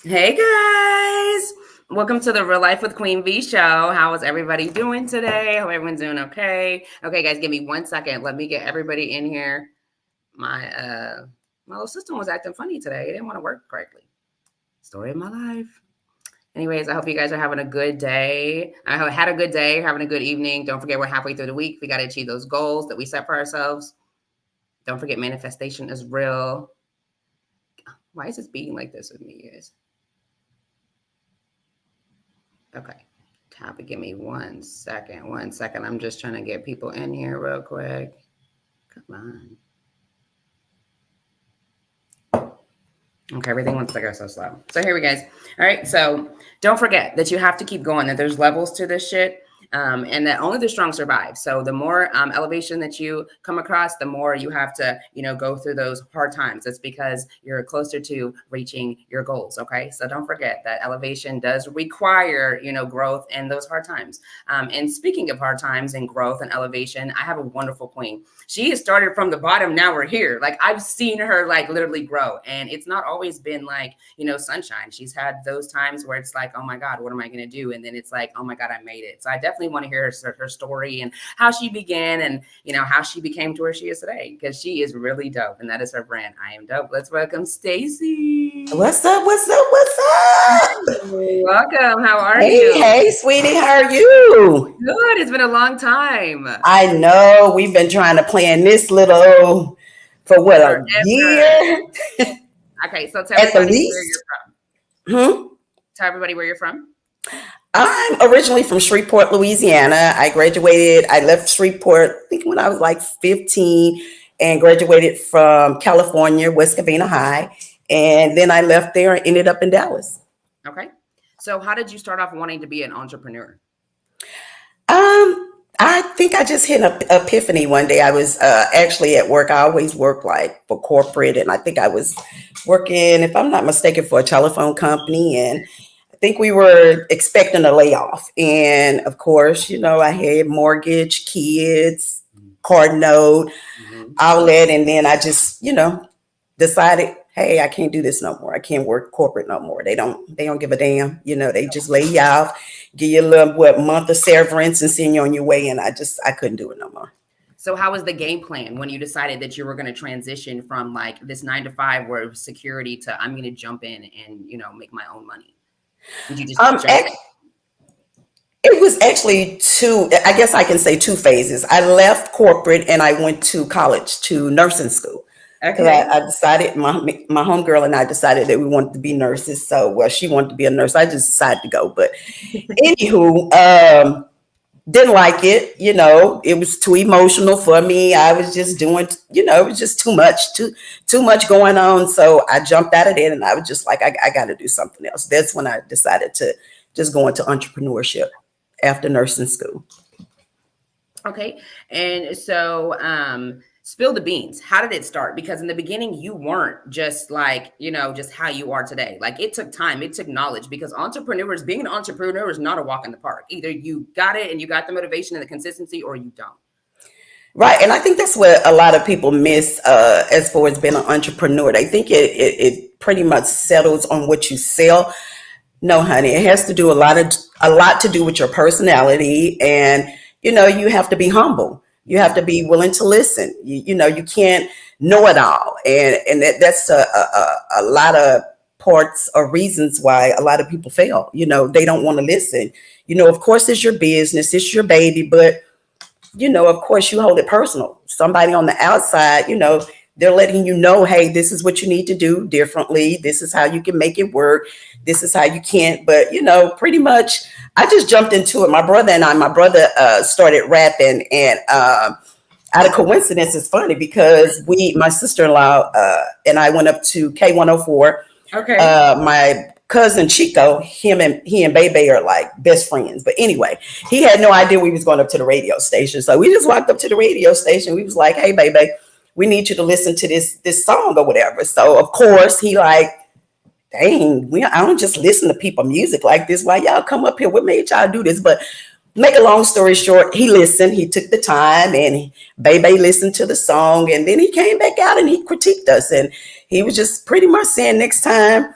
Hey guys, welcome to the Real Life with Queen V show. How is everybody doing today? Hope everyone's doing okay. Okay, guys, give me 1 second. Let me get everybody in here. My little system was acting funny today. It didn't want to work correctly. Story of my life. Anyways, I hope you guys are having a good day. I had a good day, having a good evening. Don't forget, we're halfway through the week. We got to achieve those goals that we set for ourselves. Don't forget, manifestation is real. Why is this beating like this with me, guys? Okay. Topic, give me 1 second. 1 second. I'm just trying to get people in here real quick. Come on. Okay, everything wants to go so slow. So here we go. All right, so don't forget that you have to keep going, that there's levels to this shit. And that only the strong survive. So the more elevation that you come across, the more you have to, go through those hard times. That's because you're closer to reaching your goals. Okay. So don't forget that elevation does require, growth and those hard times. And speaking of hard times and growth and elevation, I have a wonderful queen. She has started from the bottom. Now we're here. Like I've seen her like literally grow, and it's not always been like, sunshine. She's had those times where it's like, oh my God, what am I going to do? And then it's like, oh my God, I made it. So I definitely want to hear her story and how she began and, how she became to where she is today, because she is really dope. And that is her brand. I am dope. Let's welcome Stacey. What's up? What's up? What's up? Welcome. How are Hey, you? hey, sweetie, how are you? Good. It's been a long time. I know we've been trying to plan this little for what, a Forever. year Okay. So tell at the everybody where you're least. from. Hmm? Tell everybody where you're from. I'm originally from Shreveport, Louisiana. I left Shreveport, I think when I was like 15, and graduated from California, West Covina High. And then I left there and ended up in Dallas. Okay. So how did you start off wanting to be an entrepreneur? I think I just hit an epiphany one day. I was actually at work. I always work like for corporate, and I think I was working, if I'm not mistaken, for a telephone company. And I think we were expecting a layoff. And of course, I had mortgage, kids, card note, Mm-hmm. outlet, and then I just, decided, hey, I can't do this no more. I can't work corporate no more. They don't give a damn. They just lay you off, give you a little month of severance and send you on your way. And I couldn't do it no more. So how was the game plan when you decided that you were going to transition from like this 9 to 5 where it was security to I'm going to jump in and, make my own money? Did you just jump in? It was actually I guess I can say two phases. I left corporate and I went to college, to nursing school. Because Okay. I decided, my homegirl and I decided that we wanted to be nurses. So, well, she wanted to be a nurse. I just decided to go. But anywho, didn't like it. It was too emotional for me. I was just doing, it was just too much going on. So I jumped out of it and I was just like, I got to do something else. That's when I decided to just go into entrepreneurship after nursing school. Okay. And so spill the beans. How did it start? Because in the beginning, you weren't just like, just how you are today. Like it took time, it took knowledge, because being an entrepreneur is not a walk in the park. Either you got it and you got the motivation and the consistency, or you don't. Right. And I think that's what a lot of people miss as far as being an entrepreneur. They think it pretty much settles on what you sell. No, honey, it has to do a lot to do with your personality, and you have to be humble. You have to be willing to listen. You can't know it all, and that's a lot of parts or reasons why a lot of people fail. They don't want to listen. Of course, it's your business, it's your baby, but of course, you hold it personal. Somebody on the outside, they're letting you know, hey, this is what you need to do differently. This is how you can make it work. This is how you can't. But, pretty much, I just jumped into it. My brother started rapping. And out of coincidence, it's funny because my sister-in-law and I went up to K104. Okay. My cousin Chico, he and Bebe are like best friends. But anyway, he had no idea we was going up to the radio station. So we just walked up to the radio station. We was like, hey, Bebe, we need you to listen to this song or whatever. So of course he like, dang, I don't just listen to people music like this. Why y'all come up here? What made y'all do this? But make a long story short, he listened, he took the time, and Bebe listened to the song, and then he came back out and he critiqued us. And he was just pretty much saying, next time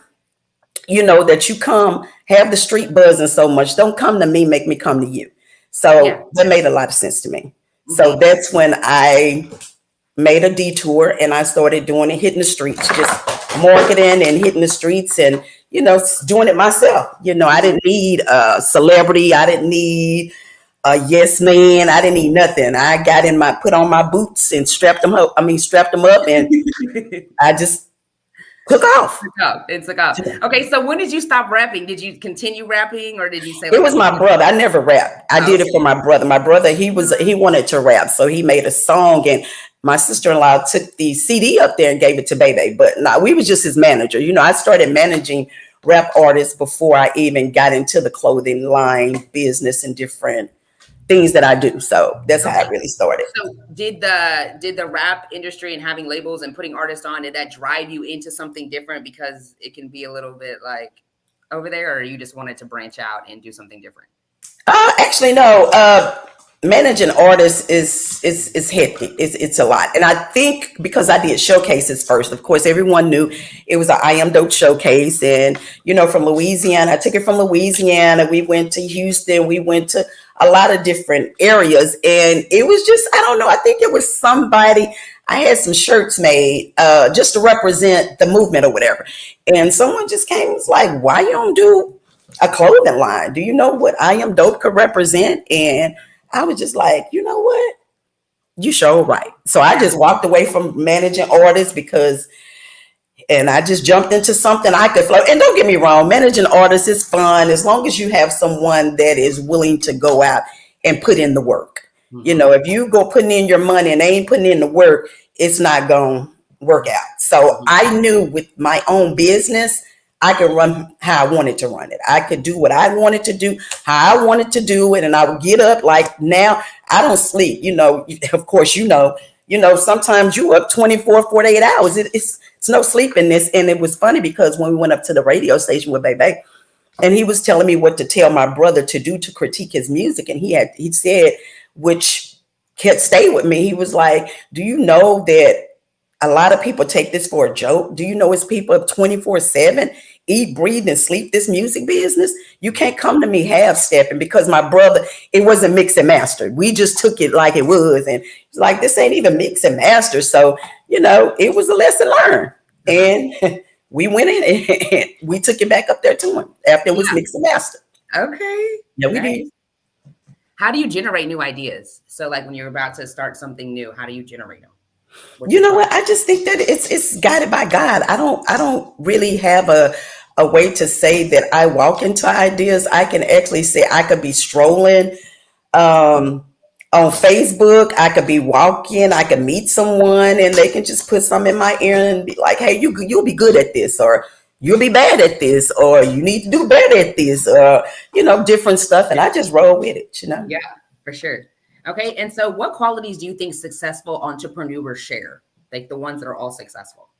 you know, that you come have the street buzzing so much. Don't come to me, make me come to you. So that made a lot of sense to me. So that's when I made a detour and I started doing it, hitting the streets, just marketing and hitting the streets and, you know, doing it myself. You know, I didn't need a celebrity. I didn't need a yes man. I didn't need nothing. I put on my boots and strapped them up. And I just took off. It took off. Okay, so when did you stop rapping? Did you continue rapping or did you say? It was my brother. I never rapped. I did it for my brother. My brother, he wanted to rap, so he made a song, and my sister-in-law took the CD up there and gave it to Bebe. But no, we was just his manager. You know, I started managing rap artists before I even got into the clothing line business and different things that I do. So that's how I really started. So did the rap industry and having labels and putting artists on, did that drive you into something different because it can be a little bit like over there, or you just wanted to branch out and do something different? Actually, no. Managing artists is hectic. It's a lot. And I think because I did showcases first, of course, everyone knew it was an I Am Dope showcase. And, you know, from Louisiana, I took it from Louisiana. We went to Houston. We went to a lot of different areas. And it was just, I don't know, I think it was somebody, I had some shirts made just to represent the movement or whatever. And someone just came and was like, why you don't do a clothing line? Do you know what I Am Dope could represent? And I was just like, you know what? You sure right. So I just walked away from managing artists and I just jumped into something I could flow. And don't get me wrong, managing artists is fun as long as you have someone that is willing to go out and put in the work. You know, if you go putting in your money and they ain't putting in the work, it's not going to work out. So I knew with my own business, I could run how I wanted to run it. I could do what I wanted to do, how I wanted to do it. And I would get up like now I don't sleep. You know, of course, you know, sometimes you up 24, 48 hours. It's no sleep in this. And it was funny because when we went up to the radio station with Bebe and he was telling me what to tell my brother to do to critique his music. And he said, which kept stay with me. He was like, do you know that a lot of people take this for a joke? Do you know it's people up 24/7, eat, breathe, and sleep this music business? You can't come to me half-stepping because my brother, it wasn't mix and master. We just took it like it was. And it's like, this ain't even mix and master. So, you know, it was a lesson learned. And we went in and we took it back up there to him after it was mix and master. Okay. Yeah, we did. How do you generate new ideas? So like when you're about to start something new, how do you generate them? You know what? I just think that it's guided by God. I don't really have a way to say that I walk into ideas. I can actually say I could be strolling on Facebook. I could be walking. I could meet someone and they can just put something in my ear and be like, "Hey, you'll be good at this," or "You'll be bad at this," or "You need to do better at this," or you know, different stuff. And I just roll with it. You know? Yeah, for sure. Okay, and so what qualities do you think successful entrepreneurs share? Like the ones that are all successful?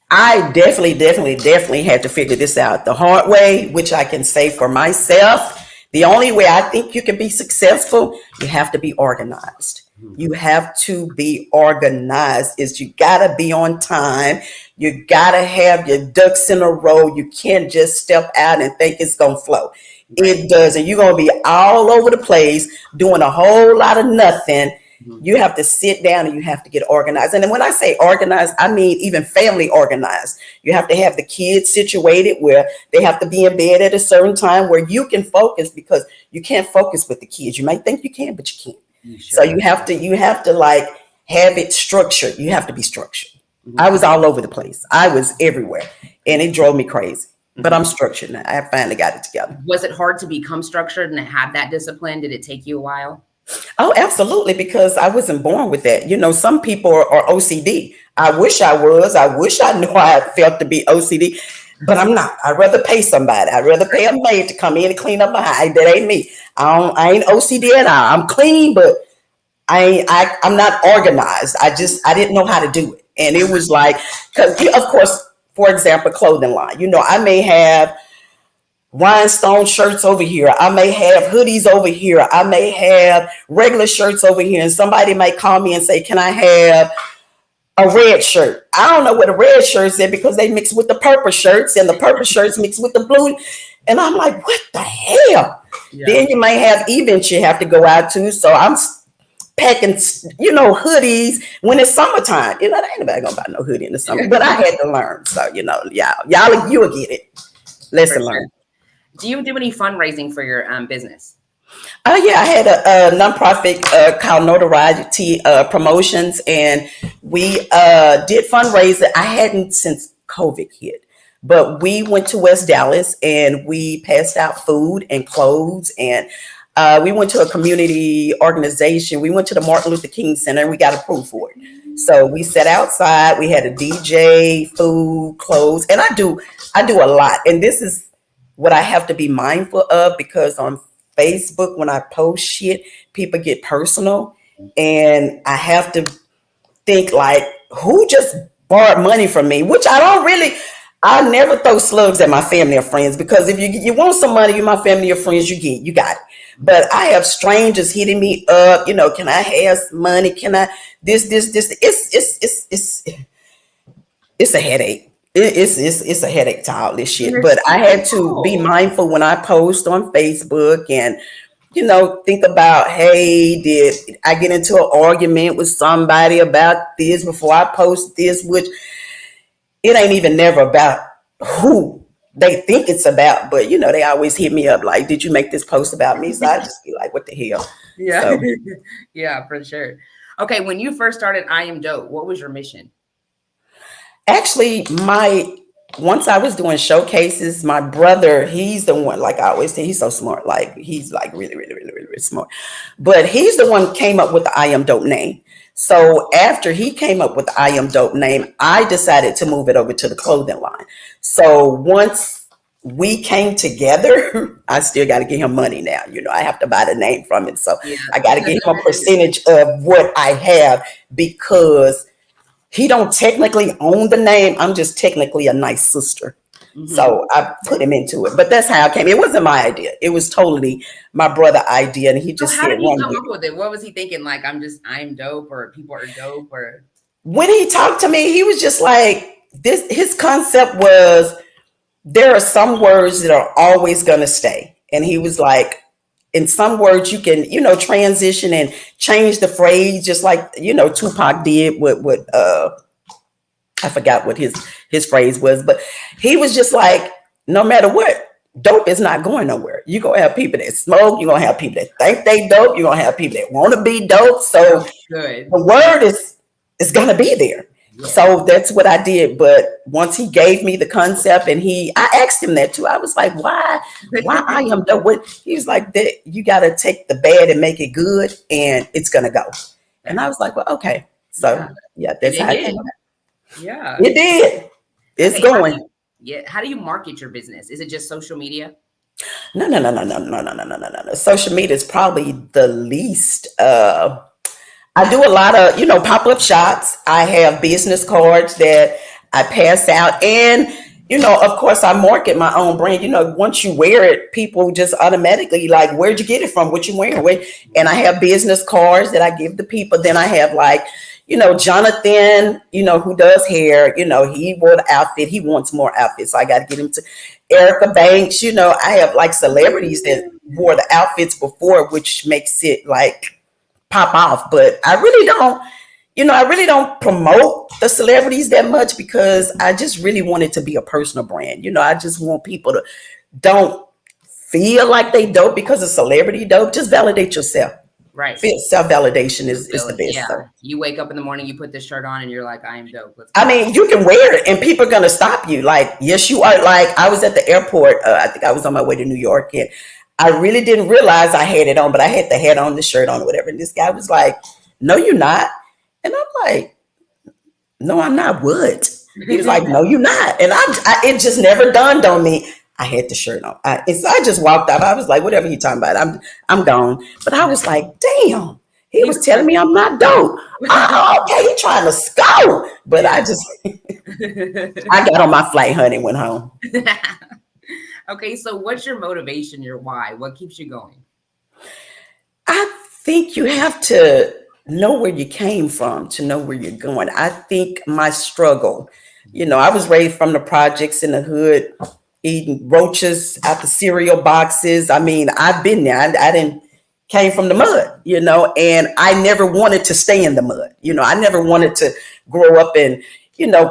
I definitely had to figure this out the hard way, which I can say for myself. The only way I think you can be successful, you have to be organized. You have to be organized. You gotta be on time. You gotta have your ducks in a row. You can't just step out and think it's gonna flow. It doesn't. You're going to be all over the place doing a whole lot of nothing. You have to sit down and you have to get organized. And then when I say organized, I mean even family organized. You have to have the kids situated where they have to be in bed at a certain time where you can focus, because you can't focus with the kids. You might think you can, but you can't. So you have to like have it structured. You have to be structured. I was all over the place. I was everywhere and it drove me crazy. But I'm structured now. I finally got it together. Was it hard to become structured and have that discipline? Did it take you a while? Oh, absolutely, because I wasn't born with that. You know, some people are OCD. I wish I was. I wish I knew how it felt to be OCD, but I'm not. I'd rather pay somebody. I'd rather pay a maid to come in and clean up my house. That ain't me. I ain't OCD at all. I'm clean, but I'm not organized. I didn't know how to do it. And it was like, because of course, for example, clothing line. You know, I may have rhinestone shirts over here. I may have hoodies over here. I may have regular shirts over here. And somebody might call me and say, "Can I have a red shirt. I don't know what a red shirt said because they mix with the purple shirts and the purple shirts mix with the blue. And I'm like, what the hell? Yeah. Then you might have events you have to go out to. So I'm packing, hoodies when it's summertime. Ain't nobody gonna buy no hoodie in the summer. But I had to learn. So, y'all, you'll get it. Lesson learned. Do you do any fundraising for your business? Yeah, I had a nonprofit called Notoriety Promotions, and we did fundraising. I hadn't since COVID hit, but we went to West Dallas and we passed out food and clothes, and we went to a community organization. We went to the Martin Luther King Center and we got approved for it. So we sat outside. We had a DJ, food, clothes, and I do a lot. And this is what I have to be mindful of, because on Facebook, when I post shit, people get personal, and I have to think like, who just borrowed money from me? Which I never throw slugs at my family or friends, because if you want some money, you my family or friends, you got it. But I have strangers hitting me up, can I have some money? Can I this? It's a headache. It's a headache to all this shit. But I had to be mindful when I post on Facebook and, think about, hey, did I get into an argument with somebody about this before I post this, which it ain't even never about who they think it's about. But, they always hit me up like, did you make this post about me? So I just be like, what the hell? Yeah. So, yeah, for sure. Okay. When you first started I Am Dope, what was your mission? actually, once I was doing showcases, my brother, he's the one, like I always say, he's so smart. Like he's like really, really, really, really, really smart. But he's the one who came up with the I Am Dope name. So after he came up with the I Am Dope name, I decided to move it over to the clothing line. So once we came together, I still got to give him money now. I have to buy the name from it. So I got to give him a percentage of what I have, because he don't technically own the name. I'm just technically a nice sister. Mm-hmm. So I put him into it. But that's how I came. It wasn't my idea. It was totally my brother's idea. And he just how did he come up with it? What was he thinking? Like, I'm dope, or people are dope? Or when he talked to me, he was just like, his concept was, there are some words that are always going to stay. And he was like, in some words you can, transition and change the phrase, just like, Tupac did with I forgot what his phrase was, but he was just like, no matter what, dope is not going nowhere. You're going to have people that smoke. You're going to have people that think they dope. You're going to have people that want to be dope. So the word is going to be there. Yeah. So that's what I did. But once he gave me the concept, and I asked him that too. I was like, why I Am Dope? What? He was like, that you got to take the bad and make it good, and it's going to go. And I was like, well, okay. So yeah, that's how it came out. Yeah, it did. It's going. How do you market your business? Is it just social media? No. Social media is probably the least. I do a lot of, pop-up shops. I have business cards that I pass out. And, of course, I market my own brand. Once you wear it, people just automatically like, where'd you get it from? What you wearing? And I have business cards that I give to people. Then I have like, Jonathan, who does hair, he wore the outfit. He wants more outfits. So I got to get him to Erica Banks. I have like celebrities that wore the outfits before, which makes it like pop off. But I really don't promote the celebrities that much, because I just really want it to be a personal brand. I just want people to don't feel like they dope because of celebrity dope. Just validate yourself. Right. Self-validation is the best. Yeah. So. You wake up in the morning, you put this shirt on, and you're like, I am dope. I mean, you can wear it and people are going to stop you. Like, yes, you are. Like, I was at the airport. I think I was on my way to New York, and I really didn't realize I had it on, but I had the hat on, the shirt on, or whatever. And this guy was like, no, you're not. And I'm like, no, I'm not. What? He was like, no, you're not. And it just never dawned on me. I had the shirt on. So I just walked out. I was like, whatever you talking about, I'm gone. But I was like, damn, he was telling me I'm not dope. Oh, okay, he trying to score. But I got on my flight, honey, went home. Okay, so what's your motivation, your why? What keeps you going? I think you have to know where you came from to know where you're going. I think my struggle, I was raised from the projects in the hood, eating roaches out the cereal boxes. I mean, I've been there. I didn't came from the mud, and I never wanted to stay in the mud. I never wanted to grow up and,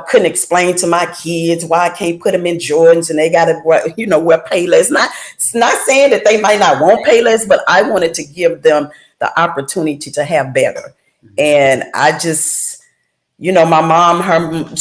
couldn't explain to my kids why I can't put them in Jordans and they got to, wear Payless. It's not saying that they might not want Payless, but I wanted to give them the opportunity to have better. And I just, my mom,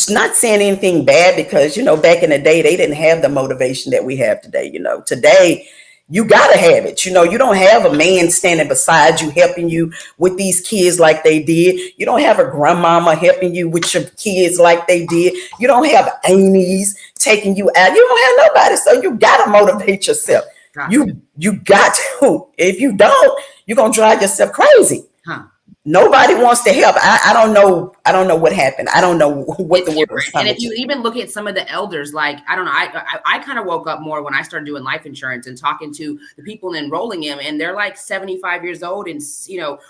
not saying anything bad because, back in the day, they didn't have the motivation that we have today. Today, you got to have it. You don't have a man standing beside you, helping you with these kids like they did. You don't have a grandmama helping you with your kids like they did. You don't have aunties taking you out. You don't have nobody. So you got to motivate yourself. Gotcha. You got to. If you don't, you're going to drive yourself crazy. Huh. Nobody wants to help. I don't know. I don't know what happened. I don't know what the word was. And if you even look at some of the elders, like, I don't know, I kind of woke up more when I started doing life insurance and talking to the people enrolling in, and they're like 75 years old and,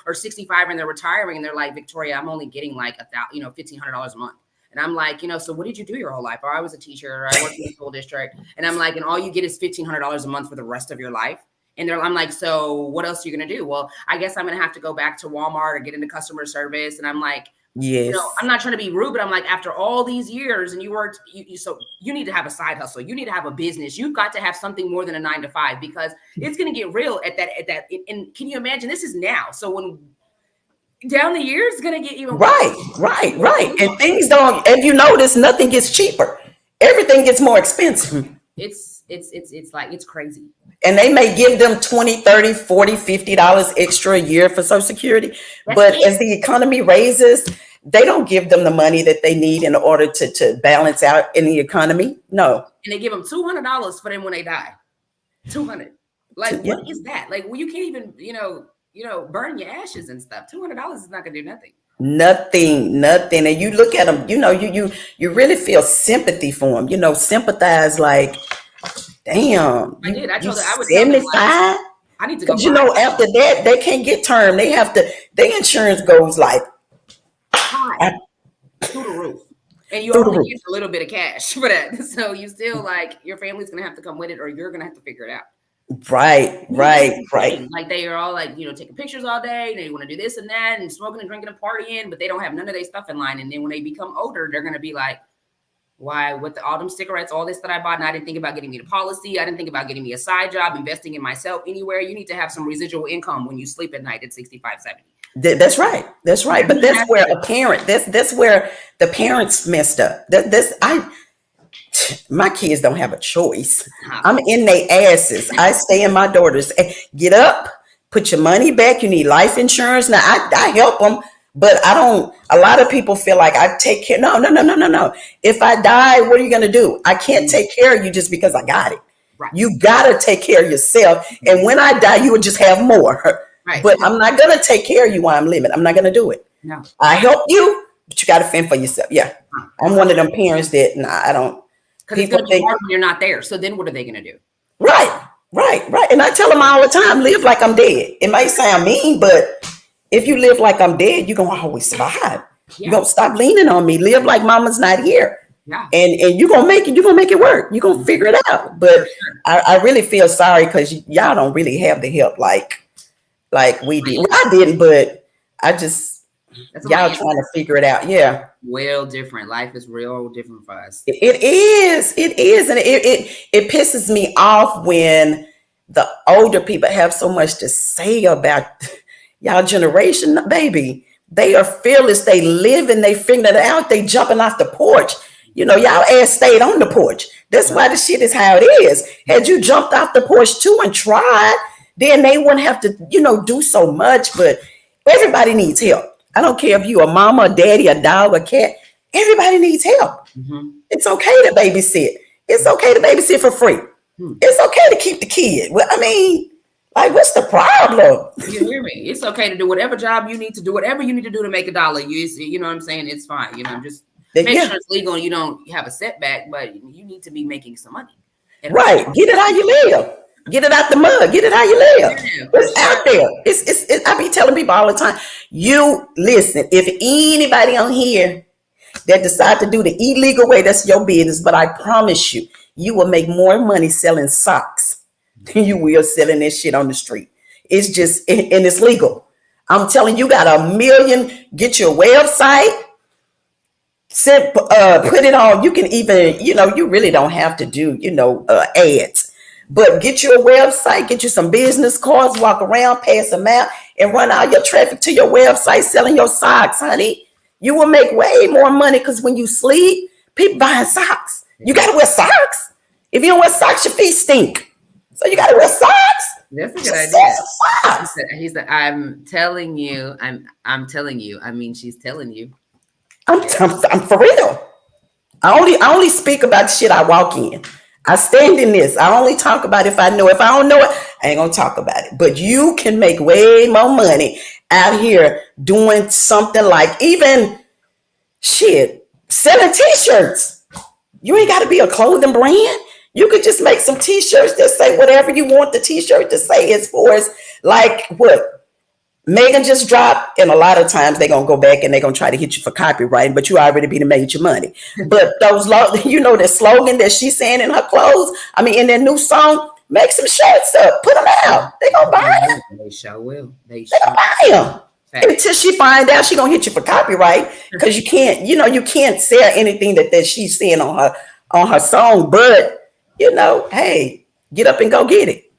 or 65 and they're retiring. And they're like, Victoria, I'm only getting like $1,500 a month. And I'm like, so what did you do your whole life? Or I was a teacher, or I worked in the school district. And I'm like, and all you get is $1,500 a month for the rest of your life. And I'm like, so what else are you going to do? Well, I guess I'm going to have to go back to Walmart or get into customer service. And I'm like, yes, I'm not trying to be rude, but I'm like, after all these years and you worked, so you need to have a side hustle. You need to have a business. You've got to have something more than a 9-to-5, because it's going to get real at that. And can you imagine, this is now. So when down the years, it's going to get even worse. Right. And things don't, if you notice, nothing gets cheaper. Everything gets more expensive. It's like, it's crazy. And they may give them $20, $30, $40, $50 extra a year for Social Security. But as the economy raises, they don't give them the money that they need in order to balance out in the economy. No. And they give them $200 for them when they die. $200. Like, what is that? Like, well, you can't even, burn your ashes and stuff. $200 is not going to do nothing. Nothing. And you look at them, you really feel sympathy for them, sympathize, like, damn. I did. I told her I would 75. I need to go. After that, they can't get term. They have to. Their insurance goes like high through the roof, and you only get a little bit of cash for that. So you still, like, your family's gonna have to come with it, or you're gonna have to figure it out. Right. Like, they are all like, taking pictures all day. They want to do this and that, and smoking and drinking and partying, but they don't have none of their stuff in line. And then when they become older, they're gonna be like, why, with all them cigarettes, all this that I bought, and I didn't think about getting me the policy. I didn't think about getting me a side job, investing in myself anywhere. You need to have some residual income when you sleep at night at 65, 70. That's right. But that's where that's where the parents messed up. My kids don't have a choice. I'm in their asses. I stay in my daughters. Get up, put your money back. You need life insurance. Now I help them. But I don't, a lot of people feel like I take care. No. If I die, what are you going to do? I can't take care of you just because I got it. Right. You got to take care of yourself. And when I die, you will just have more. Right. But I'm not going to take care of you while I'm living. I'm not going to do it. No. I help you, but you got to fend for yourself. Yeah. I'm one of them parents that, I don't. Because it's going to be hard when you're not there. So then what are they going to do? Right. And I tell them all the time, live like I'm dead. It might sound mean, but if you live like I'm dead, you're going to always survive. Yeah. You're going to stop leaning on me. Live like mama's not here. Yeah. And you're going to make it. You're going to make it work. You're going to figure it out. But I really feel sorry because y'all don't really have the help like we did. Well, I didn't, but I just, y'all trying to figure it out. Yeah. Well, different. Life is real different for us. It is. And it pisses me off when the older people have so much to say about y'all generation, baby. They are fearless. They live and they figured it out. They jumping off the porch. Y'all ass stayed on the porch. That's why the shit is how it is. Had you jumped off the porch too and tried, then they wouldn't have to, do so much. But everybody needs help. I don't care if you a mama, a daddy, a dog, a cat. Everybody needs help. Mm-hmm. It's okay to babysit. It's okay to babysit for free. It's okay to keep the kid. Well, like, what's the problem? You hear me? It's okay to do whatever job you need to do, whatever you need to do to make a dollar. You know what I'm saying? It's fine. Just make sure it's legal and you don't have a setback, but you need to be making some money. Right. Get it how you live. Get it out the mud. Get it how you live. Yeah, for It's sure. out there. I be telling people all the time. You listen. If anybody on here that decide to do the illegal way, that's your business. But I promise you, you will make more money selling socks than you will selling this shit on the street. It's just and it's legal. I'm telling you, got a million. Get your website. Put it on. You can even, you really don't have to do, ads. But get you a website, get you some business cards, walk around, pass them out, and run all your traffic to your website selling your socks, honey. You will make way more money because when you sleep, people buying socks. You got to wear socks. If you don't wear socks, your feet stink. So you got to wear socks. That's a good Just idea. sell socks. He said, I'm telling you. I'm telling you. I mean, she's telling you. I'm for real. I only speak about shit I walk in. I stand in this. I only talk about if I know. If I don't know it, I ain't gonna talk about it. But you can make way more money out here doing something like even shit, selling t-shirts. You ain't gotta be a clothing brand. You could just make some t-shirts that say whatever you want the t-shirt to say, as far as like what Megan just dropped, and a lot of times they're gonna go back and they're gonna try to hit you for copyright, but you already be made your money. But those, the slogan that she's saying in her clothes, I mean, in their new song, make some shirts up, put them out. They gonna buy them. They sure will. They gonna buy them. Until she find out, she gonna hit you for copyright because you can't, you can't sell anything that she's saying on her song. But hey, get up and go get it.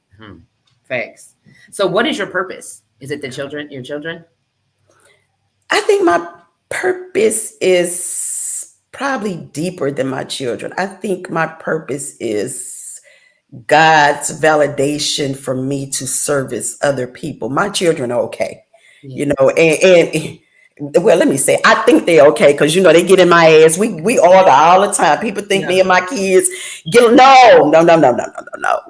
Facts. So, what is your purpose? Is it your children? I think my purpose is probably deeper than my children. I think my purpose is God's validation for me to service other people. My children are okay, and well, let me say, I think they're okay because they get in my ass. We argue all the time. People think me and my kids get no.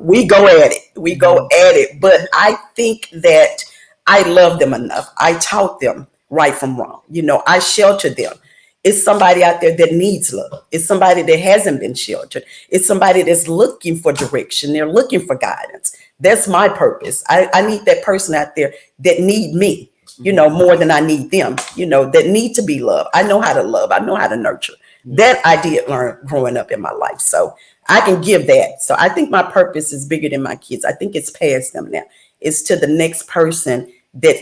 We go at it. But I think that I love them enough. I taught them right from wrong. I shelter them. It's somebody out there that needs love. It's somebody that hasn't been sheltered. It's somebody that's looking for direction. They're looking for guidance. That's my purpose. I need that person out there that need me, more than I need them, that need to be loved. I know how to love. I know how to nurture. That I did learn growing up in my life. So I can give that. So I think my purpose is bigger than my kids. I think it's past them now. It's to the next person that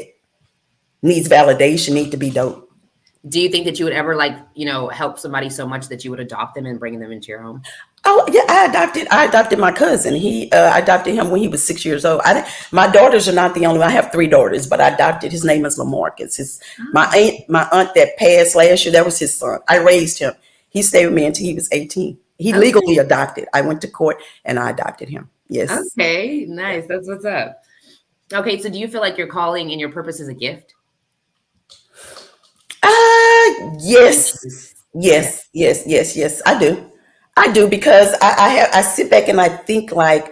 needs validation, need to be dope. Do you think that you would ever help somebody so much that you would adopt them and bring them into your home? Oh yeah, I adopted my cousin. I adopted him when he was 6 years old. My daughters are not the only one. I have 3 daughters, but I adopted. His name is Lamarcus. My aunt that passed last year, that was his son. I raised him. He stayed with me until he was 18. He legally adopted. I went to court and I adopted him. Yes. Okay, nice. That's what's up. Okay, so do you feel like your calling and your purpose is a gift? Yes. I do because I sit back and I think like,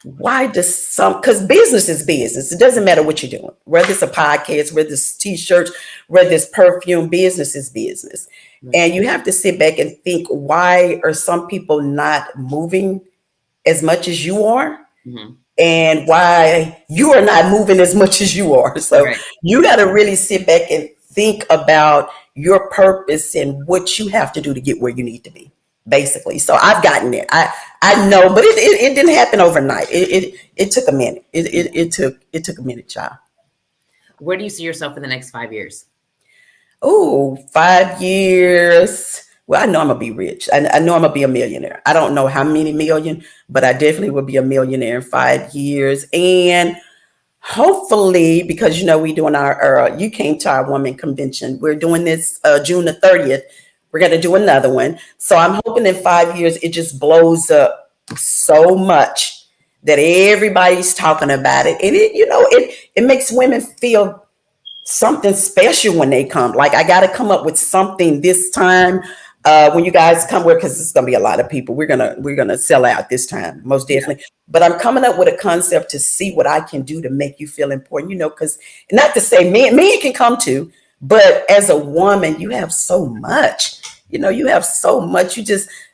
why does because business is business. It doesn't matter what you're doing, whether it's a podcast, whether it's t-shirts, whether it's perfume, business is business. And you have to sit back and think, why are some people not moving as much as you are? And why you are not moving as much as you are. So you got to really sit back and think about your purpose and what you have to do to get where you need to be, basically. So I've gotten it. I know, but it didn't happen overnight. It took a minute. It took a minute, child. Where do you see yourself in the next 5 years? Oh, 5 years. Well, I know I'm gonna be rich. I know I'm gonna be a millionaire. I don't know how many million, but I definitely will be a millionaire in 5 years. And hopefully, because we doing our you came to our woman convention. We're doing this June the 30th. We're gonna do another one. So I'm hoping in 5 years it just blows up so much that everybody's talking about it. And it makes women feel something special when they come. Like, I gotta come up with something this time. When you guys come, because it's gonna be a lot of people, we're gonna sell out this time, most definitely. But I'm coming up with a concept to see what I can do to make you feel important. Because not to say men can come too, but as a woman, you have so much You know, you have so much.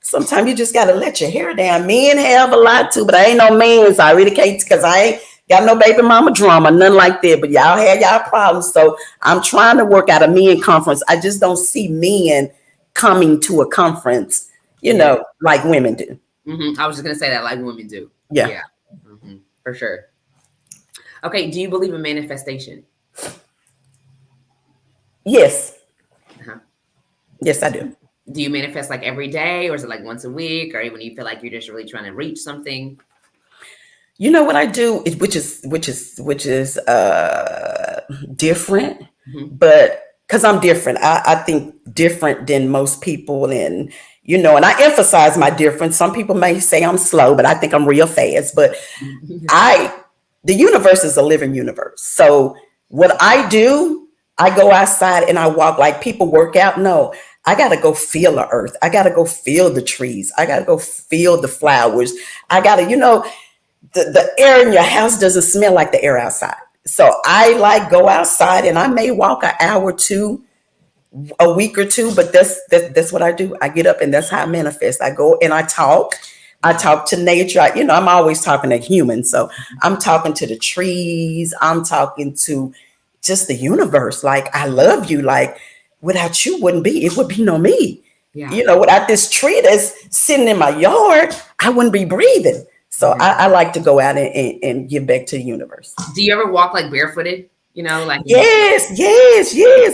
Sometimes you just got to let your hair down. Men have a lot too, but I ain't no man, so I really can't, because I ain't got no baby mama drama, nothing like that. But y'all have y'all problems. So I'm trying to work out a men conference. I just don't see men coming to a conference, you know, like women do. I was just going to say that, like women do. Yeah. Yeah. For sure. Okay. Do you believe in manifestation? Yes. Yes, I do. Do you manifest like every day, or is it like once a week, or when you feel like you're just really trying to reach something? You know what I do, which is different, but because I'm different, I think different than most people, and you know, and I emphasize my difference. Some people may say I'm slow, but I think I'm real fast. But the universe is a living universe. So what I do, I go outside and I walk. Like people work out. No, I got to go feel the earth. I got to go feel the trees. I got to go feel the flowers. I got to, you know, the air in your house doesn't smell like the air outside. So I like go outside, and I may walk an hour or two, a week or two, but that's what I do. I get up, and that's how I manifest. I go and I talk. I talk to nature. You know, I'm always talking to humans. So I'm talking to the trees. I'm talking to just the universe. Like, I love you. Like, without you it would be no me. Yeah. You know, without this tree that's sitting in my yard, I wouldn't be breathing. So I like to go out and give back to the universe. Do you ever walk like barefooted? You know, like yes.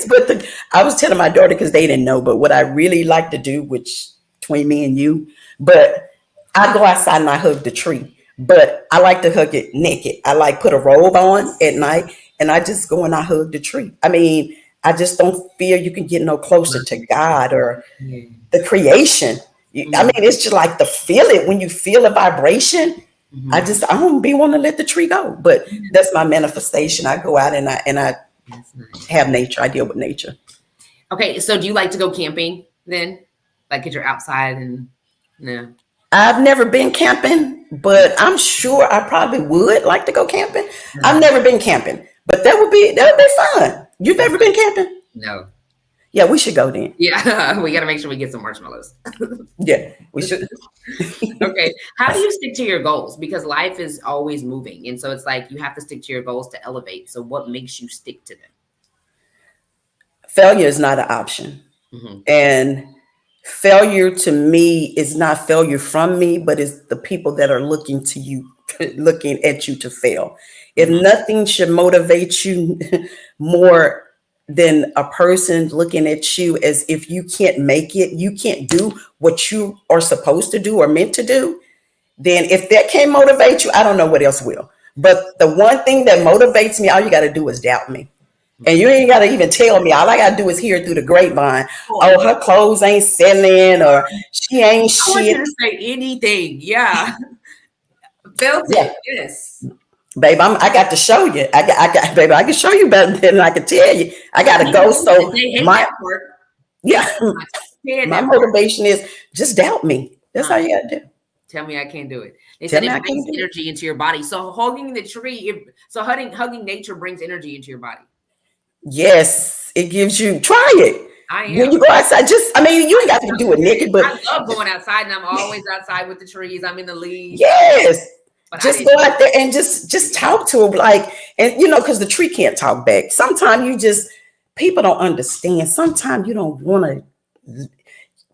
But I was telling my daughter, because they didn't know, but what I really like to do, which between me and you, but I go outside and I hug the tree. But I like to hug it naked. I like put a robe on at night, and I just go and I hug the tree. I mean, I just don't feel you can get no closer to God or the creation. I mean, it's just like the feel it when you feel a vibration. I don't be wanting to let the tree go, but that's my manifestation. I go out and I have nature. I deal with nature. Okay, so do you like to go camping then? Like, if you're outside and no? I've never been camping, but I'm sure I probably would like to go camping. I've never been camping, but that would be fun. You've ever been camping? No. Yeah, we should go then. Yeah, we got to make sure we get some marshmallows. Yeah, we should. Okay. How do you stick to your goals? Because life is always moving. And so it's like you have to stick to your goals to elevate. So what makes you stick to them? Failure is not an option. And failure to me is not failure from me, but it's the people that are looking at you to fail. If nothing should motivate you more than a person looking at you as if you can't make it, you can't do what you are supposed to do or meant to do, then if that can't motivate you, I don't know what else will. But the one thing that motivates me, all you got to do is doubt me. And you ain't got to even tell me. All I got to do is hear through the grapevine. Oh, her clothes ain't selling, or she ain't shit. I want you to say anything. Yeah. Felt it. Yes. Babe, I got to show you. Baby, I can show you better than I can tell you. I got to go. So my motivation is just doubt me. That's all you got to do. Tell me I can't do it. They said it brings energy into your body. So hugging the tree, hugging nature brings energy into your body. Yes, it gives you. Try it. When you go outside, you ain't got to do it naked. But I love going outside, and I'm always outside with the trees. I'm in the leaves. Yes. But just go out there and just talk to them, like, and you know, because the tree can't talk back. Sometimes people don't understand. Sometimes you don't want to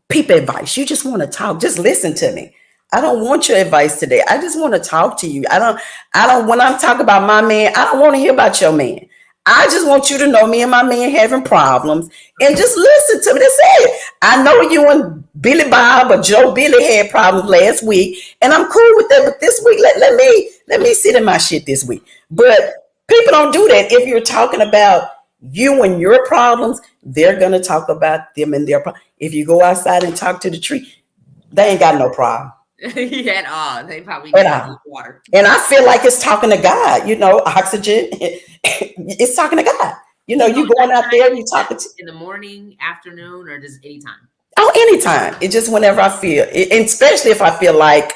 people advice. You just want to talk. Just listen to me. I don't want your advice today. I just want to talk to you. I don't, when I'm talking about my man, I don't want to hear about your man. I just want you to know me and my man having problems, and just listen to me. That's it. I know you and Billy Bob or Joe Billy had problems last week, and I'm cool with that. But this week, let me sit in my shit this week. But people don't do that. If you're talking about you and your problems, they're gonna talk about them and their problems. If you go outside and talk to the tree, they ain't got no problem. At all. They probably get water. And I feel like it's talking to God, you know, oxygen. It's talking to God. You know, you going out there, you talking to in the morning, afternoon, or just anytime? Oh, anytime. It's just whenever I feel it, and especially if I feel like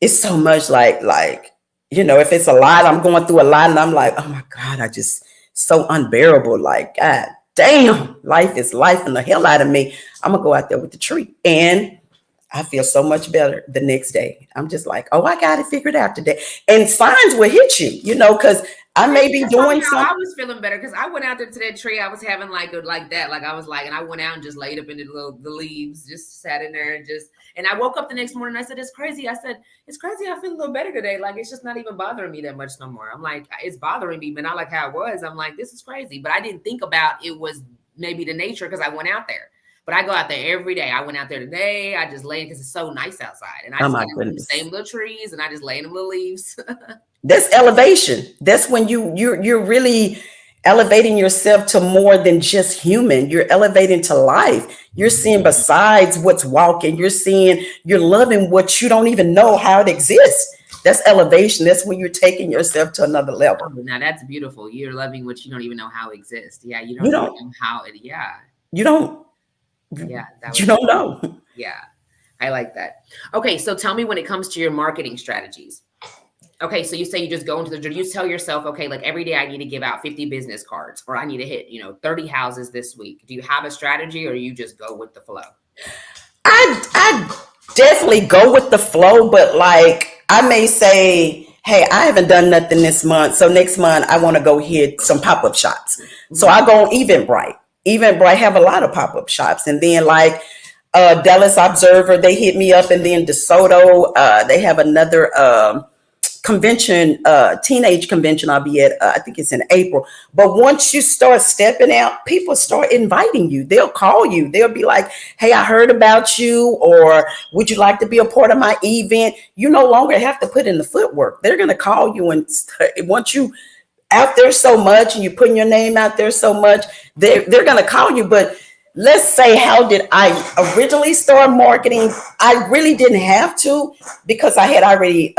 it's so much like, you know, if it's a lot, I'm going through a lot and I'm like, oh my God, I just so unbearable. Like, God, damn, life is life and the hell out of me. I'm gonna go out there with the treat. And I feel so much better the next day. I'm just like, oh, I got it figured out today. And signs will hit you, you know, because I may be doing something. I was feeling better because I went out there to that tree. I was having like that. Like I was like, and I went out and just laid up in the leaves, just sat in there and I woke up the next morning. I said, it's crazy. I said, it's crazy. I feel a little better today. Like it's just not even bothering me that much no more. I'm like, it's bothering me, but not like how it was. I'm like, this is crazy. But I didn't think about it was maybe the nature because I went out there. But I go out there every day. I went out there today. I just lay because it's so nice outside. And I just lay in the same little trees and I just lay in the little leaves. That's elevation. That's when you're really elevating yourself to more than just human. You're elevating to life. You're seeing besides what's walking. You're loving what you don't even know how it exists. That's elevation. That's when you're taking yourself to another level. Now that's beautiful. You're loving what you don't even know how it exists. Yeah, you don't know how it. Yeah, you don't. Yeah, you don't know. Yeah, I like that. Okay, so tell me when it comes to your marketing strategies. Okay, so you say you just go into you tell yourself, okay, like every day I need to give out 50 business cards or I need to hit, 30 houses this week. Do you have a strategy or you just go with the flow? I definitely go with the flow, but like I may say, hey, I haven't done nothing this month. So next month I want to go hit some pop-up shops. Mm-hmm. So I go on Eventbrite. Eventbrite have a lot of pop-up shops. And then like Dallas Observer, they hit me up. And then DeSoto, they have another convention, teenage convention I'll be at. I think it's in April. But once you start stepping out, people start inviting you. They'll call you. They'll be like, hey, I heard about you, or would you like to be a part of my event? You no longer have to put in the footwork. They're going to call you, and once you out there so much and you're putting your name out there so much, they're going to call you. But let's say, how did I originally start marketing? I really didn't have to because I had already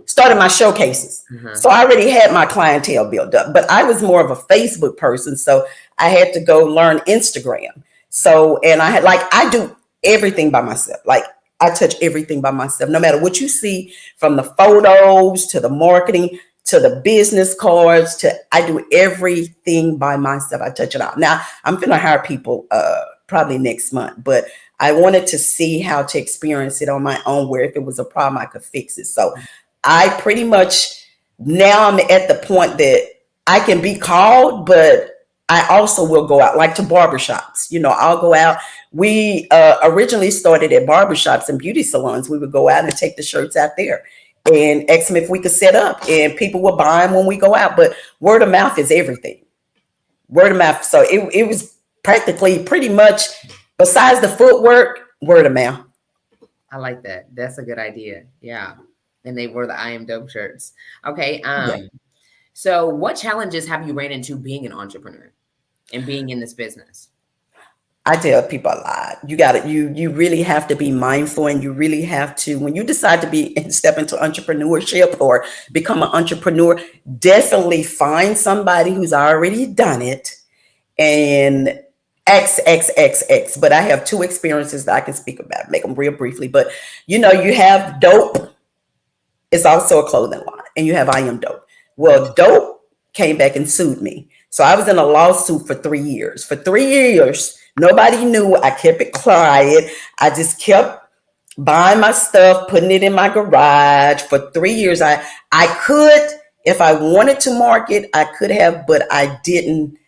started my showcases. Mm-hmm. So I already had my clientele built up, but I was more of a Facebook person. So I had to go learn Instagram. So, and I do everything by myself. Like I touch everything by myself, no matter what you see, from the photos to the marketing to the business cards, I do everything by myself. I touch it out. Now I'm going to hire people probably next month, but I wanted to see how to experience it on my own, where if it was a problem, I could fix it. So I pretty much, now I'm at the point that I can be called, but I also will go out like to barbershops. I'll go out. We originally started at barbershops and beauty salons. We would go out and take the shirts out there and ask them if we could set up, and people will buy them when we go out. But word of mouth is everything. Word of mouth. So it was practically pretty much, besides the footwork, word of mouth. I like that. That's a good idea. Yeah. And they wore the I Am Dope shirts. Okay. So what challenges have you ran into being an entrepreneur and being in this business? I tell people a lot. You really have to be mindful, and you really have to, when you decide to step into entrepreneurship or become an entrepreneur, definitely find somebody who's already done it and X. But I have 2 experiences that I can speak about, make them real briefly. But you have Dope. It's also a clothing line, and you have I Am Dope. Well, Dope came back and sued me. So I was in a lawsuit for 3 years. For 3 years, nobody knew. I kept it quiet. I just kept buying my stuff, putting it in my garage. For 3 years, I could, if I wanted to market, I could have, but I didn't,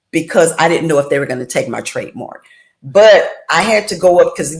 because I didn't know if they were going to take my trademark. But I had to go up because,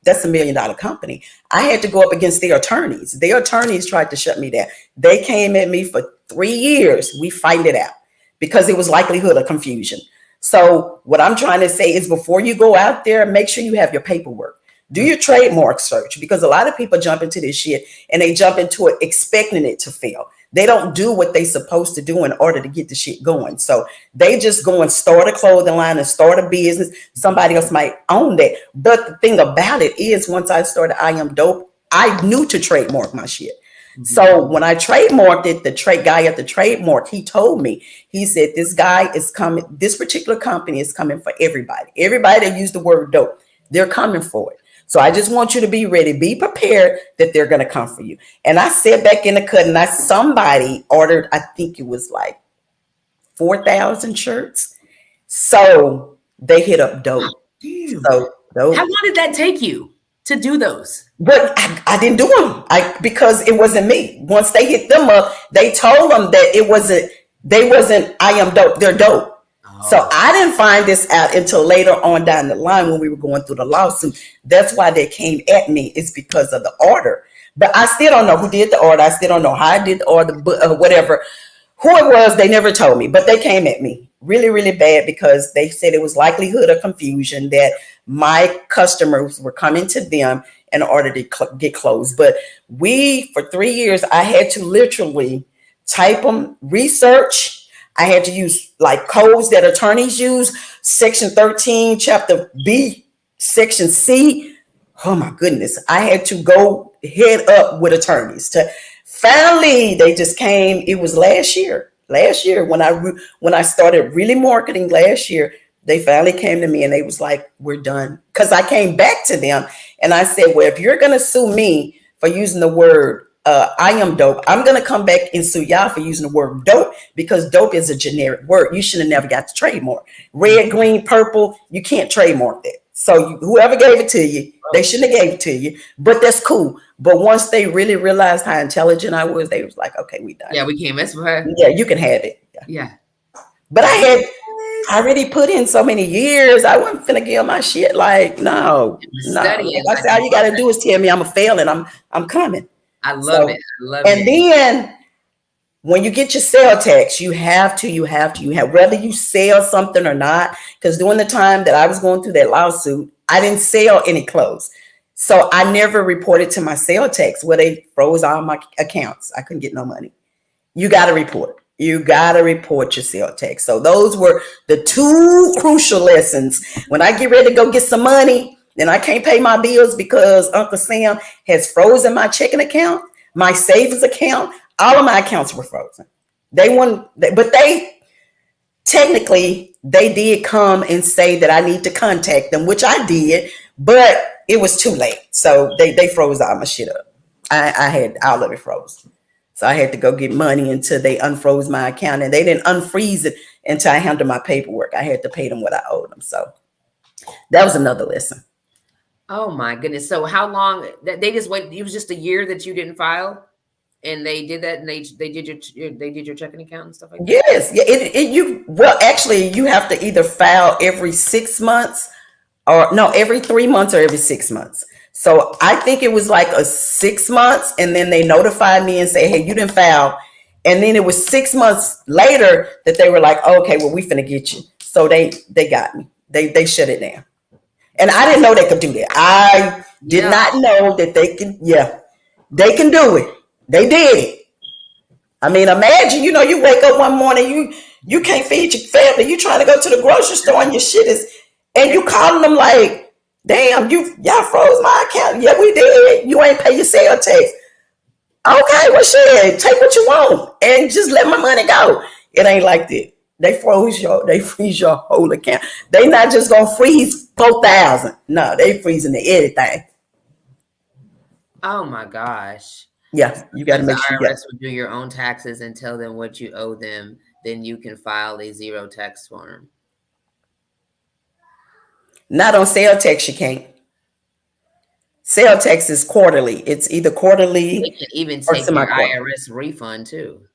that's $1 million company. I had to go up against their attorneys. Their attorneys tried to shut me down. They came at me for 3 years. We fight it out because it was likelihood of confusion. So what I'm trying to say is, before you go out there, make sure you have your paperwork. Do your trademark search, because a lot of people jump into this shit and they jump into it expecting it to fail. They don't do what they're supposed to do in order to get the shit going. So they just go and start a clothing line and start a business. Somebody else might own that. But the thing about it is, once I started I Am Dope, I knew to trademark my shit. Mm-hmm. So when I trademarked it, the guy at the trademark, he told me, he said, this guy is coming, this particular company is coming for everybody. Everybody that used the word dope, they're coming for it. So I just want you to be ready, be prepared that they're going to come for you. And I sat back in the cut, and somebody ordered, I think it was like 4,000 shirts. So they hit up Dope. Damn. So Dope. How long did that take you to do those? But I didn't do them. Because it wasn't me. Once they hit them up, they told them that it wasn't. They wasn't. I am Dope. They're Dope. So I didn't find this out until later on down the line when we were going through the lawsuit. That's why they came at me. It's because of the order. But I still don't know who did the order. I still don't know how I did the order, whatever. Who it was, they never told me. But they came at me really, really bad because they said it was likelihood of confusion that my customers were coming to them in order to get closed. But for 3 years, I had to literally type them, research. I had to use like codes that attorneys use, section 13, chapter B, section C. Oh my goodness. I had to go head up with attorneys finally, they just came. It was last year when I started really marketing last year, they finally came to me and they was like, we're done. Cause I came back to them and I said, well, if you're going to sue me for using the word I am dope, I'm going to come back and sue y'all for using the word dope because dope is a generic word. You should have never got to trademark. Red, green, purple, you can't trademark that. So whoever gave it to you, they shouldn't have gave it to you, but that's cool. But once they really realized how intelligent I was, they was like, okay, we done. Yeah, we can't mess with her. Yeah, you can have it. Yeah. But I already put in so many years. I wasn't finna give my shit. Like, no. Like I said, all you got to do is tell me I'm a fail and I'm coming. I love it. I love it. And then when you get your sales tax, you have whether you sell something or not. Because during the time that I was going through that lawsuit, I didn't sell any clothes. So I never reported to my sales tax where they froze all my accounts. I couldn't get no money. You got to report. You got to report your sales tax. So those were the two crucial lessons. When I get ready to go get some money, then I can't pay my bills because Uncle Sam has frozen my checking account, my savings account. All of my accounts were frozen. But technically they did come and say that I need to contact them, which I did, but it was too late. So they froze all my shit up. I had all of it froze. So I had to go get money until they unfroze my account, and they didn't unfreeze it until I handled my paperwork. I had to pay them what I owed them. So that was another lesson. Oh my goodness. So how long they just wait? It was just a year that you didn't file? And they did that, and they did your checking account and stuff like that. Yes, yeah. Actually, you have to either file every 6 months, or no, every 3 months or every 6 months. So I think it was like a 6 months, and then they notified me and say, "Hey, you didn't file." And then it was 6 months later that they were like, "Okay, well, we finna get you." So they got me. They shut it down, and I didn't know they could do that. I did not know that they can. Yeah, they can do it. They did it. I mean, imagine, you wake up one morning, you can't feed your family. You trying to go to the grocery store and your shit is, and you calling them like, damn, y'all froze my account. Yeah, we did. You ain't pay your sales tax. Okay, well, shit, take what you want and just let my money go. It ain't like that. They freeze your whole account. They not just gonna freeze 4,000. No, they freezing everything. Oh my gosh. Yeah, you got to make sure. The IRS would do your own taxes and tell them what you owe them. Then you can file a zero tax form. Not on sales tax, you can't. Sales tax is quarterly. It's either quarterly. They can even take your IRS refund too.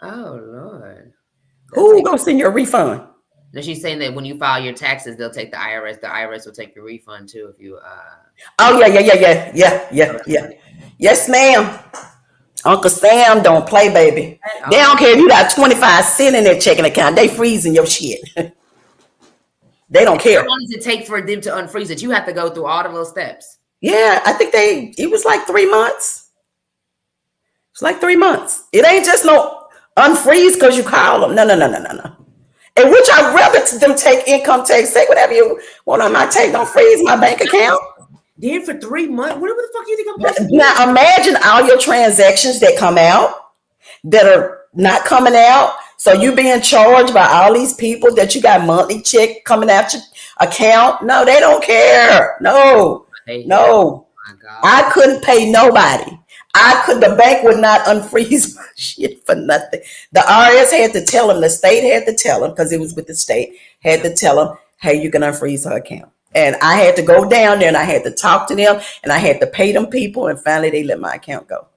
Oh Lord. Who gonna send your refund? No, she's saying that when you file your taxes, they'll take the IRS. The IRS will take your refund too if you. Oh yeah. Yes, ma'am. Uncle Sam don't play, baby. They don't care if you got 25 cents in their checking account. They freezing your shit. They don't care. How long does it take for them to unfreeze it? You have to go through all of those steps. Yeah, I think it was like 3 months. It's like 3 months. It ain't just no unfreeze because you call them. No. And which I'd rather them take income tax, take whatever you want on my take. Don't freeze my bank account. Did for 3 months? Whatever the fuck you think I'm supposed to do? Now imagine all your transactions that come out that are not coming out. So you being charged by all these people that you got monthly check coming out your account. No, they don't care. No. I couldn't pay nobody. The bank would not unfreeze my shit for nothing. The IRS had to tell them, the state had to tell them, because it was with the state, had to tell them, hey, you can unfreeze her account. And I had to go down there and I had to talk to them and I had to pay them people, and finally they let my account go.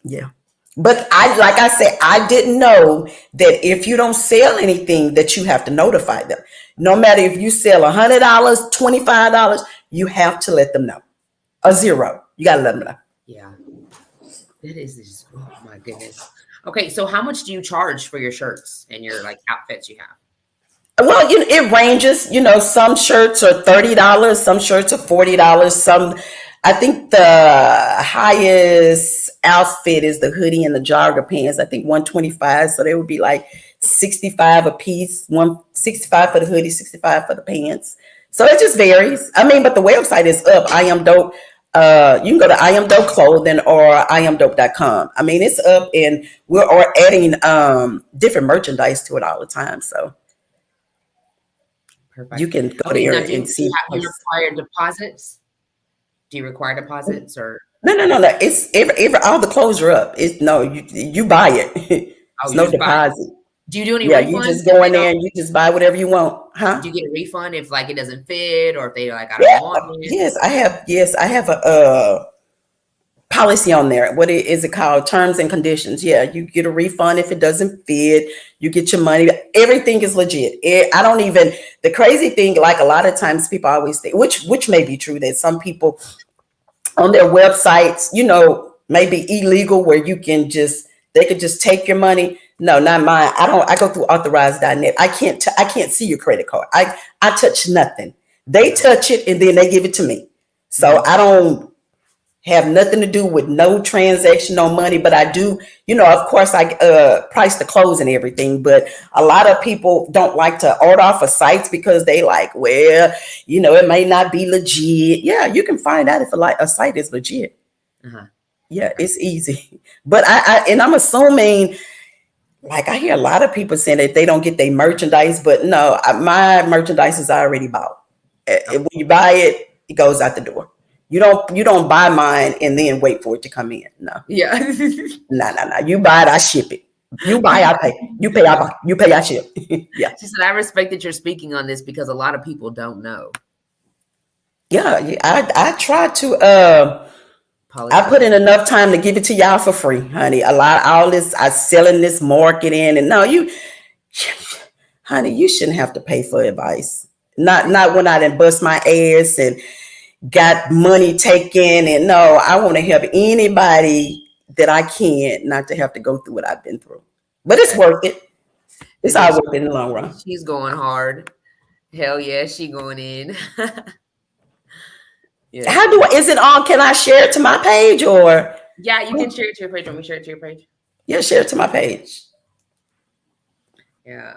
Yeah. But like I said, I didn't know that if you don't sell anything that you have to notify them. No matter if you sell $100, $25, you have to let them know. A zero. You got to let them know. Yeah. That is just, oh my goodness. Okay. So how much do you charge for your shirts and your like outfits you have? Well, it ranges. Some shirts are $30, some shirts are $40. I think the highest outfit is the hoodie and the jogger pants. I think $125. So they would be like $65 a piece. $165 for the hoodie, $65 for the pants. So it just varies. I mean, but the website is up. I Am Dope. You can go to I Am Dope Clothing or IamDope.com. I mean, it's up, and we're adding different merchandise to it all the time. So. Perfect. You can go there and see. Do you require deposits? Do you require deposits or? No. It's every all the clothes are up. You buy it. It's no deposit. Do you do any? Yeah, you just go in there and you just buy whatever you want, huh? Do you get a refund if like it doesn't fit, or if they like I don't want it? Yes, I have a policy on there. What is it called? Terms and conditions. Yeah, you get a refund if it doesn't fit. You get your money. Everything is legit. The crazy thing, like a lot of times people always think, which may be true, that some people on their websites, may be illegal, where they could just take your money. No, not mine. I go through authorized.net. I can't see your credit card. I touch nothing. They touch it and then they give it to me. So I don't have nothing to do with no transaction, no money, but I do, of course I price the clothes and everything, but a lot of people don't like to order off of sites because they like, well, it may not be legit. Yeah, you can find out if a site is legit. Uh-huh. Yeah, it's easy. But I'm assuming, like I hear a lot of people saying that they don't get their merchandise, but no, my merchandise is already bought. When you buy it, it goes out the door. You don't buy mine and then wait for it to come in. No. Yeah. No. You buy it, I ship it. You buy, I pay. You pay, I ship. Yeah. She said, I respect that you're speaking on this because a lot of people don't know. Yeah, I try to I put in enough time to give it to y'all for free, honey. All this I selling this marketing, and no, honey, you shouldn't have to pay for advice. Not when I done bust my ass and got money taken, and no, I want to help anybody that I can not to have to go through what I've been through. But it's worth it. It's all worth it in the long run. She's going hard. Hell yeah, she going in. Yeah. Is it on? Can I share it to my page or? Yeah, you can share it to your page. Want me to share it to your page? Yeah, share it to my page. Yeah.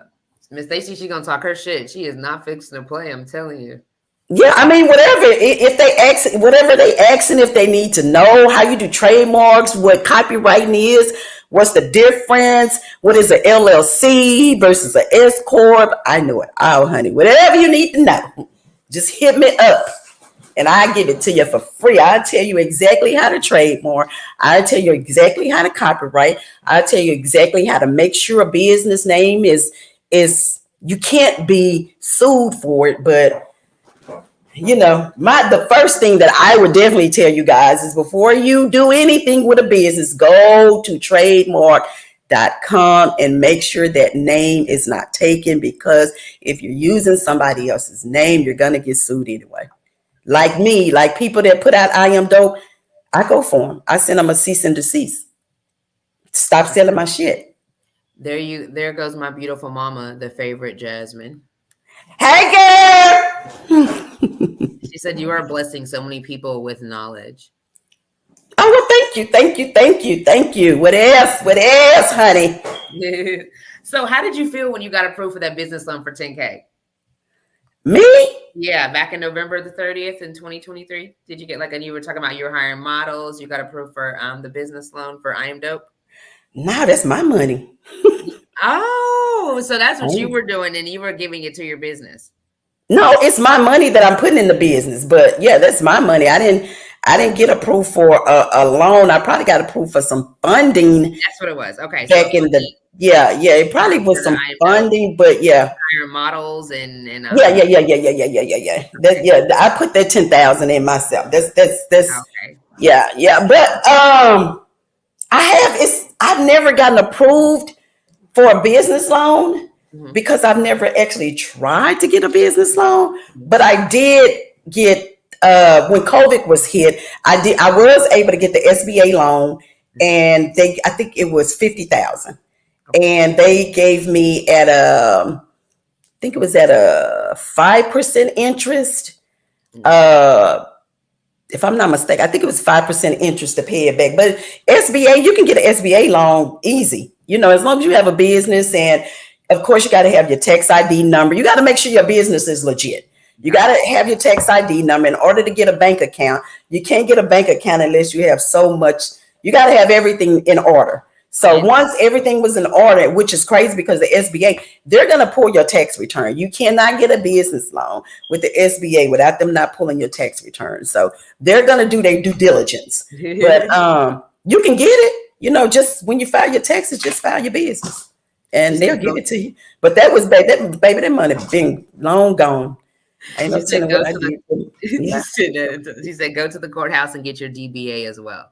Miss Stacey, she's gonna talk her shit. She is not fixing to play, I'm telling you. Yeah, I mean, whatever. If they ask, whatever they asking, if they need to know how you do trademarks, what copywriting is, what's the difference, what is an LLC versus an S corp, I know it. Oh, honey, whatever you need to know, just hit me up, and I give it to you for free. I tell you exactly how to trademark. I tell you exactly how to copyright. I tell you exactly how to make sure a business name is you can't be sued for it, but. The first thing that I would definitely tell you guys is before you do anything with a business, go to trademark.com and make sure that name is not taken, because if you're using somebody else's name, you're going to get sued anyway. Like me, like people that put out I Am Dope, I go for them. I send them a cease and desist. Stop selling my shit. There goes my beautiful mama, the favorite Jasmine. Hey, girl. She said you are blessing so many people with knowledge. Oh, well, thank you. What else, honey? So how did you feel when you got approved for that business loan for $10K? Me? Yeah, back in November the 30th in 2023. Did you get and you were talking about you were hiring models, you got approved for the business loan for I Am Dope? No, that's my money. Oh, so that's what you were doing, and you were giving it to your business. No, it's my money that I'm putting in the business. But yeah, that's my money. I I didn't get approved for a loan. I probably got approved for some funding That's what it was. Okay, so back in the it probably was some funding, but hire models and I put that 10,000 in myself. That's okay. But I've never gotten approved for a business loan because I've never actually tried to get a business loan. But I did get when COVID was hit, I was able to get the SBA loan, and I think it was 50,000, and they gave me at I think it was at a 5% interest. If I'm not mistaken, I think it was 5% interest to pay it back. But SBA, you can get an SBA loan easy, as long as you have a business, and of course you got to have your tax ID number. You got to make sure your business is legit. You got to have your tax ID number in order to get a bank account. You can't get a bank account unless you have so much. You got to have everything in order. So once everything was in order, which is crazy because the SBA, they're going to pull your tax return. You cannot get a business loan with the SBA without them not pulling your tax return. So they're going to do their due diligence. But you can get it, just when you file your taxes, just file your business and they'll give it to you. But that was, baby, that money been long gone. Ain't no telling what I did. She said, go to the courthouse and get your DBA as well.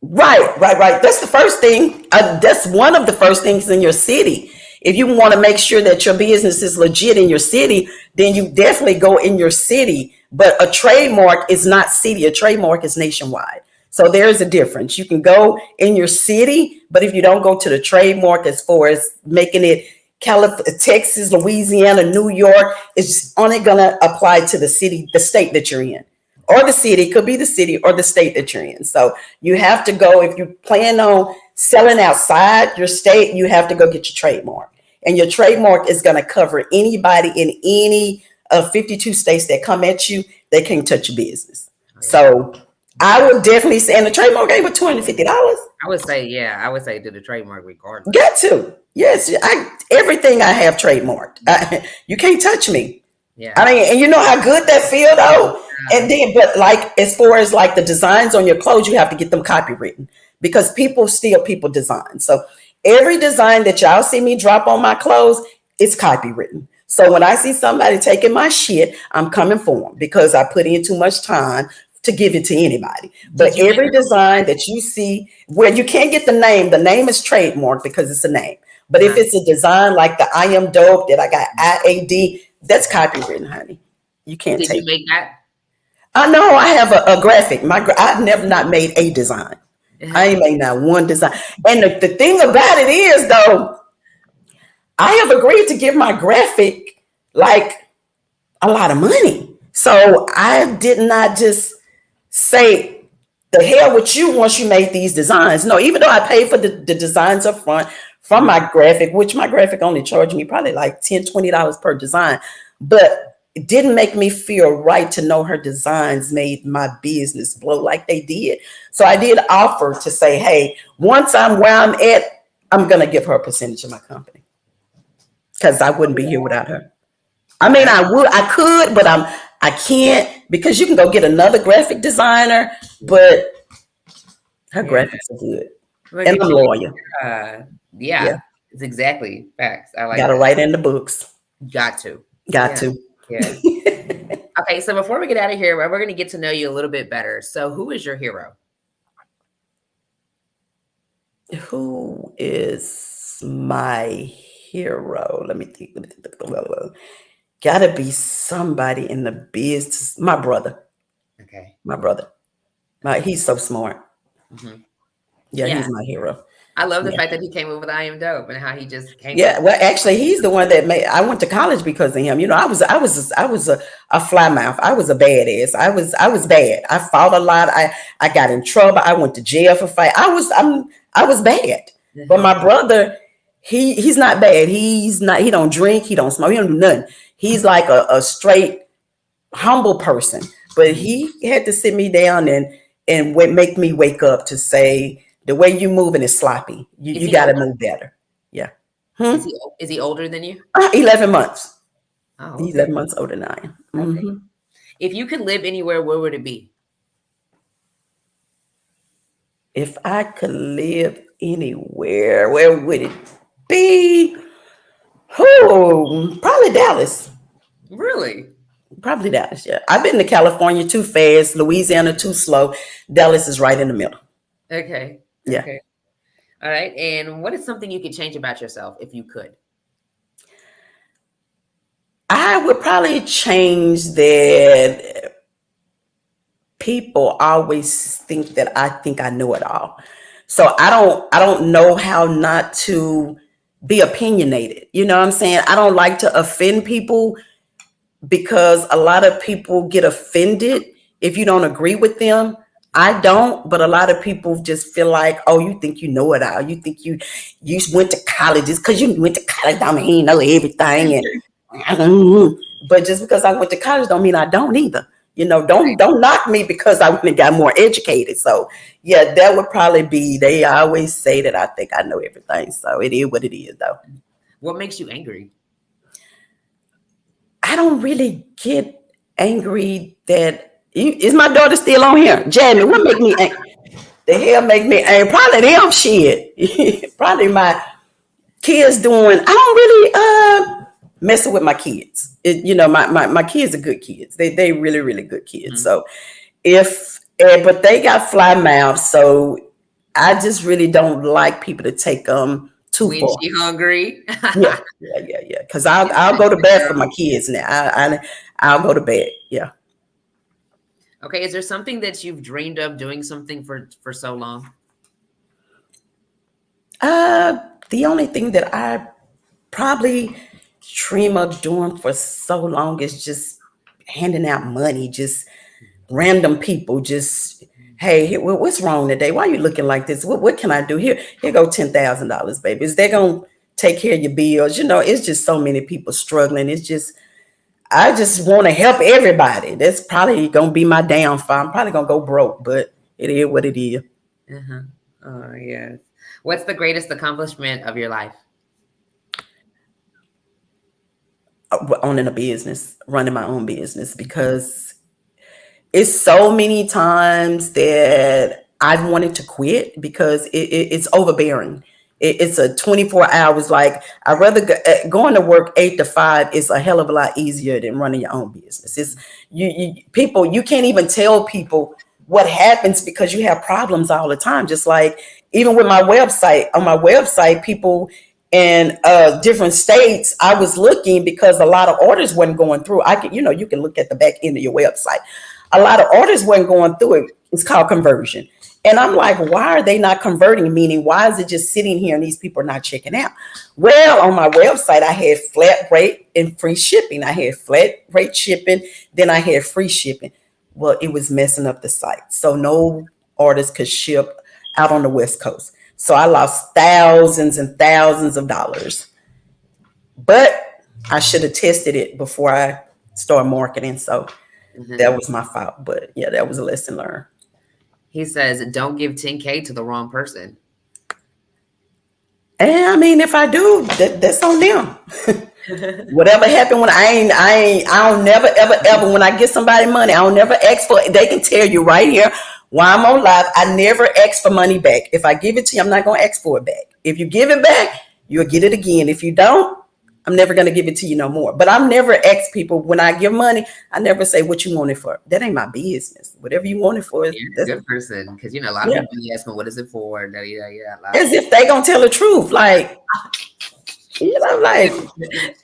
Right. That's the first thing. That's one of the first things in your city. If you want to make sure that your business is legit in your city, then you definitely go in your city. But a trademark is not city. A trademark is nationwide. So there's a difference. You can go in your city, but if you don't go to the trademark as far as making it California, Texas, Louisiana, New York, it's only going to apply to the city, the state that you're in. Or the city, could be the city or the state that you're in. So you have to go, if you plan on selling outside your state, you have to go get your trademark. And your trademark is going to cover anybody in any of 52 states that come at you. They can't touch your business. So I would definitely say, and the trademark ain't but $250. I would say do the trademark regardless. Got to. Yes, everything I have trademarked. You can't touch me. Yeah. I mean, and you know how good that feel though. And then, but like as far as like the designs on your clothes, you have to get them copywritten because people steal people designs. So every design that y'all see me drop on my clothes, it's copywritten. So when I see somebody taking my shit, I'm coming for them because I put in too much time to give it to anybody. But every design that you see where you can't get the name is trademarked because it's a name. But if it's a design like the I am dope that I got IAD, that's copywritten, honey. You can't take it. Did you make that? I know I have a graphic. I've never not made a design. I ain't made not one design. And the thing about it is though, I have agreed to give my graphic like a lot of money. So I did not just say the hell with you once you made these designs. No, even though I paid for the designs up front from my graphic, which my graphic only charged me probably like $10, $20 per design. But it didn't make me feel right to know her designs made my business blow like they did. So I did offer to say, hey, once I'm where I'm at, I'm going to give her a percentage of my company because I wouldn't be here without her. I mean, I could, but I can't because you can go get another graphic designer, but her graphics are good. And I'm loyal. Yeah, it's exactly facts. I like Got to write in the books. Got to. Yeah. Okay, so before we get out of here, we're going to get to know you a little bit better. So who is your hero? Who is my hero? Let me think. Gotta be somebody in the business. My brother. Okay. My brother. He's so smart. Yeah, he's my hero. I love the fact that he came in with I Am Dope and how he just came. Yeah, well, actually, he's the one that made. I went to college because of him. I was a fly mouth. I was a badass. I was bad. I fought a lot. I got in trouble. I went to jail for fight. I was bad. But my brother, he's not bad. He's not. He don't drink. He don't smoke. He don't do nothing. He's like a straight humble person. But he had to sit me down and make me wake up to say, the way you moving is sloppy. You got to move better. Yeah. Is he older than you? 11 months. Oh, okay. He's 11 months older than I am. Okay. If you could live anywhere, where would it be? If I could live anywhere, where would it be? Oh, probably Dallas. Really? Probably Dallas, yeah. I've been to California too fast, Louisiana too slow. Dallas is right in the middle. Okay. Yeah. Okay. All right. And what is something you could change about yourself if you could? I would probably change that people always think I know it all. So I don't know how not to be opinionated. You know what I'm saying? I don't like to offend people because a lot of people get offended if you don't agree with them. I don't, but a lot of people just feel like, oh, you think you know it all. You think you went to college just because you went to college don't mean you know everything. And but just because I went to college don't mean I don't either. You know, don't knock me because I went and got more educated. So yeah, that would probably be. They always say that I think I know everything. So it is what it is, though. What makes you angry? I don't really get angry that is my daughter still on here? Jamie, what make me angry? The hell make me angry? Probably them shit. Probably my kids doing. I don't really messing with my kids. You know, my kids are good kids. They really really good kids. So if but they got fly mouths, so I just really don't like people to take too When far. she hungry? Yeah. Because I'll go to bed for my kids now. I'll go to bed. Yeah. Okay. Is there something that you've dreamed of doing something for so long? The only thing that I probably dream of doing for so long is just handing out money, just random people, just hey, what's wrong today? Why are you looking like this? What can I do? Here go $10,000, baby. Is they gonna take care of your bills? You know, it's just so many people struggling. It's just I just want to help everybody. That's probably gonna be my downfall. I'm probably gonna go broke, but it is what it is. Uh-huh. Oh, yes. What's the greatest accomplishment of your life? Owning a business, running my own business, because it's so many times that I've wanted to quit because it's overbearing. It's a 24 hours. Like I'd rather going to work 8 to 5 is a hell of a lot easier than running your own business. It's people, you can't even tell people what happens because you have problems all the time. Just like even with my website, on my website, people in different states, I was looking because a lot of orders wasn't going through. I could, you can look at the back end of your website. A lot of orders wasn't going through it. It's called conversion. And I'm like, why are they not converting? Meaning, why is it just sitting here and these people are not checking out? Well, on my website, I had flat rate and free shipping. I had flat rate shipping, then I had free shipping. Well, it was messing up the site. So no orders could ship out on the West Coast. So I lost thousands and thousands of dollars. But I should have tested it before I started marketing. So that was my fault. But yeah, that was a lesson learned. He says, don't give 10K to the wrong person. And I mean, if I do, that's on them. Whatever happened when I don't never ever when I get somebody money, I don't never ask for it. They can tell you right here while I'm on live, I never ask for money back. If I give it to you, I'm not gonna ask for it back. If you give it back, you'll get it again. If you don't, I'm never gonna give it to you no more. But I'm never ask people when I give money, I never say what you want it for. That ain't my business. Whatever you want it for, You're a good person, because a lot of people be asking, what is it for? As if they gonna tell the truth. Like, like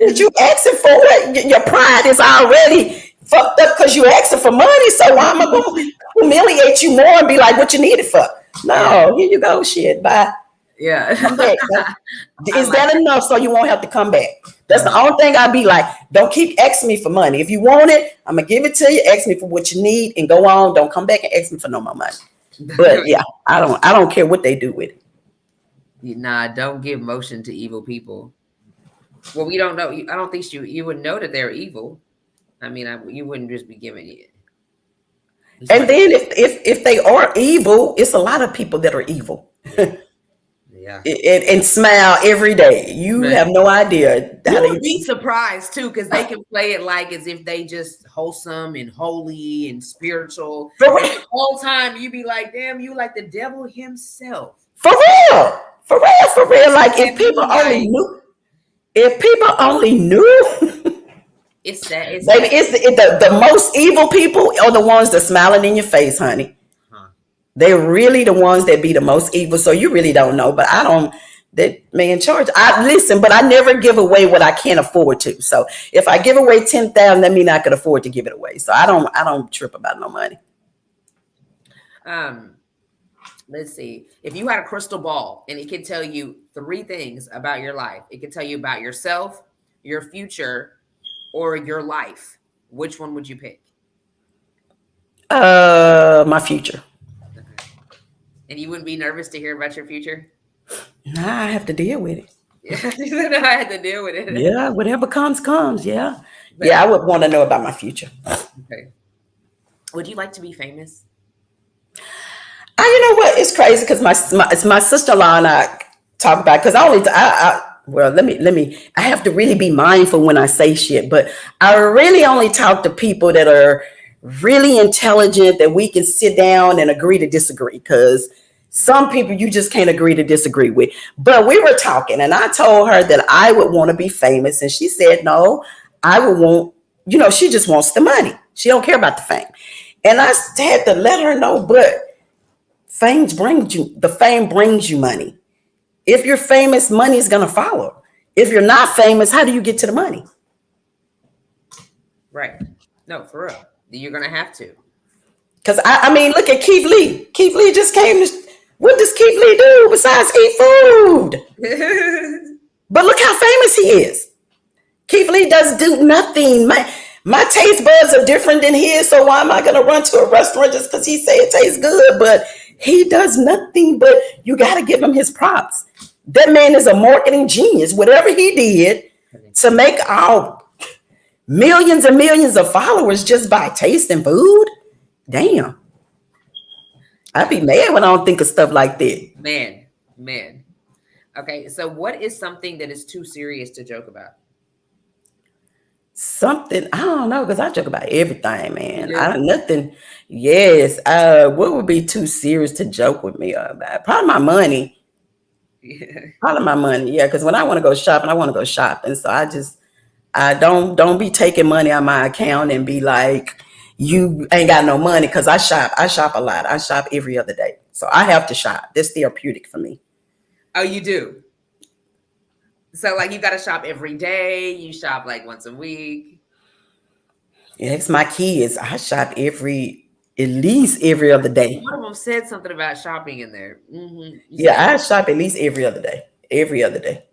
you asking for what? Your pride is already fucked up because you asking for money. So why am I gonna humiliate you more and be like, what you need it for? No, here you go, shit. Bye. Yeah. Come back. Is that enough so you won't have to come back? That's the only thing I'd be like, don't keep asking me for money. If you want it, I'm gonna give it to you. Ask me for what you need and go on. Don't come back and ask me for no more money. But yeah, I don't care what they do with it. Nah, don't give motion to evil people. Well, we don't know. I don't think you would know that they're evil. I mean, you wouldn't just be giving it. And then if they are evil, it's a lot of people that are evil. Yeah. And smile every day. You Man. have no idea how You they would be surprised too, because they can play it like as if they just wholesome and holy and spiritual. for And real. the whole time you be like, damn, you like the devil himself. For real. For real. For real. Like And like, if people only knew, it's sad. It's baby, sad. the most evil people are the ones that smiling in your face, honey. Huh. They're really the ones that be the most evil. So you really don't know. But I don't. That man charge. I listen, but I never give away what I can't afford to. So if I give away 10,000, that means I could afford to give it away. So I don't trip about no money. Let's see. If you had a crystal ball and it could tell you 3 things about your life, it could tell you about yourself, your future, or your life, which one would you pick? My future. Okay. And you wouldn't be nervous to hear about your future? Nah, I have to deal with it. Yeah, you said I had to deal with it. Yeah, whatever comes. Yeah. Yeah, I would want to know about my future. Okay. Would you like to be famous? You know what? It's crazy because my sister-in-law and I talk about because well, let me. I have to really be mindful when I say shit, but I really only talk to people that are really intelligent that we can sit down and agree to disagree. Because some people you just can't agree to disagree with. But we were talking, and I told her that I would want to be famous, and she said, "No, I would want." You know, she just wants the money. She don't care about the fame, and I had to let her know, but. The fame brings you money. If you're famous, money is going to follow. If you're not famous, how do you get to the money? Right. No, for real. You're going to have to. Because I mean, look at Keith Lee. Keith Lee just came to, what does Keith Lee do besides eat food? But look how famous he is. Keith Lee does do nothing. My taste buds are different than his, so why am I going to run to a restaurant just because he say it tastes good? But he does nothing, but you got to give him his props. That man is a marketing genius. Whatever he did to make our millions and millions of followers just by tasting food, damn. I'd be mad when I don't think of stuff like that. Man. Okay, so what is something that is too serious to joke about? Something I don't know because I joke about everything, man. Nothing. Yes. What would be too serious to joke with me about? Probably my money. Yeah. Probably my money. Yeah, because when I want to go shopping, I want to go shopping. So I don't be taking money on my account and be like, you ain't got no money because I shop. I shop a lot. I shop every other day. So I have to shop. That's therapeutic for me. Oh, you do? So like you got to shop every day. You shop like once a week. Yeah, it's my kids. I shop at least every other day. One of them said something about shopping in there. Mm-hmm. Yeah, I shop at least every other day. Every other day.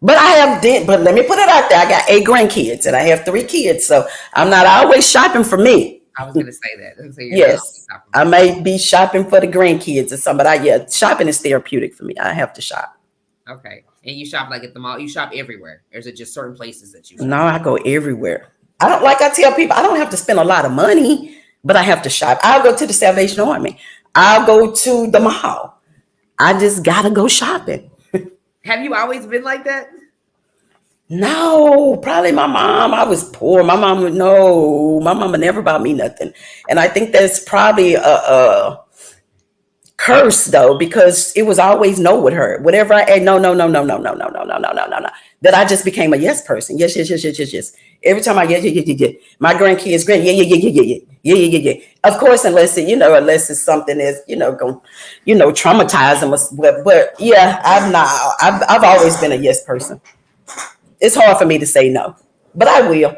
But I have but let me put it out there. I got 8 grandkids and I have 3 kids. So I'm not always shopping for me. I was gonna say that. Yes. I may be shopping for the grandkids or something, but shopping is therapeutic for me. I have to shop. Okay. And you shop like at the mall? You shop everywhere? Or is it just certain places that you shop? No, I go everywhere. I tell people, I don't have to spend a lot of money, but I have to shop. I'll go to the Salvation Army. I'll go to the mall. I just gotta go shopping. Have you always been like that? No, probably my mom. I was poor. My mama never bought me nothing. And I think that's probably a curse though, because it was always no with her. Whatever I no. That I just became a yes person. Yes. Every time I yeah. My grandkids, yeah. Of course, unless it's something that's going traumatize them. But yeah, I've always been a yes person. It's hard for me to say no, but I will.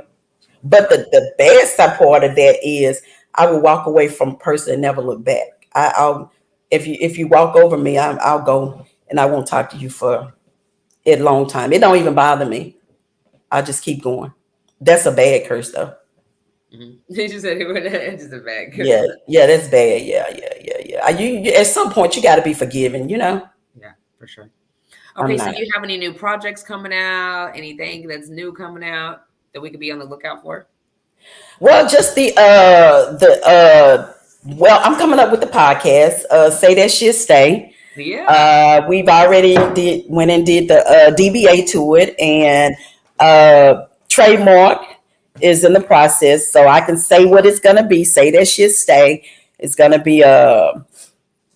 But the bad side part of that is I will walk away from a person and never look back. I'll if you walk over me, I'll go and I won't talk to you for a long time. It don't even bother me. I just keep going. That's a bad curse though. Mm-hmm. You just said it's just a bad curse. Yeah, that's bad. Yeah. You at some point you got to be forgiving, Yeah, for sure. Okay, so do you have any new projects coming out? Anything that's new coming out that we could be on the lookout for? Well, just well, I'm coming up with the podcast. Say That Shit Stay. Yeah. We've already went and did the DBA to it, and trademark is in the process. So I can say what it's gonna be. Say that shit stay. It's gonna be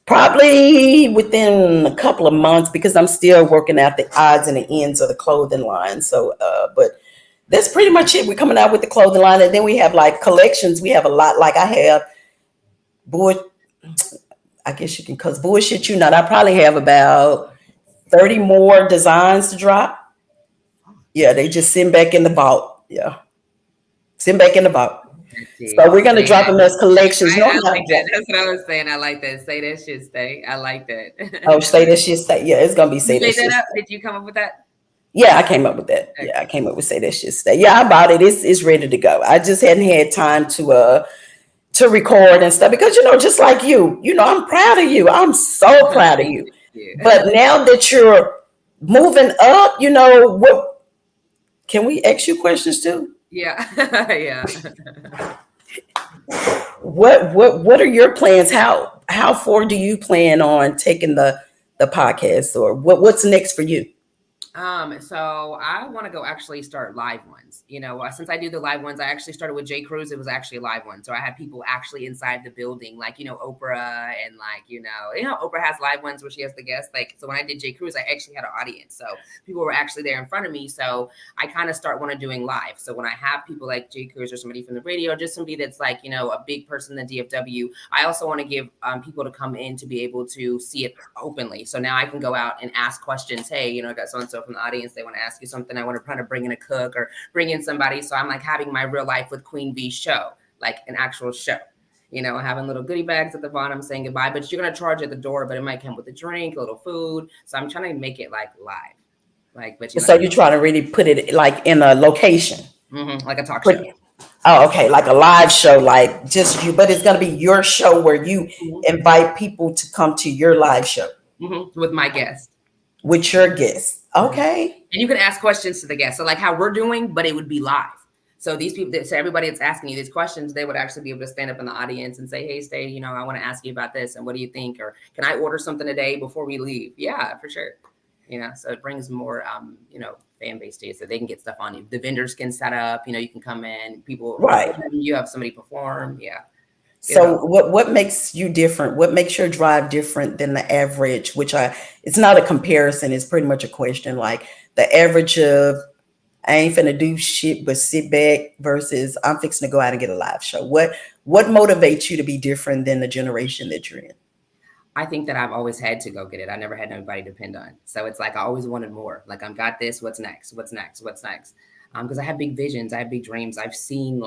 probably within a couple of months because I'm still working out the odds and the ends of the clothing line. So, but that's pretty much it. We're coming out with the clothing line, and then we have like collections. We have a lot. Like I have, boy, I guess you can cause bullshit you not. I probably have about 30 more designs to drop. Yeah, they just sitting back in the vault. Yeah, sitting back in the vault. So we're gonna drop them as collections. No, I like that. That's what I was saying. I like that. Say that shit stay. I like that. oh, say that shit stay. Yeah, it's gonna be say You that made shit. that up? Did you come up with that? Yeah, I came up with that. Yeah, I came up with say that shit stay. Yeah, I bought it. It's ready to go. I just hadn't had time to record and stuff because just like you, I'm proud of you. I'm so proud of you. But now that you're moving up, what can we ask you questions too? Yeah. Yeah. What are your plans? How far do you plan on taking the podcast, or what's next for you? So I want to go actually start live ones. Since I do the live ones, I actually started with J. Cruz. It was actually a live one. So I had people actually inside the building, like, Oprah and Oprah has live ones where she has the guests. Like, so when I did J. Cruz, I actually had an audience. So people were actually there in front of me. So I kind of want to doing live. So when I have people like J. Cruz or somebody from the radio, just somebody that's like, a big person in the DFW, I also want to give people to come in to be able to see it openly. So now I can go out and ask questions. Hey, I got so-and-so from the audience. They want to ask you something. I want to try to bring in a cook or bring in somebody. So I'm like having my real life with QueenV show, like an actual show, having little goodie bags at the bottom saying goodbye, but you're going to charge at the door, but it might come with a drink, a little food. So I'm trying to make it like live, so you're trying to really put it like in a location, like a talk show. Oh, okay. Like a live show, like just you, but it's going to be your show where you invite people to come to your live show with my guests. With your guests. Okay. And you can ask questions to the guests. So like how we're doing, but it would be live. So these people, so everybody that's asking you these questions, they would actually be able to stand up in the audience and say, hey, Stay, I want to ask you about this. And what do you think? Or can I order something today before we leave? Yeah, for sure. So it brings more, fan base to you so they can get stuff on you. The vendors can set up, you can come in, people, right. You have somebody perform. Yeah. So what makes you different? What makes your drive different than the average, it's not a comparison. It's pretty much a question. Like the average of I ain't finna do shit but sit back versus I'm fixing to go out and get a live show. What motivates you to be different than the generation that you're in? I think that I've always had to go get it. I never had anybody to depend on. So it's like I always wanted more. Like I've got this. What's next? What's next? What's next? Because I have big visions, I have big dreams. I've seen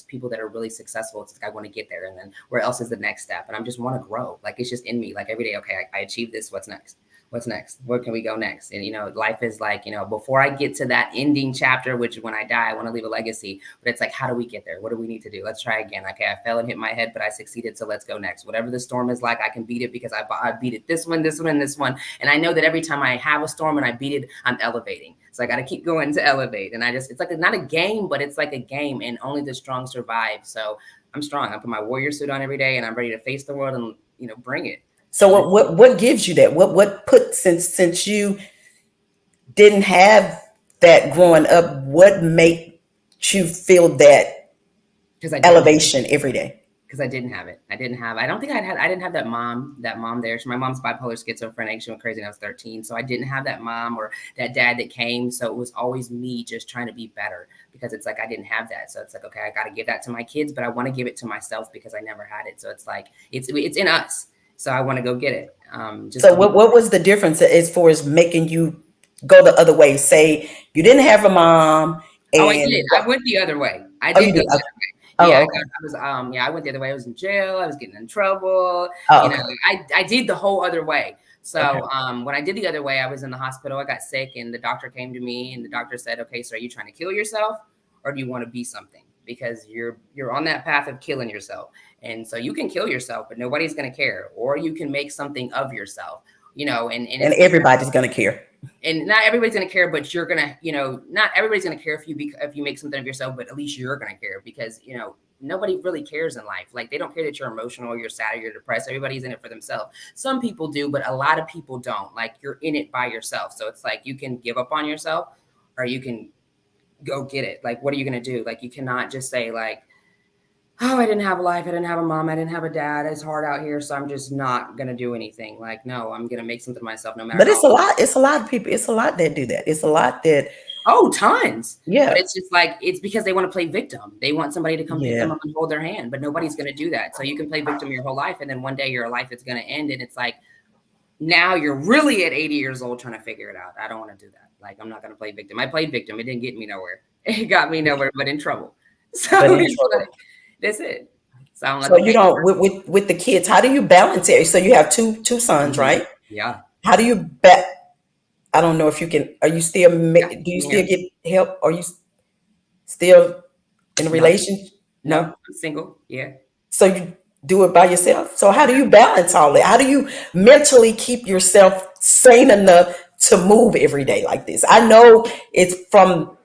people that are really successful. It's like I want to get there, and then where else is the next step? And I just want to grow. Like it's just in me. Like every day, okay, I achieved this. What's next? What's next? Where can we go next? And life is like before I get to that ending chapter, which when I die, I want to leave a legacy. But it's like, how do we get there? What do we need to do? Let's try again. Okay, I fell and hit my head, but I succeeded. So let's go next. Whatever the storm is like, I can beat it because I beat it. This one, and this one. And I know that every time I have a storm and I beat it, I'm elevating. So I got to keep going to elevate. And it's like not a game, but it's like a game, and only the strong survive. So I'm strong. I put my warrior suit on every day, and I'm ready to face the world and bring it. So what gives you that? What put since you didn't have that growing up, what made you feel that elevation every day? Because I didn't have it. I didn't have that mom there. So my mom's bipolar schizophrenic. She went crazy when I was 13. So I didn't have that mom or that dad that came. So it was always me just trying to be better, because it's like I didn't have that. So it's like, okay, I got to give that to my kids, but I want to give it to myself because I never had it. So it's like it's in us. So I want to go get it. So what was the difference as far as making you go the other way? Say you didn't have a mom. And I did. I went the other way. I did go the other way. Yeah, okay. I went the other way. I was in jail. I was getting in trouble. I did the whole other way. So when I did the other way, I was in the hospital. I got sick, and the doctor came to me, and the doctor said, "Okay, so are you trying to kill yourself, or do you want to be something? Because you're on that path of killing yourself, and so you can kill yourself, but nobody's going to care, or you can make something of yourself, and everybody's going to care." And not everybody's going to care, but you're going to, not everybody's going to care if you make something of yourself, but at least you're going to care, because, nobody really cares in life. Like, they don't care that you're emotional, you're sad, or you're depressed. Everybody's in it for themselves. Some people do, but a lot of people don't. Like, you're in it by yourself. So it's like, you can give up on yourself or you can go get it. Like, what are you going to do? Like, you cannot just say like, oh, I didn't have a life. I didn't have a mom. I didn't have a dad. It's hard out here. So I'm just not going to do anything. Like, no, I'm going to make something of myself no matter But how. it's a lot. It's a lot of people. It's a lot that do that. It's a lot that. Oh, tons. Yeah. But it's just like, it's because they want to play victim. They want somebody to come pick them up and hold their hand, but nobody's going to do that. So you can play victim your whole life. And then one day your life is going to end. And it's like, now you're really at 80 years old trying to figure it out. I don't want to do that. Like, I'm not going to play victim. I played victim. It didn't get me nowhere. It got me nowhere, but in trouble. So like, that's it. So, I'm like, so you don't, with the kids, how do you balance it? So you have two sons, right? Yeah. How do you I don't know if you can, are you still, do you still get help? Are you still in a relationship? No, I'm single. Yeah. So you do it by yourself. So how do you balance all that? How do you mentally keep yourself sane enough to move every day like this? I know it's from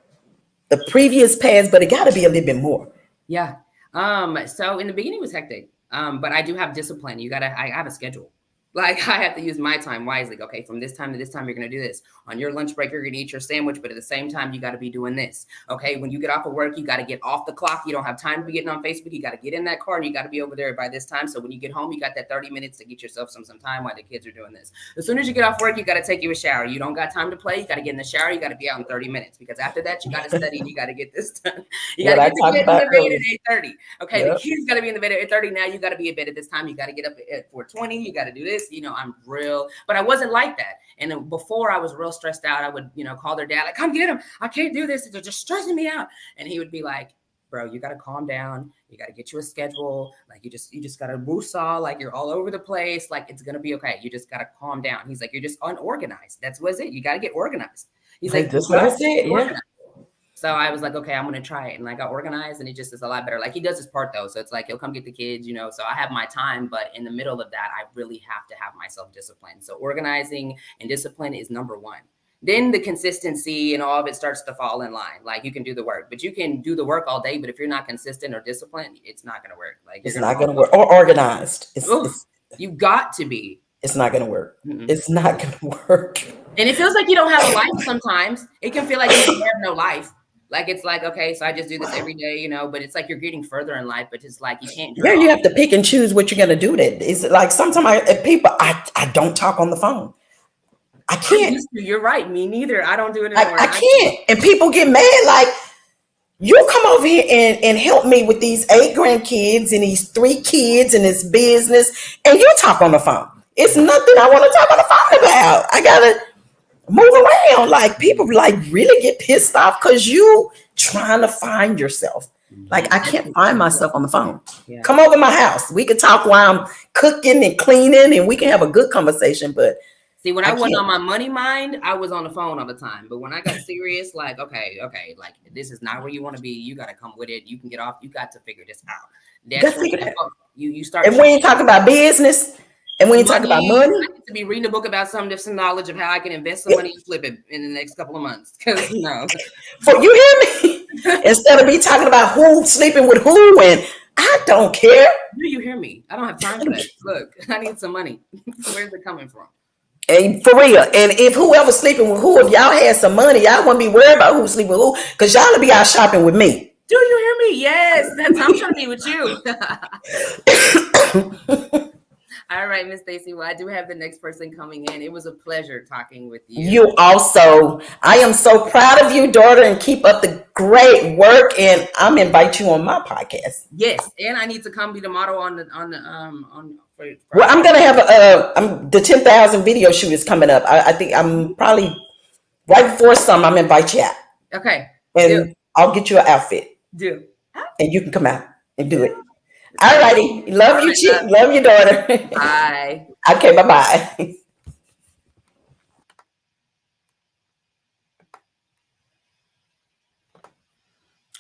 the previous past, but it got to be a little bit more. Yeah. So in the beginning it was hectic. But I do have discipline. I have a schedule. Like, I have to use my time wisely. Okay, from this time to this time, you're going to do this. On your lunch break, you're going to eat your sandwich, but at the same time, you got to be doing this. Okay, when you get off of work, you got to get off the clock. You don't have time to be getting on Facebook. You got to get in that car and you got to be over there by this time. So when you get home, you got that 30 minutes to get yourself some time while the kids are doing this. As soon as you get off work, you got to take you a shower. You don't got time to play. You got to get in the shower. You got to be out in 30 minutes because after that, you got to study and you got to get this done. You got to get the kids in the bed at 8:30. Okay, the kids got to be in the bed at 8:30. Now you got to be in bed at this time. You got to get up at 4:20. You got to do this. You know, I'm real, but I wasn't like that. And then before I was real stressed out, I would, call their dad, like, come get him. I can't do this. They're just stressing me out. And he would be like, bro, you got to calm down. You got to get you a schedule. Like, you just got to woosah. Like, you're all over the place. Like, it's going to be okay. You just got to calm down. He's like, you're just unorganized. That's what's it. You got to get organized. He's like, just what I said. Yeah. So I was like, okay, I'm going to try it. And I got organized and it just is a lot better. Like, he does his part though. So it's like, he'll come get the kids, so I have my time, but in the middle of that, I really have to have myself disciplined. So organizing and discipline is number one. Then the consistency and all of it starts to fall in line. Like, you can do the work, but you can do the work all day. But if you're not consistent or disciplined, it's not going to work. Like, it's not going to work. Or organized. You got to be. It's not going to work. It's not going to work. And it feels like you don't have a life sometimes. It can feel like you have no life. Like, it's like, okay, so I just do this every day, but it's like you're getting further in life, but it's like you can't. Yeah, you have to pick and choose what you're going to do. That is like sometimes I don't talk on the phone. I can't. You're right. Me neither. I don't do it anymore. I can't. And people get mad. Like, you come over here and help me with these 8 grandkids and these 3 kids and this business, and you talk on the phone. It's nothing I want to talk on the phone about. I gotta move around. Like, people like really get pissed off because you trying to find yourself. Like, I can't find myself on the phone. Yeah. Come over to my house. We can talk while I'm cooking and cleaning, and we can have a good conversation. But see, when I wasn't on my money mind, I was on the phone all the time. But when I got serious, like, okay, like, this is not where you want to be. You got to come with it. You can get off. You got to figure this out. That's when you start. And when you talk about business, and when you talk about money, I need to be reading a book about some knowledge of how I can invest some money and flip it in the next couple of months. Because so you hear me? Instead of me talking about who's sleeping with who, and I don't care. Do you hear me? I don't have time for that. Look, I need some money. Where's it coming from? And for real, and if whoever's sleeping with who, if y'all had some money, y'all wouldn't be worried about who's sleeping with who, because y'all will be out shopping with me. Do you hear me? Yes, I'm trying to be with you. All right, Miss Stacey. Well, I do have the next person coming in. It was a pleasure talking with you. You also. I am so proud of you, daughter, and keep up the great work. And I'm invite you on my podcast. Yes, and I need to come be the model on. Well, I'm gonna have the 10,000 video shoot is coming up. I think I'm probably right before summer. I'm invite you out. Okay. And I'll get you an outfit. And you can come out and do it. All righty. Love you, chick. Love your daughter. Bye. Okay, bye-bye.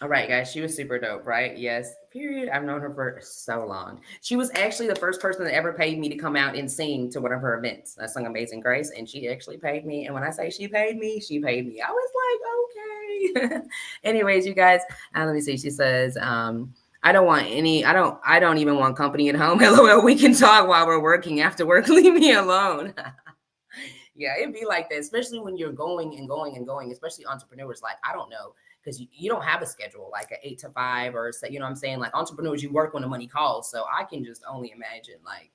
All right, guys. She was super dope, right? Yes. Period. I've known her for so long. She was actually the first person that ever paid me to come out and sing to one of her events. I sung Amazing Grace, and she actually paid me. And when I say she paid me, she paid me. I was like, okay. Anyways, you guys, let me see. She says, I don't want any. I don't even want company at home. LOL. We can talk while we're working after work. Leave me alone. Yeah, it'd be like that, especially when you're going and going and going. Especially entrepreneurs. Like I don't know, because you don't have a schedule like an 8 to 5 or you know what I'm saying. Like entrepreneurs, you work when the money calls. So I can just only imagine like.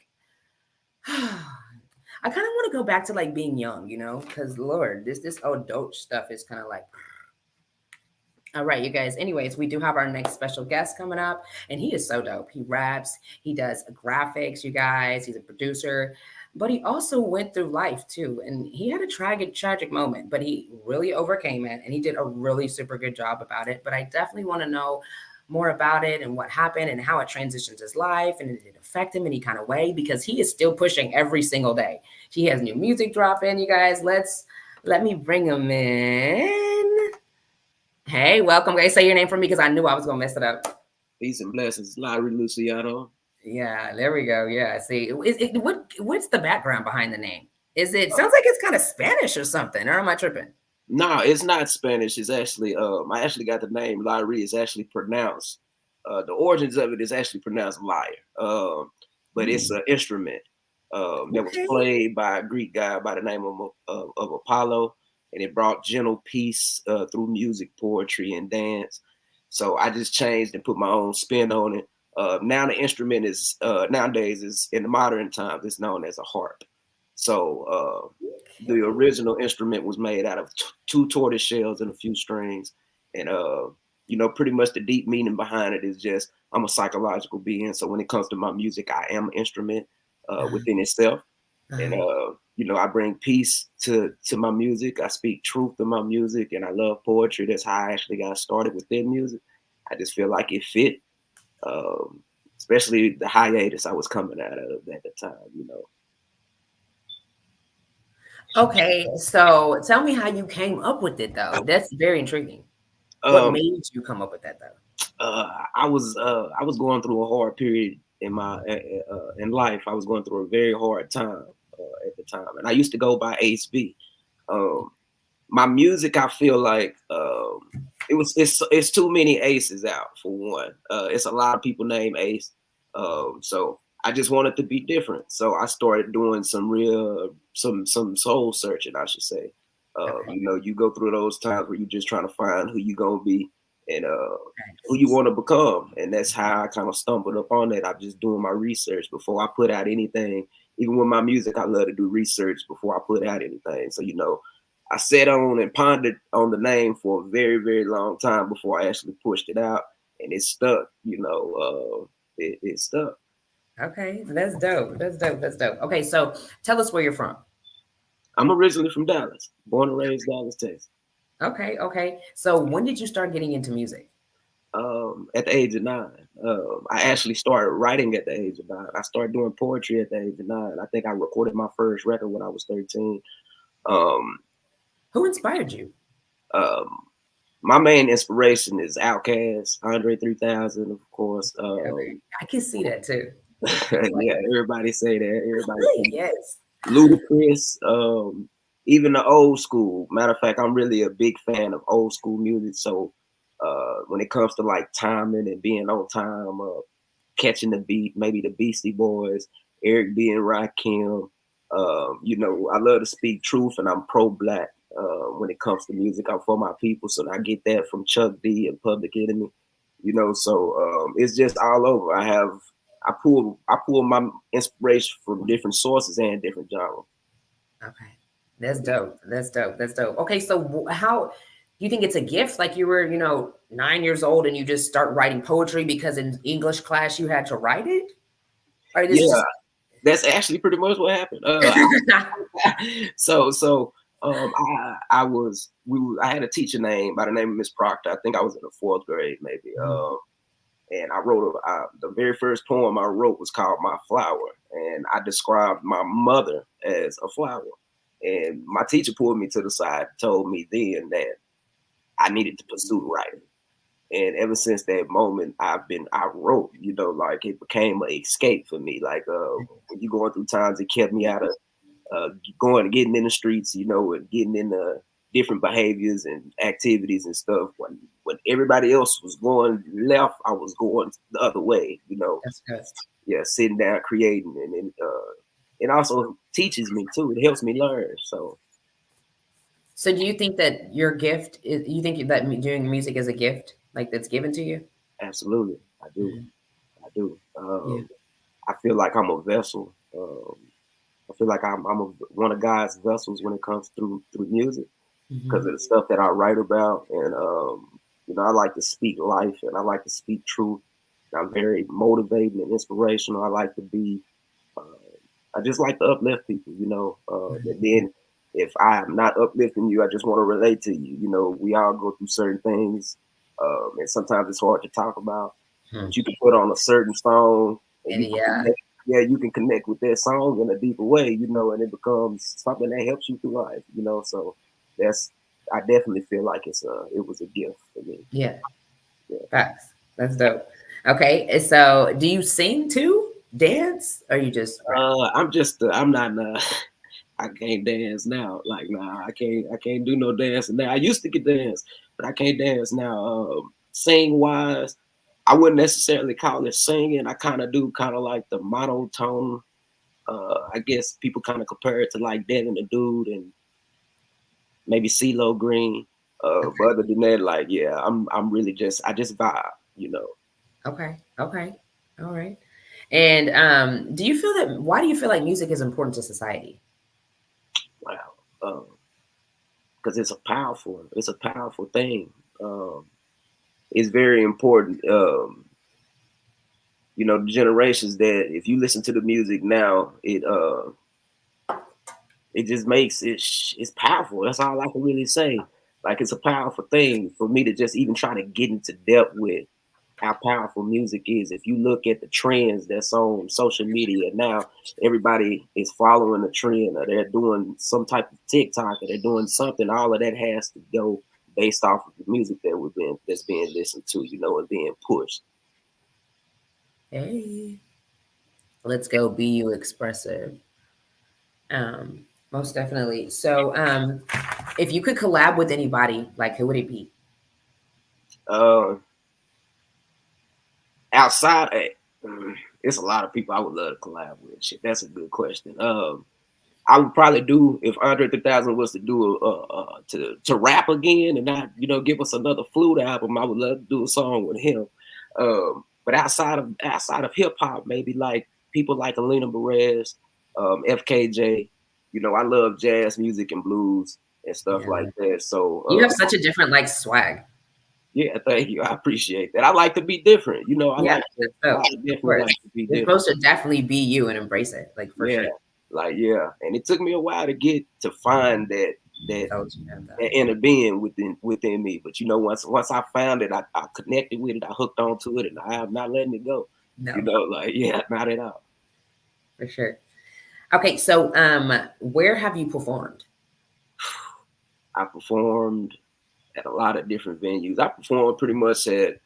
I kind of want to go back to like being young, you know, because Lord, this adult stuff is kind of like. All right, you guys. Anyways, we do have our next special guest coming up, and he is so dope. He raps, he does graphics, you guys. He's a producer, but he also went through life too, and he had a tragic moment, but he really overcame it, and he did a really super good job about it. But I definitely want to know more about it and what happened and how it transitioned his life and did it affect him in any kind of way because he is still pushing every single day. He has new music dropping, you guys. Let me bring him in. Hey, welcome, guys. Say your name for me because I knew I was gonna mess it up. Peace and blessings, Lyre, Luciano. Yeah, there we go. Yeah, see, what's the background behind the name? Is it sounds like it's kind of Spanish or something, or am I tripping? No, it's not Spanish. It's actually I actually got the name Lyre is actually pronounced. The origins of it is actually pronounced lyre. But it's an instrument that was played by a Greek guy by the name of Apollo, and it brought gentle peace through music, poetry, and dance. So I just changed and put my own spin on it. Now the instrument is nowadays is in the modern times it's known as a harp. So the original instrument was made out of two tortoise shells and a few strings, and you know, pretty much the deep meaning behind it is just I'm a psychological being. So when it comes to my music, I am an instrument within itself, and you know, I bring peace to my music. I speak truth to my music, and I love poetry. That's how I actually got started within music. I just feel like it fit, especially the hiatus I was coming out of at the time. You know. Okay, so tell me how you came up with it, though. That's very intriguing. What made you come up with that, though? I was going through a hard period in my in life. I was going through a very hard time at the time, and I used to go by Ace B. My music, I feel like it's too many aces out for one. It's a lot of people named Ace, so I just wanted to be different. So I started doing some real some soul searching, I should say. You know, you go through those times where you're just trying to find who you gonna be and who you want to become, and that's how I kind of stumbled upon it. I'm just doing my research before I put out anything. Even with my music, I love to do research before I put out anything. So you know, I sat on and pondered on the name for a very, very long time before I actually pushed it out, and it stuck. You know, it stuck. Okay, that's dope. That's dope. That's dope. Okay, so tell us where you're from. I'm originally from Dallas, born and raised Dallas, Texas. Okay, okay. So when did you start getting into music? At the age of 9. I actually started writing at the age of 9. I started doing poetry at the age of 9. I think I recorded my first record when I was 13. Who inspired you? Um, my main inspiration is Outkast, Andre 3000, of course. I can see that too. Yeah, everybody say that. Everybody say yes. Ludacris, even the old school. Matter of fact, I'm really a big fan of old school music. So when it comes to like timing and being on time, catching the beat, maybe the Beastie Boys, Eric B. and Rakim. You know, I love to speak truth, and I'm pro-black when it comes to music. I'm for my people, so I get that from Chuck D and Public Enemy. You know, so it's just all over. I pull my inspiration from different sources and different genres. Okay, that's dope. That's dope. That's dope. Okay, so how do you think it's a gift? Like you were, 9 years old and you just start writing poetry because in English class you had to write it? Or this Yeah, just that's actually pretty much what happened. So I had a teacher name by the name of Miss Proctor. I think I was in the 4th grade maybe. And I wrote the very first poem I wrote was called My Flower, and I described my mother as a flower. And my teacher pulled me to the side, told me then that I needed to pursue writing. And ever since that moment, I wrote, like it became an escape for me. Like when you're going through times, it kept me out of getting in the streets, and getting in different behaviors and activities and stuff. When everybody else was going left, I was going the other way. You know, That's good. yeah, sitting down, creating, and then it also teaches me too. It helps me learn. So do you think that your gift is, you think that doing music is a gift, like that's given to you? absolutely, I do. Mhm. I do. Yeah. I feel like I'm a vessel. I feel like one of God's vessels when it comes through music, because Mhm. of the stuff that I write about. And you know, I like to speak life and I like to speak truth. I'm very motivating and inspirational. I like to be. Uh, I just like to uplift people, you know. And then if I'm not uplifting you, I just want to relate to you. You know, we all go through certain things, and sometimes it's hard to talk about. Hmm. But you can put on a certain song, and And you can yeah, connect. Yeah, you can connect with that song in a deeper way, you know, and it becomes something that helps you through life, you know. So that's I definitely feel like it was a gift for me. yeah, Yeah. facts. That's dope. Okay, so do you sing too? Dance? Or you just rap? I'm not I can't dance now. Like nah, I can't do no dancing now. I used to get dance, but I can't dance now. Sing wise, I wouldn't necessarily call it singing. I kind of do kind of like the monotone. I guess people kind of compare it to like Devin the Dude and maybe CeeLo Green. But other than that, like yeah, I'm really just I just vibe, you know. Okay, okay, all right. And do you feel that? Why do you feel like music is important to society? Wow. Because it's a powerful thing. Um, it's very important. You know, the generations that if you listen to the music now, it just makes it's powerful. That's all I can really say. Like it's a powerful thing for me to just even try to get into depth with how powerful music is. If you look at the trends that's on social media now, everybody is following the trend or they're doing some type of TikTok or they're doing something. All of that has to go based off of the music that's being listened to, you know, and being pushed. Hey, let's go. Be you expressive. Most definitely. So, if you could collab with anybody, like who would it be? Uh, outside, it's a lot of people I would love to collab with. Shit, that's a good question. I would probably do if Andre 3000 was to do to rap again and not give us another flute album. I would love to do a song with him. But outside of hip hop, maybe like people like Alina Perez, FKJ. You know, I love jazz music and blues and stuff Yeah, like that. So you have such a different like swag. yeah, thank you. I appreciate that. I like to be different. You know, Yeah, I so of definitely course, like to be you're different. supposed to definitely be you and embrace it, like for Yeah, sure. like yeah. And it took me a while to get to find that Oh, you have that. that inner being within me. But you know, once I found it, I connected with it, I hooked onto it, and I am not letting it go. You No, know, like yeah, not at all. for sure. Okay, so where have you performed? I performed at a lot of different venues. I performed pretty much at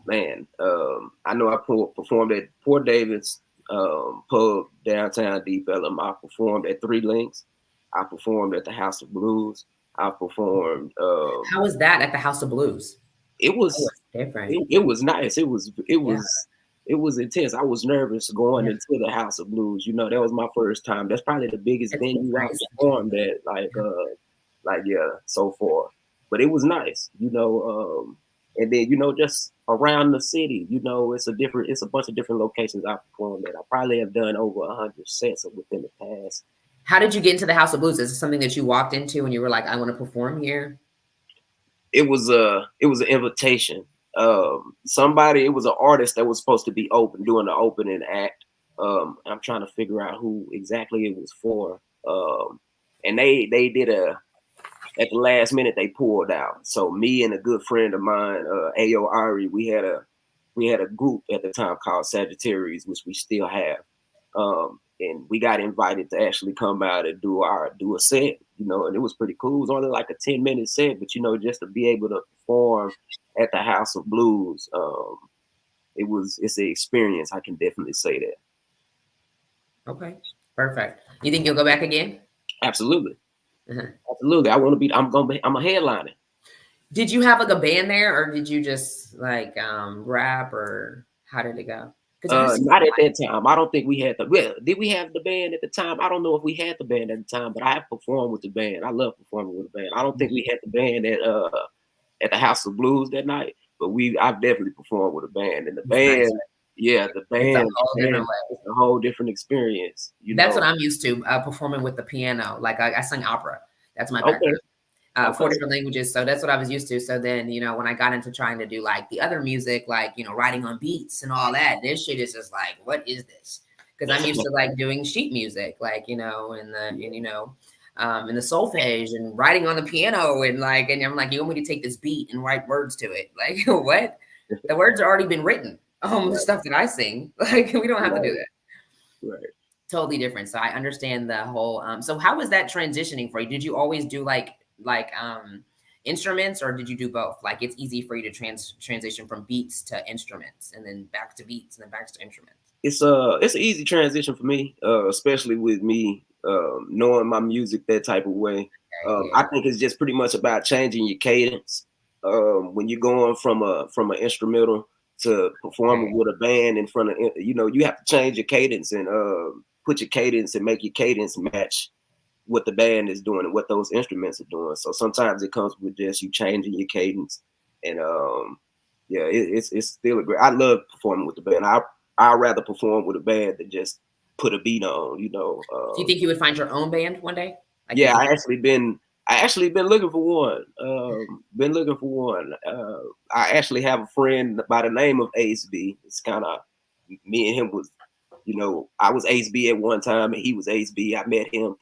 I know I performed at Port David's pub downtown Deep Ellum. I performed at Three Links. I performed at the House of Blues. I performed. How was that at the House of Blues? It Oh, was it's different. it was nice. Yeah, It was intense. I was nervous going yeah. into the House of Blues. You know, that was my first time. That's probably the biggest It's venue I different. It's performed at. Like yeah, so far. But it was nice. You know, and then just around the city. You know, it's a bunch of different locations I performed at. I probably have done over 100 sets within the past. How did you get into the House of Blues? Is it something that you walked into and you were like, I want to perform here? It was an invitation. Somebody, it was an artist that was supposed to be doing the opening act. I'm trying to figure out who exactly it was for. And they did at the last minute they pulled out. So me and a good friend of mine, AORI, we had a group at the time called Sagittarius, which we still have. And we got invited to actually come out and do a set, and it was pretty cool. It was only like a 10-minute set, but just to be able to perform at the House of Blues, it's an experience. I can definitely say that. Okay, perfect. You think you'll go back again? Absolutely. Absolutely. I'm a headliner. Did you have like a band there, or did you just like rap, or how did it go? Not at that time. I don't think we had did we have the band at the time? I don't know if we had the band at the time, but I have performed with the band. I love performing with the band. I don't think we had the band at the House of Blues that night, but I've definitely performed with a band. And the band, nice. Yeah, the band, it's a whole different experience. That's what I'm used to, performing with the piano. Like I sing opera. That's my background. 4 different languages. So that's what I was used to. So then, when I got into trying to do like the other music, like, writing on beats and all that, this shit is just like, what is this? Because I'm used to like doing sheet music, like, in the solfege and writing on the piano and I'm like, you want me to take this beat and write words to it? Like, what? The words are already been written. The stuff that I sing, like, we don't have to do that. Right. Totally different. So I understand the whole, so how was that transitioning for you? Did you always do like instruments, or did you do both? Like, it's easy for you to transition from beats to instruments and then back to beats and then back to instruments? It's an easy transition for me, especially with me knowing my music that type of way. I think it's just pretty much about changing your cadence. When you're going from an instrumental to performing with a band in front of, you have to change your cadence and put your cadence and make your cadence match what the band is doing and what those instruments are doing. So sometimes it comes with just you changing your cadence, and it's still a great. I love performing with the band. I'd rather perform with a band than just put a beat on. Do you think you would find your own band one day? Like, yeah, I actually been looking for one. Been looking for one. I actually have a friend by the name of Ace B. It's kind of me and him was, I was Ace B at one time and he was Ace B. I met him.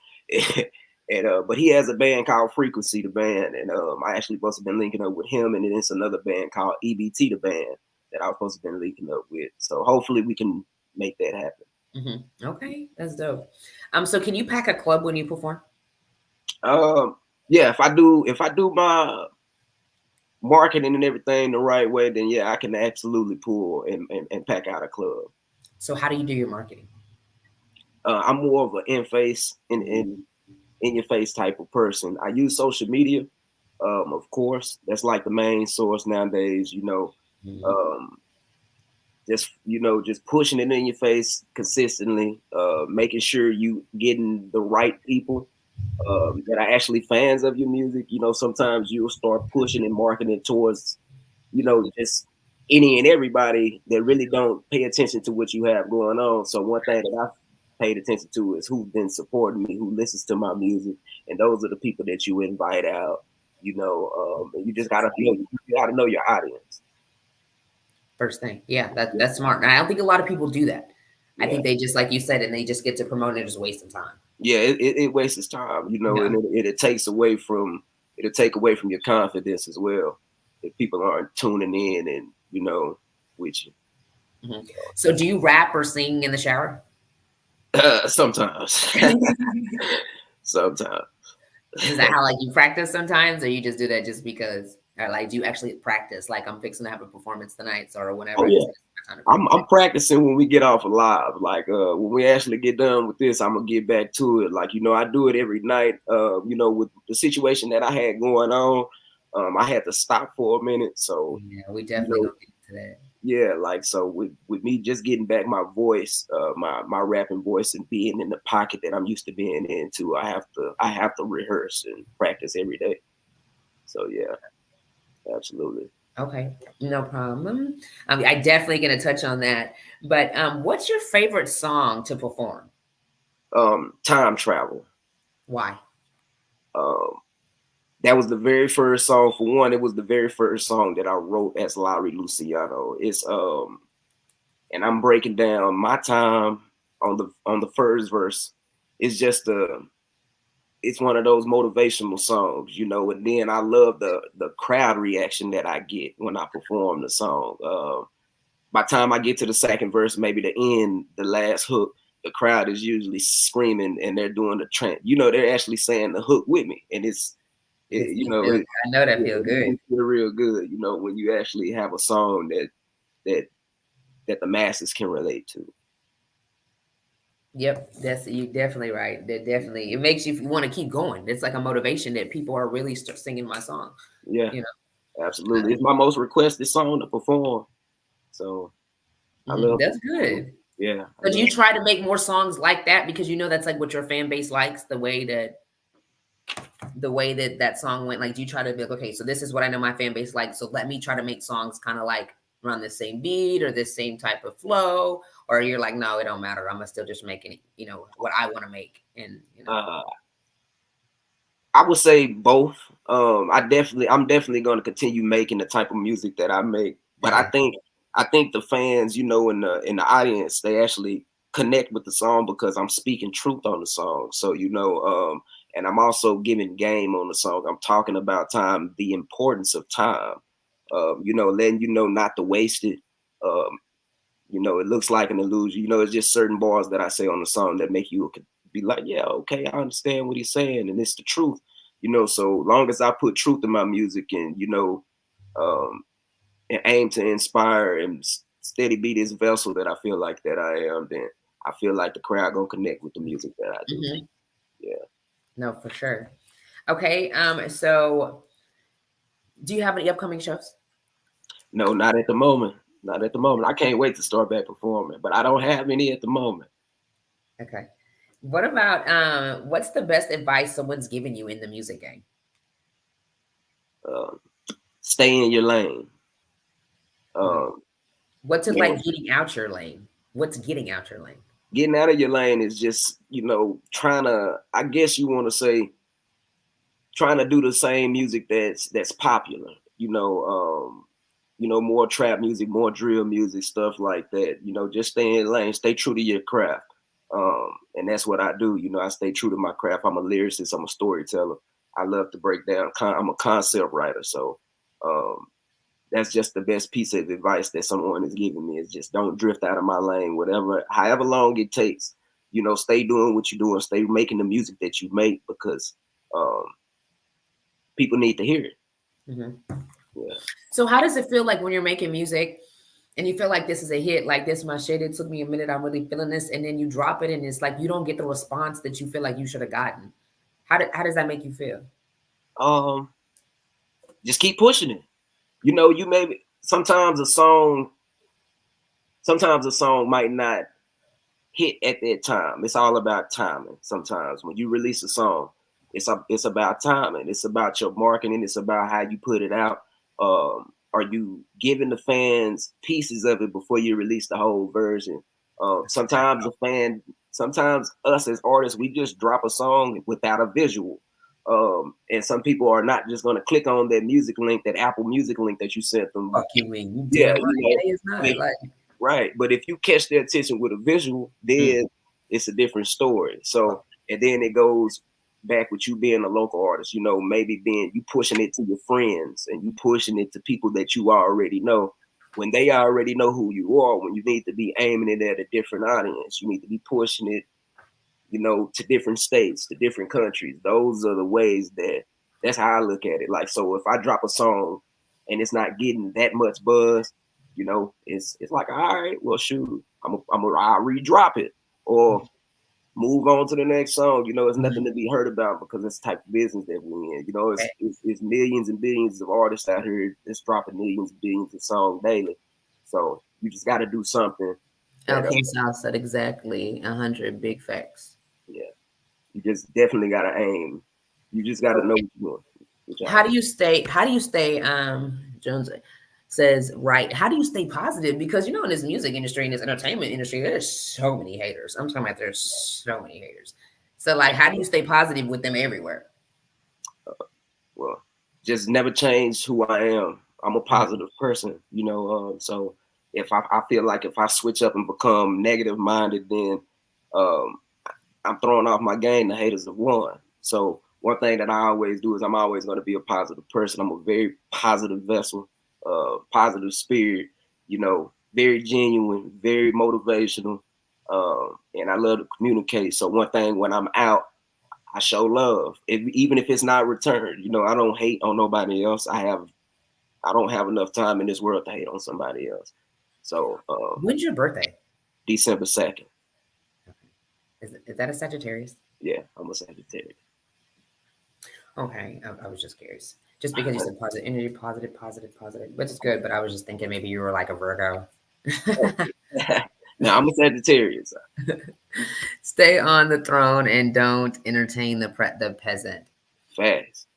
And but he has a band called Frequency, the band, and I actually supposed to have been linking up with him, and then it's another band called EBT, the band, that I was supposed to have been linking up with. So hopefully we can make that happen. Okay, that's dope. So can you pack a club when you perform? Yeah, if I do my marketing and everything the right way, then yeah, I can absolutely pull and pack out a club. So how do you do your marketing? I'm more of an in your face type of person. I use social media, of course. That's like the main source nowadays. Just pushing it in your face consistently, making sure you getting the right people that are actually fans of your music. Sometimes you'll start pushing and marketing towards, just any and everybody that really don't pay attention to what you have going on. So one thing that I've paid attention to is who's been supporting me, who listens to my music, and those are the people that you invite out. You just gotta know your audience. First thing, yeah, that's smart. And I don't think a lot of people do that. I think they just, like you said, and they just get to promote and just wasting time. Yeah, it wastes time, and it takes away from take away from your confidence as well if people aren't tuning in and with you. So do you rap or sing in the shower? Sometimes. Sometimes. Is that how like you practice sometimes, or you just do that just because, or like do you actually practice? Like, I'm fixing to have a performance tonight, or whenever. Oh, yeah. I'm practicing when we get off live. Like when we actually get done with this, I'm gonna get back to it. Like, I do it every night. With the situation that I had going on, I had to stop for a minute. So yeah, we definitely gonna get to that. Yeah, like, so with me just getting back my voice, my rapping voice, and being in the pocket that I'm used to being into, I have to rehearse and practice every day. So yeah, absolutely. Okay, no problem. I definitely gonna touch on that. But what's your favorite song to perform? Time Travel. Why? That was the very first song. For one, it was the very first song that I wrote as Lyre Luciano. It's and I'm breaking down my time on the first verse. It's just it's one of those motivational songs, and then I love the crowd reaction that I get when I perform the song. By the time I get to the second verse, maybe the end, the last hook, the crowd is usually screaming and they're doing the chant. They're actually saying the hook with me, and I know that feel good. It feel real good, when you actually have a song that the masses can relate to. Yep, that's you definitely right. That definitely it makes you want to keep going. It's like a motivation that people are really start singing my song. Yeah, You absolutely. It's my most requested song to perform. So I know, love that's it. good. Yeah. So do you try to make more songs like that because you know that's like what your fan base likes, the way that that song went? Like, do you try to be like, okay, so this is what I know my fan base likes, so let me try to make songs kind of like run the same beat or this same type of flow, or you're like, no, it don't matter. I'm gonna still just making what I want to make, and Uh, I would say both. I'm definitely going to continue making the type of music that I make. But Mhm. I think the fans, in the audience, they actually connect with the song because I'm speaking truth on the song. So and I'm also giving game on the song. I'm talking about time, the importance of time. Letting you know not to waste it. Um, it looks like an illusion. It's just certain bars that I say on the song that make you be like, yeah, okay, I understand what he's saying, and it's the truth. So long as I put truth in my music and um, and aim to inspire and steady be this vessel that I feel like that I am, then I feel like the crowd gonna connect with the music that I do. Mhm. Yeah. No, for sure. Okay, so do you have any upcoming shows? No, not at the moment. Not at the moment. I can't wait to start back performing, but I don't have any at the moment. Okay. What about what's the best advice someone's given you in the music game? Um, Stay in your lane. Mhm. Um, What's it and like getting out your lane? What's getting out your lane? getting out of your lane is just trying to, I guess you want to say, trying to do the same music that's popular, more trap music, more drill music, stuff like that. Just stay in lane, stay true to your craft. And that's what I do. I stay true to my craft. I'm a lyricist, I'm a storyteller. I love to break down, I'm a concept writer. So um, that's just the best piece of advice that someone is giving me, is just don't drift out of my lane, however long it takes. Stay doing what you're doing, stay making the music that you make, because um, people need to hear it. Mhm. Yeah. So how does it feel like when you're making music and you feel like this is a hit, like this is my shit, it took me a minute, I'm really feeling this, and then you drop it and it's like you don't get the response that you feel like you should have gotten. How does that make you feel? Um, just keep pushing it. You maybe sometimes a song might not hit at that time. It's all about timing. Sometimes when you release a song, it's about timing. It's about your marketing. It's about how you put it out. Are you giving the fans pieces of it before you release the whole version? Sometimes us as artists, we just drop a song without a visual. And some people are not just going to click on that music link, that Apple Music link that you sent them. Fuck you, mean you Yeah, damn right. Yeah, it's not if like right. But if you catch their attention with a visual, mm, then it's a different story. So, and then it goes back with you being a local artist, maybe being you pushing it to your friends and you pushing it to people that you already know, when they already know who you are, when you need to be aiming it at a different audience. You need to be pushing it, to different states, to different countries. Those are the ways that's how I look at it. Like, so if I drop a song and it's not getting that much buzz, it's like, all right, well, shoot, I'll re-drop it or move on to the next song. It's nothing to be heard about because it's the type of business that we're in. It's millions and billions of artists out here that's dropping millions and billions of songs daily. So you just got to do something that, Alkin South said exactly 100 big facts. yeah. You just definitely gotta aim. You just gotta know what you're doing. Good job. How do you stay Jones says right, how do you stay positive? Because in this music industry, in this entertainment industry, there's so many haters. I'm talking about there's so many haters. So like how do you stay positive with them everywhere? Well, just never change who I am. I'm a positive person, so if I feel like if I switch up and become negative minded, then um, I'm throwing off my game. The haters have won. So one thing that I always do is I'm always going to be a positive person. I'm a very positive vessel, positive spirit, very genuine, very motivational, and I love to communicate. So one thing when I'm out, I show love, even if it's not returned. I don't hate on nobody else. I don't have enough time in this world to hate on somebody else. So When's your birthday? December 2nd. Is that a Sagittarius? Yeah, I'm a Sagittarius. Okay, I was just curious. Just because you said positive energy, positive, which is good, but I was just thinking maybe you were like a Virgo. No, I'm a Sagittarius. Stay on the throne and don't entertain the peasant. Fast.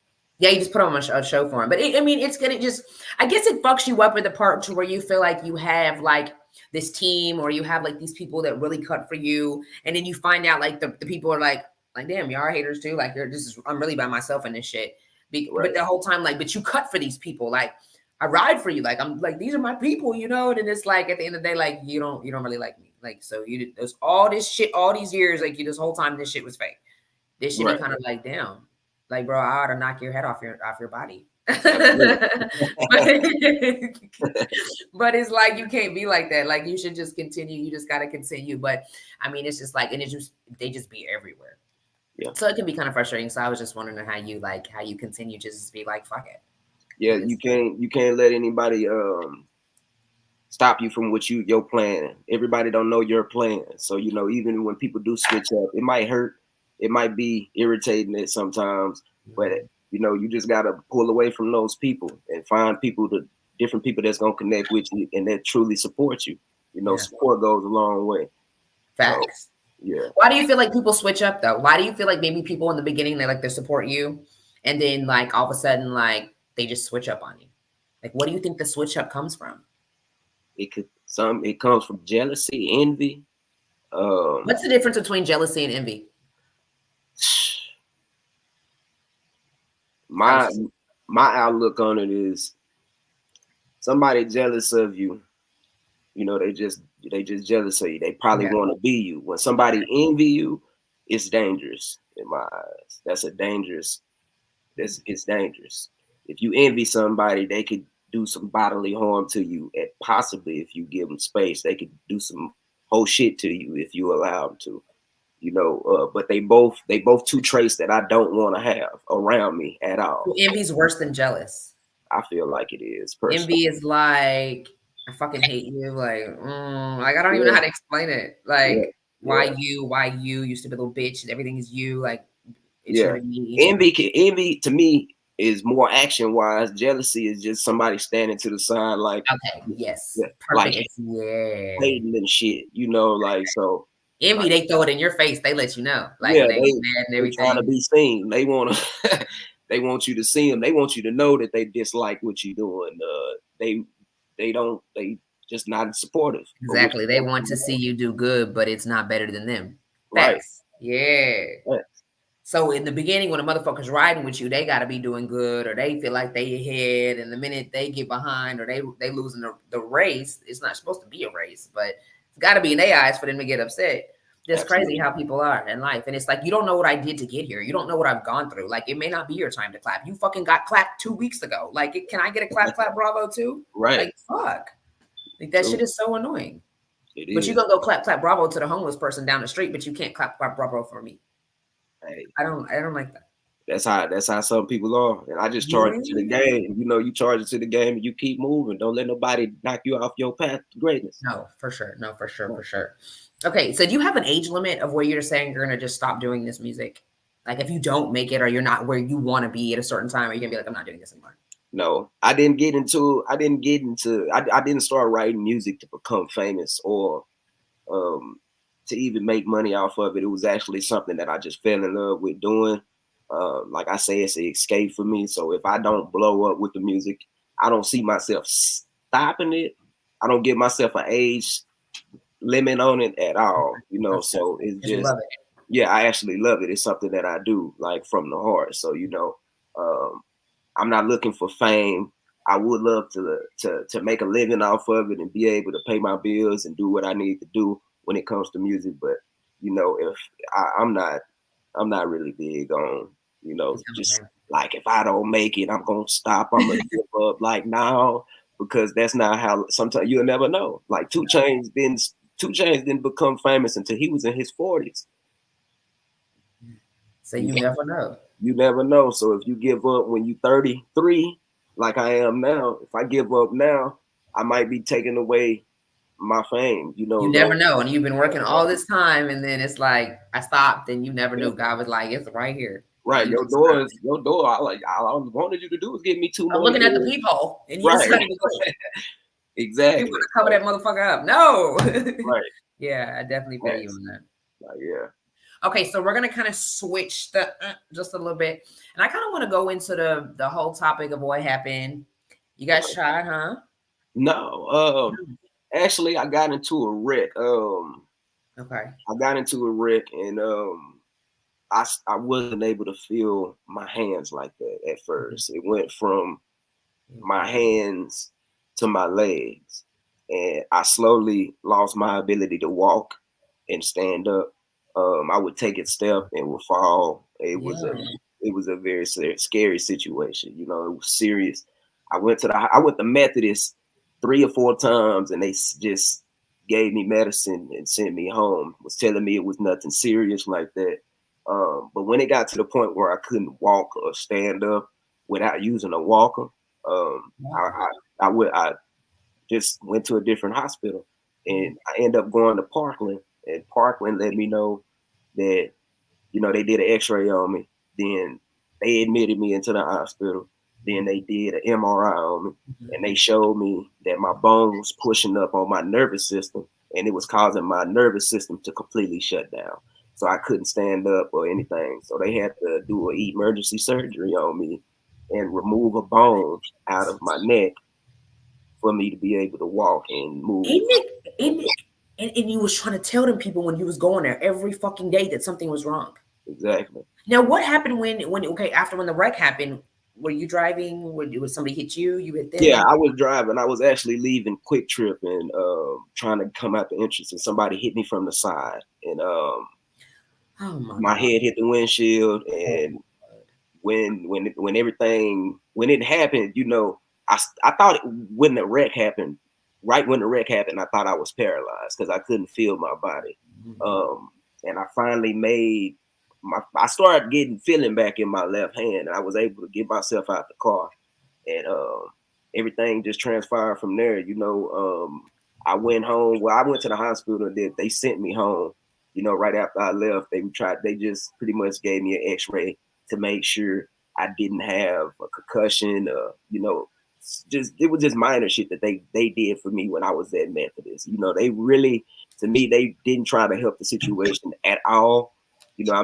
Yeah, you just put on a show for him. But I mean, it's gonna just, I guess it fucks you up at the part to where you feel like you have like this team or you have like these people that really cut for you. And then you find out like the people are like, damn, y'all are haters too. Like, I'm really by myself in this shit. Right. But the whole time, like, but you cut for these people. Like, I ride for you. Like, I'm like, these are my people, you know? And then it's like, at the end of the day, like, you don't really like me. Like, so there's all this shit, all these years, like this whole time, this shit was fake. This shit, right. Kind of like, damn. Like, bro, I ought to knock your head off your body. But it's like you can't be like that. Like, you should just continue. You just got to continue. But I mean, it's just like, and they just be everywhere. Yeah. So it can be kind of frustrating. So I was just wondering how you continue to just be like, fuck it. Yeah, you can't let anybody stop you from what your plan. Everybody don't know your plan. So, you know, even when people do switch up, it might hurt. It might be irritating it sometimes, but you know, you just gotta pull away from those people and find different people that's gonna connect with you and that truly support you. You know, support goes a long way. Facts. So, yeah. Why do you feel like people switch up though? Why do you feel like maybe people in the beginning they support you, and then like all of a sudden like they just switch up on you? Like, what do you think the switch up comes from? It comes from jealousy, envy. What's the difference between jealousy and envy? My outlook on it is somebody jealous of you, you know, they just jealous of you. They probably want to be you. When somebody envy you, it's dangerous in my eyes. It's dangerous. If you envy somebody, they could do some bodily harm to you, and possibly if you give them space, they could do some whole shit to you if you allow them to. You know, but they both two traits that I don't want to have around me at all. So envy's worse than jealous. I feel like it is. Personally. Envy is like, I fucking hate you. Like I don't even know how to explain it. Like, why you stupid little bitch? Everything is you. Like, it shouldn't be me. Envy to me is more action wise. Jealousy is just somebody standing to the side, like, okay, yes, like hating and shit. You know, like so. Envy, like, they throw it in your face. They let you know. Like, they mad and everything. Trying to be seen. They want to. They want you to see them. They want you to know that they dislike what you're doing. They just not supportive. Exactly. They want to see you do good, but it's not better than them. Facts. Right. Yeah. Right. So in the beginning, when a motherfucker's riding with you, they got to be doing good, or they feel like they ahead. And the minute they get behind, or they losing the race, it's not supposed to be a race, but it's got to be in their eyes for them to get upset. It's crazy how people are in life. And it's like, you don't know what I did to get here. You don't know what I've gone through. Like, it may not be your time to clap. You fucking got clapped 2 weeks ago. Like, can I get a clap bravo too? Right. Like, fuck. Like, that shit is so annoying. But you're going to go clap bravo to the homeless person down the street, but you can't clap bravo for me. Hey, I don't like that. That's how some people are. And I just charge it to the game. You know, you charge it to the game and you keep moving. Don't let nobody knock you off your path to greatness. No, for sure. No, for sure. For sure. Okay. So do you have an age limit of where you're saying you're going to just stop doing this music? Like, if you don't make it, or you're not where you want to be at a certain time, are you going to be like, I'm not doing this anymore? No, I didn't start writing music to become famous or to even make money off of it. It was actually something that I just fell in love with doing. Like I say, it's an escape for me. So if I don't blow up with the music, I don't see myself stopping it. I don't give myself an age limit on it at all, you know. So it's just, I actually love it. It's something that I do like from the heart. So, you know, I'm not looking for fame. I would love to make a living off of it and be able to pay my bills and do what I need to do when it comes to music. But, you know, if I'm not really big on, you know, just like, if I don't make it, I'm going to stop. I'm going to give up. Like, no, because that's not how, sometimes you'll never know. Like 2 Chainz didn't become famous until he was in his 40s. So you never know. You never know. So if you give up when you're 33, like I am now, if I give up now, I might be taking away my fame. You know, you never know. And you've been working all this time, and then it's like I stopped, and you never knew. God was like, it's right here. Right, your door. All I wanted you to do was give me 2 I'm more looking years. at the peephole, and you Right. decided to go. Exactly. You want to cover that motherfucker up? No. Right. Yeah, I definitely feel you on that. Yeah. Okay, so we're gonna kind of switch the just a little bit, and I kind of want to go into the whole topic of what happened. You guys shot, huh? No. Actually, I got into a wreck. Okay. I got into a wreck, and I wasn't able to feel my hands like that at first. It went from my hands to my legs, and I slowly lost my ability to walk and stand up. I would take a step and would fall. It was a very scary situation. You know, it was serious. I went to Methodist 3 or 4 times, and they just gave me medicine and sent me home. Was telling me it was nothing serious like that. But when it got to the point where I couldn't walk or stand up without using a walker, I just went to a different hospital, and I ended up going to Parkland, and Parkland let me know that, you know, they did an x-ray on me. Then they admitted me into the hospital. Then they did an MRI on me, and they showed me that my bone was pushing up on my nervous system, and it was causing my nervous system to completely shut down. So I couldn't stand up or anything. So they had to do an emergency surgery on me and remove a bone out of my neck for me to be able to walk and move. And you was trying to tell them people when you was going there every fucking day that something was wrong. Exactly. Now, what happened when the wreck happened? Were you driving? Was somebody hit you? You hit them? Yeah, I was driving. I was actually leaving Quick Trip and trying to come out the entrance, and somebody hit me from the side, and my head hit the windshield. And when it happened, you know, I thought when the wreck happened, right when the wreck happened, I thought I was paralyzed because I couldn't feel my body. And I finally I started getting feeling back in my left hand, and I was able to get myself out the car, and everything just transpired from there. You know, I went home. Well, I went to the hospital, and they sent me home. You know, right after I left, they just pretty much gave me an x-ray to make sure I didn't have a concussion. You know, it was just minor shit that they did for me when I was at Methodist. You know, they really, to me, they didn't try to help the situation at all. You know, I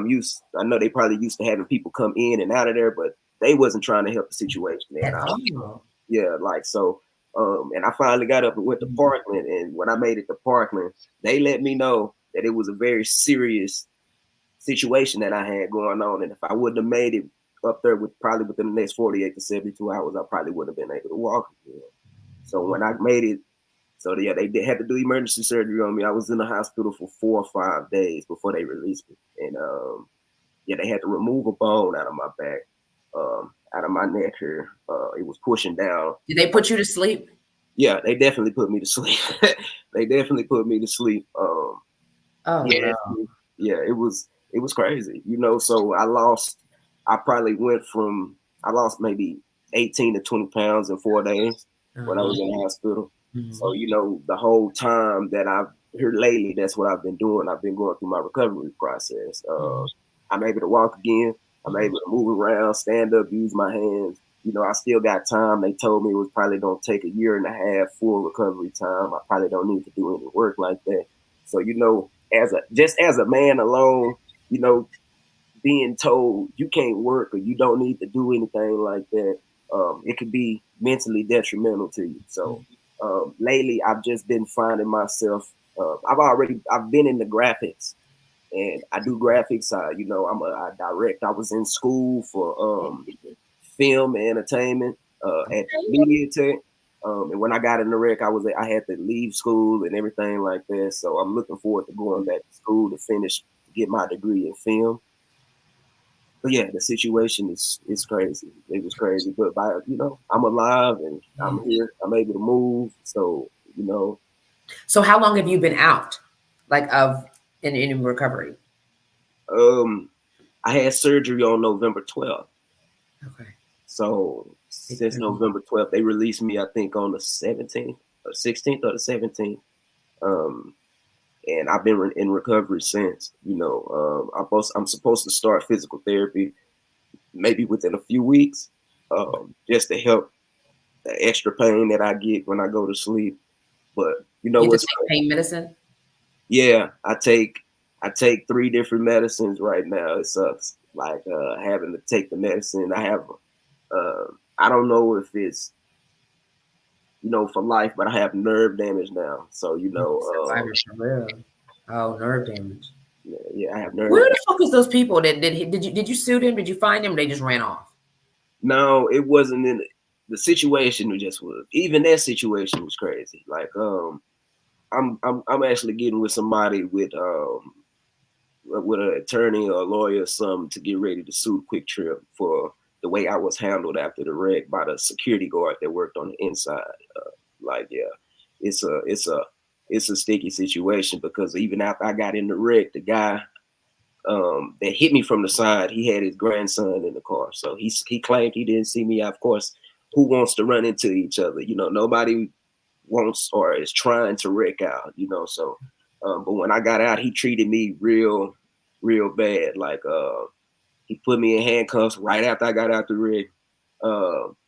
know they probably used to having people come in and out of there, but they wasn't trying to help the situation at all. Yeah, like so. And I finally got up and went to Parkland, and when I made it to Parkland, they let me know that it was a very serious situation that I had going on, and if I wouldn't have made it up there probably within the next 48 to 72 hours, I probably wouldn't have been able to walk again. So when I made it, so yeah, they had to do emergency surgery on me. I was in the hospital for 4 or 5 days before they released me, and yeah, they had to remove a bone out of my back, out of my neck here. It was pushing down. Did they put you to sleep? Yeah, they definitely put me to sleep. They definitely put me to sleep. Yeah, it was crazy, you know. So I lost maybe 18 to 20 pounds in 4 days when I was in the hospital. So, you know, the whole time that I've here lately, that's what I've been doing. I've been going through my recovery process. I'm able to walk again. I'm able to move around, stand up, use my hands. You know, I still got time. They told me it was probably going to take 1.5 years full recovery time. I probably don't need to do any work like that. So, you know, as a man alone, you know, being told you can't work or you don't need to do anything like that, it could be mentally detrimental to you. So lately, I've just been finding myself. I've been in the graphics, and I do graphics. You know, I direct. I was in school for film and entertainment at Media Tech. And when I got in the wreck, I had to leave school and everything like that. So I'm looking forward to going back to school to get my degree in film. But yeah, the situation is crazy. It was crazy, but you know, I'm alive and I'm here. I'm able to move. So, you know. So how long have you been out, like in recovery? I had surgery on November 12th. Okay. So since November 12th, they released me, I think, on the 17th or 16th or the 17th. And I've been in recovery since. You know, I'm supposed to start physical therapy maybe within a few weeks, just to help the extra pain that I get when I go to sleep. But you know You what's just take pain medicine? yeah, I take 3 different medicines right now. It sucks. Like having to take the medicine. I don't know if it's, you know, for life, but I have nerve damage now. So, you know, Oh, nerve damage. yeah, I have nerve. Where the fuck is those people that did you sue them? Did you find them? They just ran off. No, it wasn't in the situation. It just was. Even that situation was crazy. Like, I'm actually getting with somebody with an attorney or a lawyer or something to get ready to sue Quick Trip for the way I was handled after the wreck by the security guard that worked on the inside. Like, yeah, it's a sticky situation because even after I got in the wreck, the guy that hit me from the side, he had his grandson in the car. So he claimed he didn't see me. Of course, who wants to run into each other? You know, nobody wants or is trying to wreck out, you know. So but when I got out, he treated me real bad. Like he put me in handcuffs right after I got out the rig,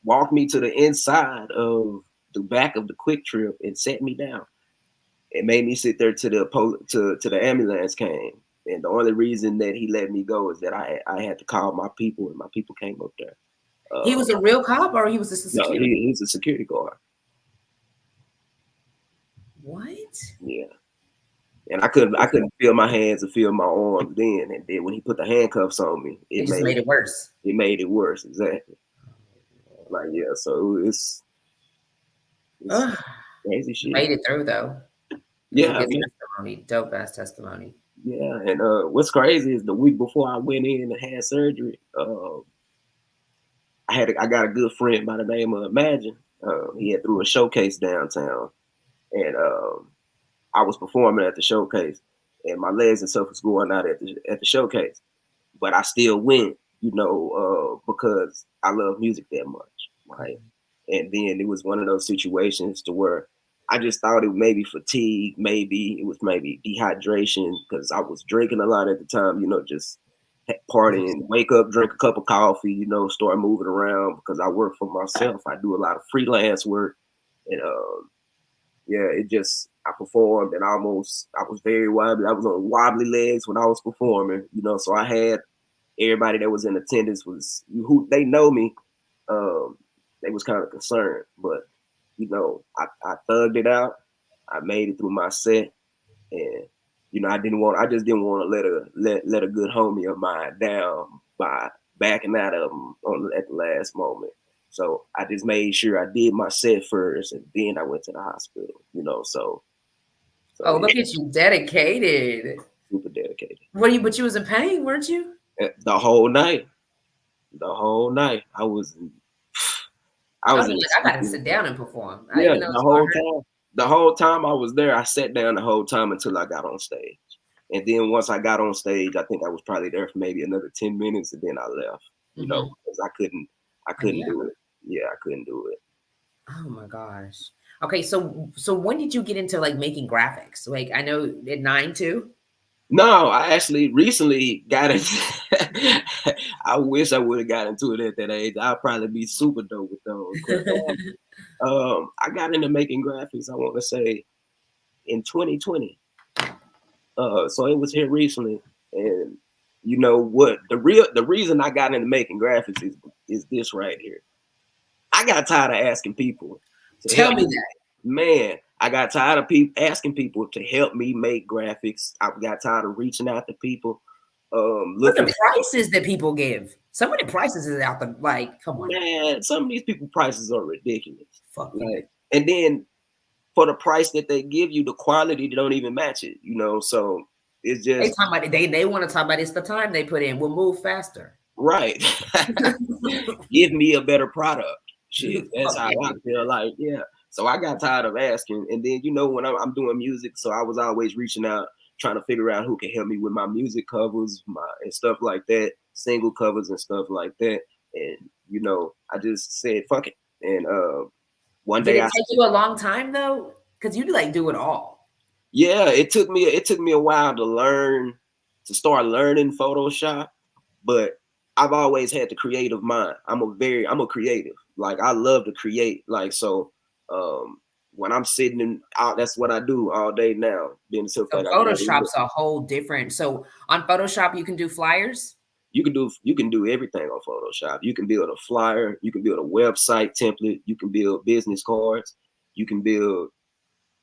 walked me to the inside of the back of the Quick Trip and set me down. It made me sit there to the ambulance came. And the only reason that he let me go is that I had to call my people, and my people came up there. He was a real cop, or he was just a security? No, he's a security guard. What? Yeah. And I couldn't feel my hands or feel my arms then. And then when he put the handcuffs on me, it just made it worse. It made it worse, exactly. Like, yeah, so it's crazy shit. Made it through though. Yeah, testimony, dope ass testimony. Yeah, and what's crazy is the week before I went in and had surgery, I got a good friend by the name of Imagine. He had threw a showcase downtown, and I was performing at the showcase, and my legs and stuff was going out at the showcase, but I still went, you know, because I love music that much, right? And then it was one of those situations to where I just thought it may be fatigue, maybe it was maybe dehydration because I was drinking a lot at the time, you know, just partying, wake up, drink a cup of coffee, you know, start moving around because I work for myself. I do a lot of freelance work, and yeah, I performed and I was very wobbly. I was on wobbly legs when I was performing, you know, so I had everybody that was in attendance who they know me. They was kind of concerned, but you know, I thugged it out. I made it through my set, and you know, I just didn't want to let a good homie of mine down by backing out of him at the last moment. So I just made sure I did my set first, and then I went to the hospital. You know, so oh, look at you, dedicated. Super dedicated. But you was in pain, weren't you? The whole night. I was I gotta sit down and perform. Yeah, the whole time I was there, I sat down the whole time until I got on stage. And then once I got on stage, I think I was probably there for maybe another 10 minutes, and then I left. You know, because I couldn't do it. Yeah, I couldn't do it. Oh my gosh. Okay, so when did you get into like making graphics? Like, I know at 9 too. No, I actually recently got into I wish I would have got into it at that age. I'd probably be super dope with those. I got into making graphics, I want to say, in 2020. So it was here recently. And you know what? The reason I got into making graphics is this right here. I got tired of asking people to tell me that. Man, I got tired of asking people to help me make graphics. I got tired of reaching out to people. Look at the prices that people give. Some of the prices is out the like, come on. Man, some of these people prices are ridiculous. Fuck like, and then for the price that they give you, the quality don't even match it, you know. So it's just they want to talk about it's the time they put in. We'll move faster. Right. Give me a better product. Shit. That's how I feel like, yeah. So I got tired of asking. And then, you know, when I'm doing music, so I was always reaching out, trying to figure out who can help me with my music covers, and stuff like that, single covers and stuff like that. And, you know, I just said, fuck it. And one day Did it take you a long time though? Because you like do it all. Yeah, it took me a while to start learning Photoshop, but I've always had the creative mind. I'm a creative. Like I love to create. Like so when I'm sitting out, that's what I do all day now. Being so So Photoshop's a whole different. So on Photoshop, you can do flyers. you can do everything on Photoshop. You can build a flyer, you can build a website template, you can build business cards, you can build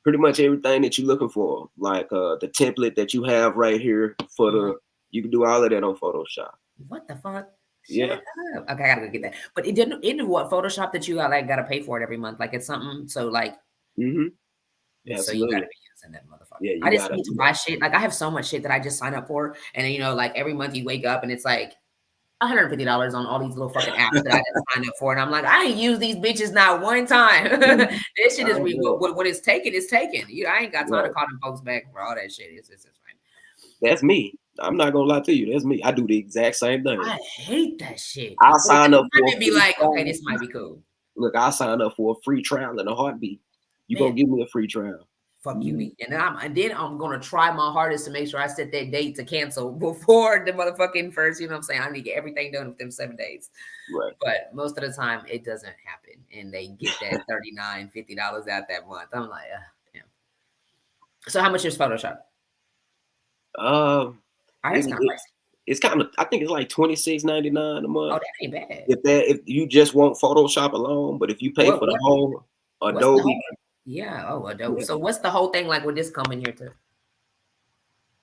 pretty much everything that you're looking for. Like the template that you have right here for you can do all of that on Photoshop. What the fuck? Yeah. Shut up. Okay, I gotta go get that. But it didn't what Photoshop that you got like gotta pay for it every month. Like it's something so like so you gotta Absolutely. be using that motherfucker. Yeah, I just need to buy shit. Like I have so much shit that I just sign up for. And then, you know, like every month you wake up and it's like $150 on all these little fucking apps that I just signed up for. And I'm like, I ain't used these bitches not one time. This shit is what it's taken is taken. You know, I ain't got time to call them folks back for all that shit. It's fine. That's me. I'm not gonna lie to you. That's me. I do the exact same thing. I hate that shit. I'll sign up for and be like, okay, this might be cool. Look, I'll sign up for a free trial in a heartbeat. You gonna give me a free trial. Fuck you, me. And then I'm gonna try my hardest to make sure I set that date to cancel before the motherfucking first. You know what I'm saying? I need to get everything done within 7 days. Right. But most of the time it doesn't happen, and they get that $39, $50 out that month. I'm like, damn. So how much is Photoshop? It's kind of I think it's like $26.99 a month. Oh, that ain't bad. If you just want Photoshop alone, but if you pay for the whole Adobe. Adobe. Yeah. So what's the whole thing like? Would this come in here too?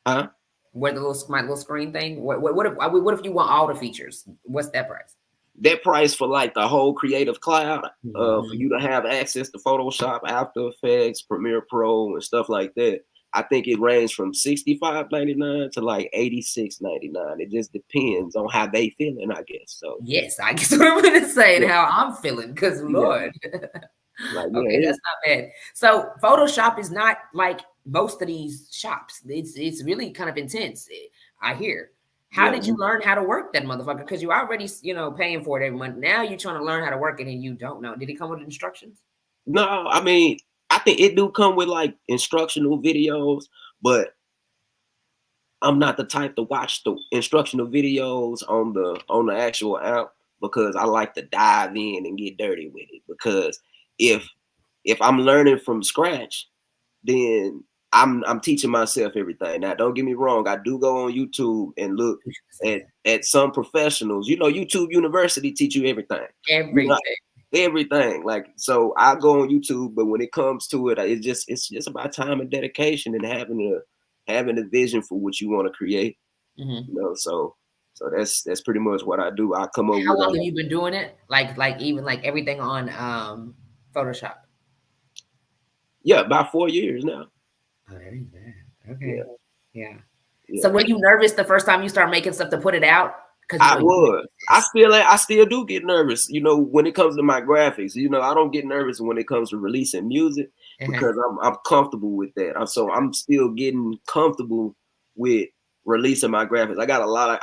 Huh? Where my little screen thing? What if you want all the features? What's that price? That price for like the whole Creative Cloud, for you to have access to Photoshop, After Effects, Premiere Pro, and stuff like that. I think it ranged from $65.99 to like $86.99. It just depends on how they feeling, I guess. So yes, I guess what I'm gonna say and how I'm feeling, because Lord. Like, okay, that's not bad. So Photoshop is not like most of these shops. It's really kind of intense, I hear. How did you learn how to work that motherfucker? Because you already, you know, paying for it every month. Now you're trying to learn how to work it and you don't know. Did it come with instructions? No, I mean, I think it do come with like instructional videos, but I'm not the type to watch the instructional videos on the actual app, because I like to dive in and get dirty with it. Because if I'm learning from scratch, then I'm teaching myself everything. Now, don't get me wrong. I do go on YouTube and look at some professionals. You know, YouTube University teach you everything. Everything. Like, so I go on YouTube, but when it comes to it, it's just about time and dedication and having a vision for what you want to create. You know, so that's pretty much what I do. I come up with. How long have you been doing it? Like even like everything on Photoshop? Yeah, about 4 years now. Oh, that ain't bad. Okay. Yeah. So were you nervous the first time you start making stuff to put it out? I was. I still do get nervous, you know, when it comes to my graphics. You know, I don't get nervous when it comes to releasing music because I'm comfortable with that. I'm still getting comfortable with releasing my graphics. I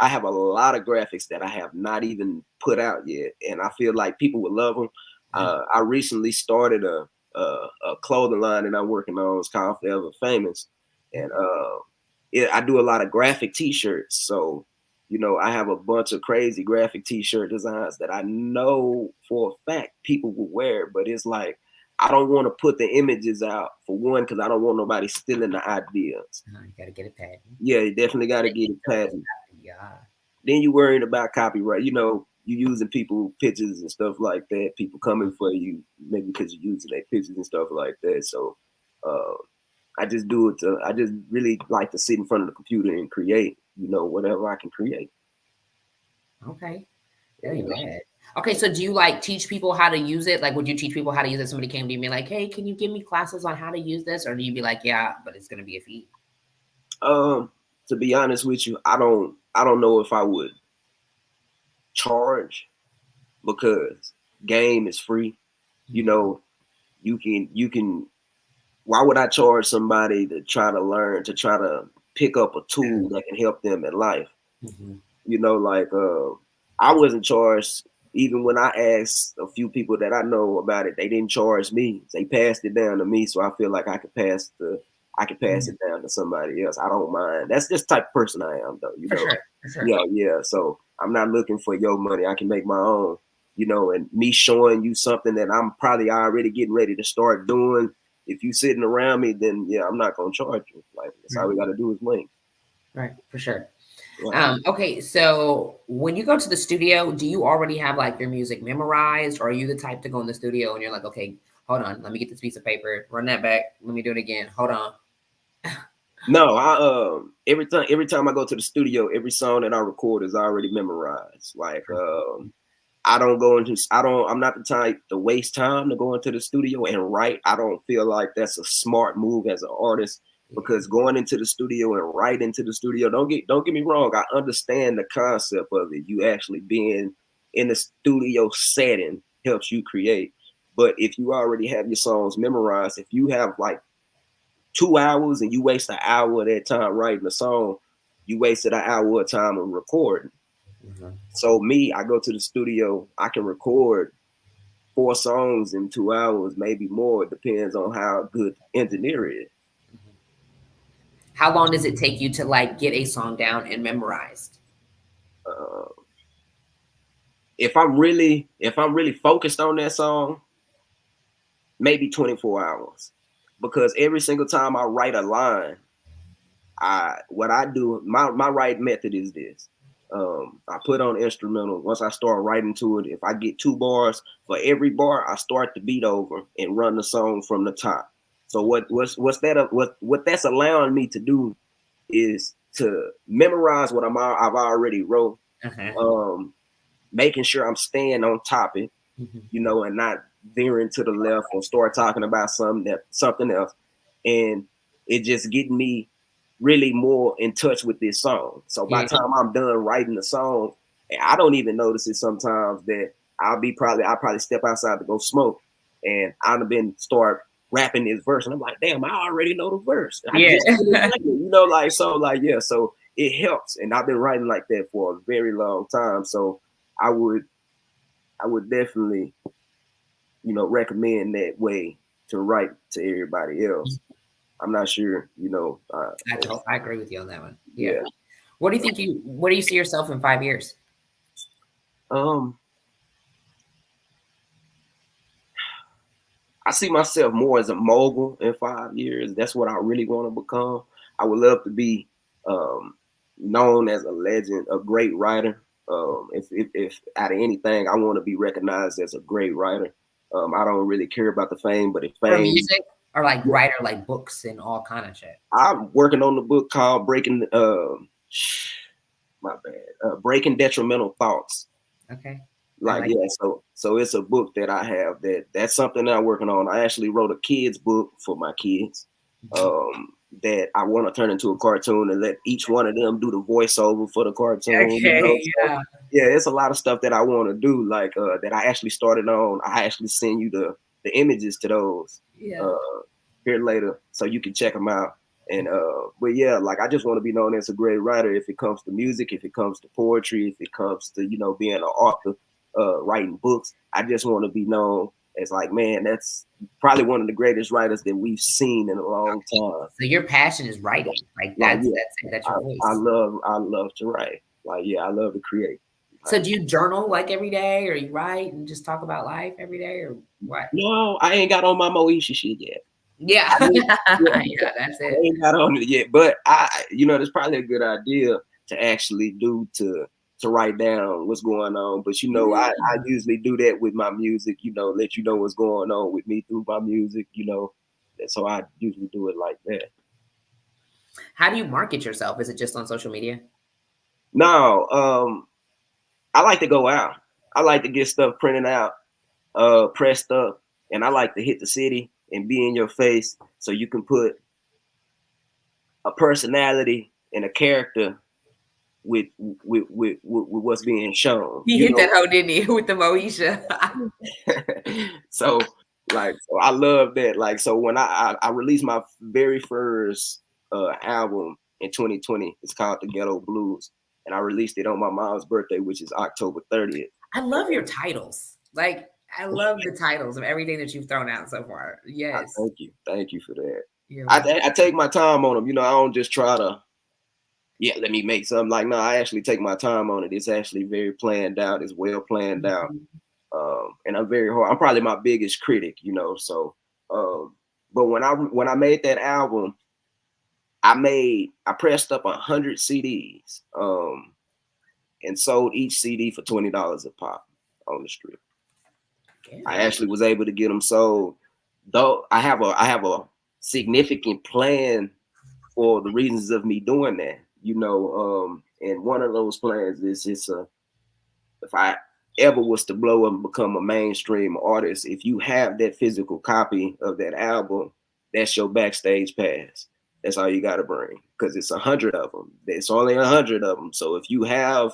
have a lot of graphics that I have not even put out yet, and I feel like people would love them. I recently started a clothing line that I'm working on. It's called Forever Famous, and I do a lot of graphic T-shirts. So, you know, I have a bunch of crazy graphic T-shirt designs that I know for a fact people will wear, but it's like I don't want to put the images out, for one, because I don't want nobody stealing the ideas. You gotta get it patented. Yeah, you definitely gotta get it patented. Yeah. Then you're worrying about copyright. You know, you using people pictures and stuff like that. People coming for you maybe because you're using their pictures and stuff like that. So I just I just really like to sit in front of the computer and create, you know, whatever I can create. Okay. Very bad. Okay, so do you like teach people how to use it? Like, would you teach people how to use it? Somebody came to you and be like, hey, can you give me classes on how to use this? Or do you be like, yeah, but it's gonna be a fee? To be honest with you, I don't know if I would charge, because game is free. You know, you can why would I charge somebody to try to learn, to try to pick up a tool that can help them in life? You know, like I wasn't charged. Even when I asked a few people that I know about it, they didn't charge me. They passed it down to me, so I feel like I I can pass it down to somebody else. I don't mind. That's just the type of person I am, though. You For know. sure. For sure. Yeah, yeah. So I'm not looking for your money. I can make my own. You know, and me showing you something that I'm probably already getting ready to start doing. If you sitting around me, then yeah, I'm not gonna charge you. Like that's all we got to do is link. Right. For sure. Yeah. Okay, so when you go to the studio, do you already have like your music memorized, or are you the type to go in the studio and you're like, okay, hold on, let me get this piece of paper, run that back, let me do it again, hold on. No, I every time I go to the studio, every song that I record is already memorized. Like I'm not the type to waste time to go into the studio and write. I don't feel like that's a smart move as an artist, because going into the studio and write into the studio, don't get me wrong, I understand the concept of it. You actually being in the studio setting helps you create. But if you already have your songs memorized, if you have like 2 hours and you waste an hour of that time writing a song, you wasted an hour of time on recording. So me, I go to the studio, I can record 4 songs in 2 hours, maybe more. It depends on how good the engineer is. How long does it take you to like get a song down and memorized? If I'm really focused on that song, maybe 24 hours. Because every single time I write a line, what I do, my write method is this. I put on instrumental. Once I start writing to it, if I get 2 bars, for every bar, I start the beat over and run the song from the top. So what that's allowing me to do is to memorize what I've already wrote, making sure I'm staying on topic, you know, and not veering to the left or start talking about something else, and it just getting me really more in touch with this song. So by the time I'm done writing the song, and I don't even notice it sometimes, that I'll probably step outside to go smoke, and I've been start rapping this verse, and I'm like, damn, I already know the verse. I just you know, like so it helps, and I've been writing like that for a very long time. So I would definitely, you know, recommend that way to write to everybody else. I'm not sure, you know. I agree with you on that one. Yeah. What do you see yourself in 5 years? I see myself more as a mogul in 5 years. That's what I really want to become. I would love to be known as a legend, a great writer. If out of anything, I want to be recognized as a great writer. I don't really care about the fame, but if fame, or music, or like writer, like books and all kind of shit. I'm working on the book called Breaking Breaking Detrimental Thoughts. Okay. Like yeah, so it's a book that I have that's something that I'm working on. I actually wrote a kids book for my kids that I want to turn into a cartoon and let each one of them do the voiceover for the cartoon. Okay, you know? So, yeah, it's a lot of stuff that I want to do, like that I actually started on. I actually send you the images to those here later, so you can check them out. And but yeah, like I just want to be known as a great writer. If it comes to music, if it comes to poetry, if it comes to, you know, being an author, writing books, I just want to be known as like, man, that's probably one of the greatest writers that we've seen in a long time. So your passion is writing, like that's your voice. I love to write. Like yeah, I love to create. So do you journal like every day, or you write and just talk about life every day, or what? No, I ain't got on my Moesha shit yet. Yeah, yeah, that's it. I ain't got on it yet, but you know, it's probably a good idea to actually to write down what's going on. But you know, I usually do that with my music. You know, let you know what's going on with me through my music. You know, so I usually do it like that. How do you market yourself? Is it just on social media? No, I like to go out. I like to get stuff printed out, pressed up, and I like to hit the city and be in your face, so you can put a personality and a character with what's being shown. He hit that hoe, didn't he, with the Moesha? So I love that. Like, so when I released my very first album in 2020, it's called The Ghetto Blues, and I released it on my mom's birthday, which is October 30th. I love your titles. Like, I love the titles of everything that you've thrown out so far. Yes. Thank you for that. I take my time on them. You know, I don't just try to, let me make something. Like, no, I actually take my time on it. It's actually very planned out. It's well planned out. And I'm very hard. I'm probably my biggest critic, you know. So, but when I made that album, I pressed up 100 CDs, and sold each CD for $20 a pop on the street. Yeah. I actually was able to get them sold, though I have a significant plan for the reasons of me doing that, you know. And one of those plans is if I ever was to blow up and become a mainstream artist, if you have that physical copy of that album, that's your backstage pass. That's all you got to bring, because it's 100 of them. It's only 100 of them. So if you have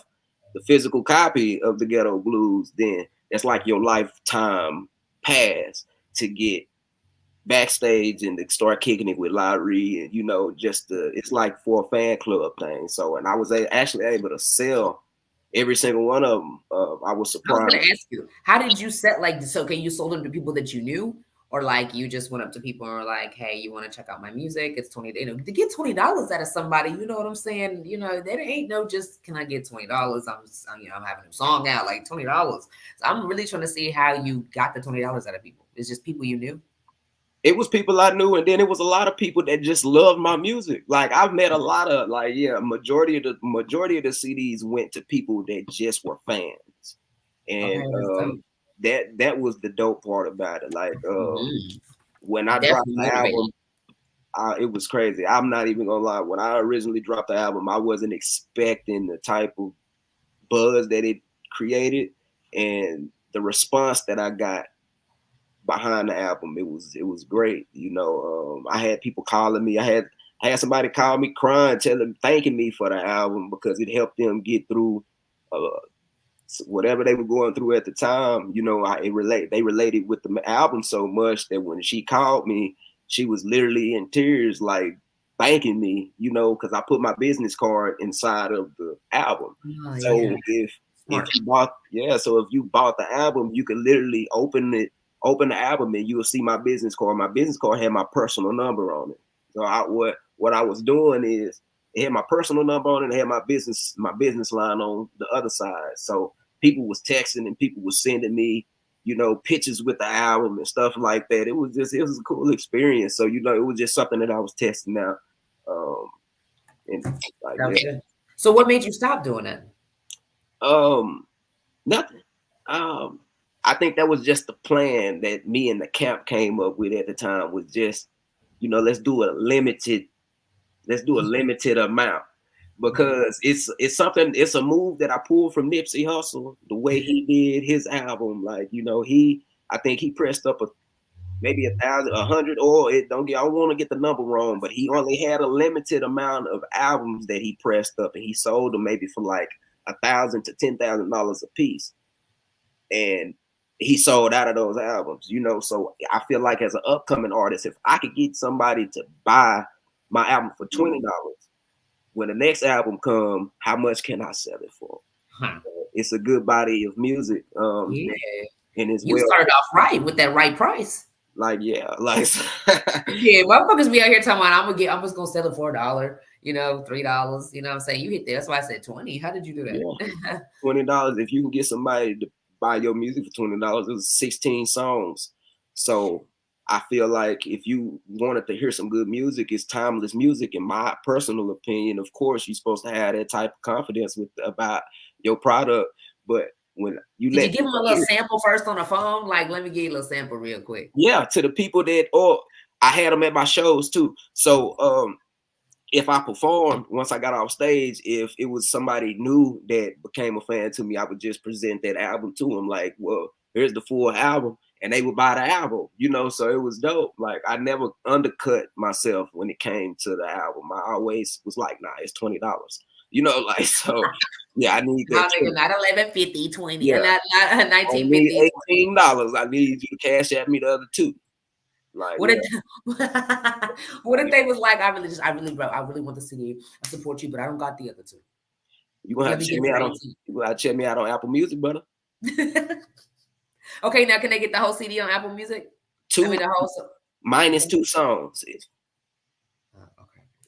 the physical copy of the Ghetto Blues, then that's like your lifetime pass to get backstage and to start kicking it with Lyre, and you know, it's like for a fan club thing. So, and I was actually able to sell every single one of them. I was surprised. I was going to ask you, how did you set, like, so okay, you sold them to people that you knew, or like you just went up to people and were like, hey, you want to check out my music? It's $20. You know, to get $20 out of somebody, you know what I'm saying? You know, there ain't no just, can I get $20? I'm having a song out, like $20. So I'm really trying to see how you got the $20 out of people. It's just people you knew? It was people I knew, and then it was a lot of people that just loved my music. Like, I've met a lot of, like, majority of the CDs went to people that just were fans, and that was the dope part about it. Like, when I dropped the album, it was crazy. I'm not even gonna lie. When I originally dropped the album, I wasn't expecting the type of buzz that it created, and the response that I got behind the album, it was great. You know, I had people calling me. I had somebody call me crying, thanking me for the album because it helped them get through whatever they were going through at the time. You know, they related with the album so much that when she called me, she was literally in tears, like thanking me, you know, because I put my business card inside of the album. Oh, so if you bought the album, you could literally open the album and you will see my business card. My business card had my personal number on it. So what I was doing is it had my personal number on it and it had my business line on the other side. So people was texting and people was sending me, you know, pictures with the album and stuff like that. It was a cool experience. So, you know, it was just something that I was testing out. So what made you stop doing it? Nothing. I think that was just the plan that me and the camp came up with at the time, was just, you know, let's do a limited amount, because it's a move that I pulled from Nipsey Hussle, the way he did his album. Like, you know, I think he pressed up maybe 1,000, 100, or I don't want to get the number wrong, but he only had a limited amount of albums that he pressed up, and he sold them maybe for like $1,000 to $10,000 a piece. And he sold out of those albums, you know. So I feel like as an upcoming artist, if I could get somebody to buy my album for $20, when the next album comes, how much can I sell it for? It's a good body of music. And you started off right with that right price. Like, motherfuckers be out here talking about I'm just gonna sell it for $1, you know, $3. You know what I'm saying? You hit there. That's why I said 20. How did you do that? Yeah. $20. If you can get somebody to buy your music for $20, it was 16 songs. So I feel like if you wanted to hear some good music, it's timeless music. In my personal opinion, of course, you're supposed to have that type of confidence about your product. But when you Did you give them a little sample first on the phone? Like, let me give you a little sample real quick. Yeah, to the people or I had them at my shows too. So if I performed, once I got off stage, if it was somebody new that became a fan to me, I would just present that album to them. Like, well, here's the full album, and they would buy the album, you know. So it was dope. Like, I never undercut myself when it came to the album. I always was like, nah, it's $20, you know, like, so. Yeah, I need that. Not $11.50, 20, yeah. not $19.50. $18. I need you to cash at me the other $2. Like, what if they was like, I really want the CD. I support you, but I don't got the other $2. You gonna have to check me out on. You gonna have to check me out on Apple Music, brother. Okay, now can they get the whole CD on Apple Music? The whole minus 2 songs.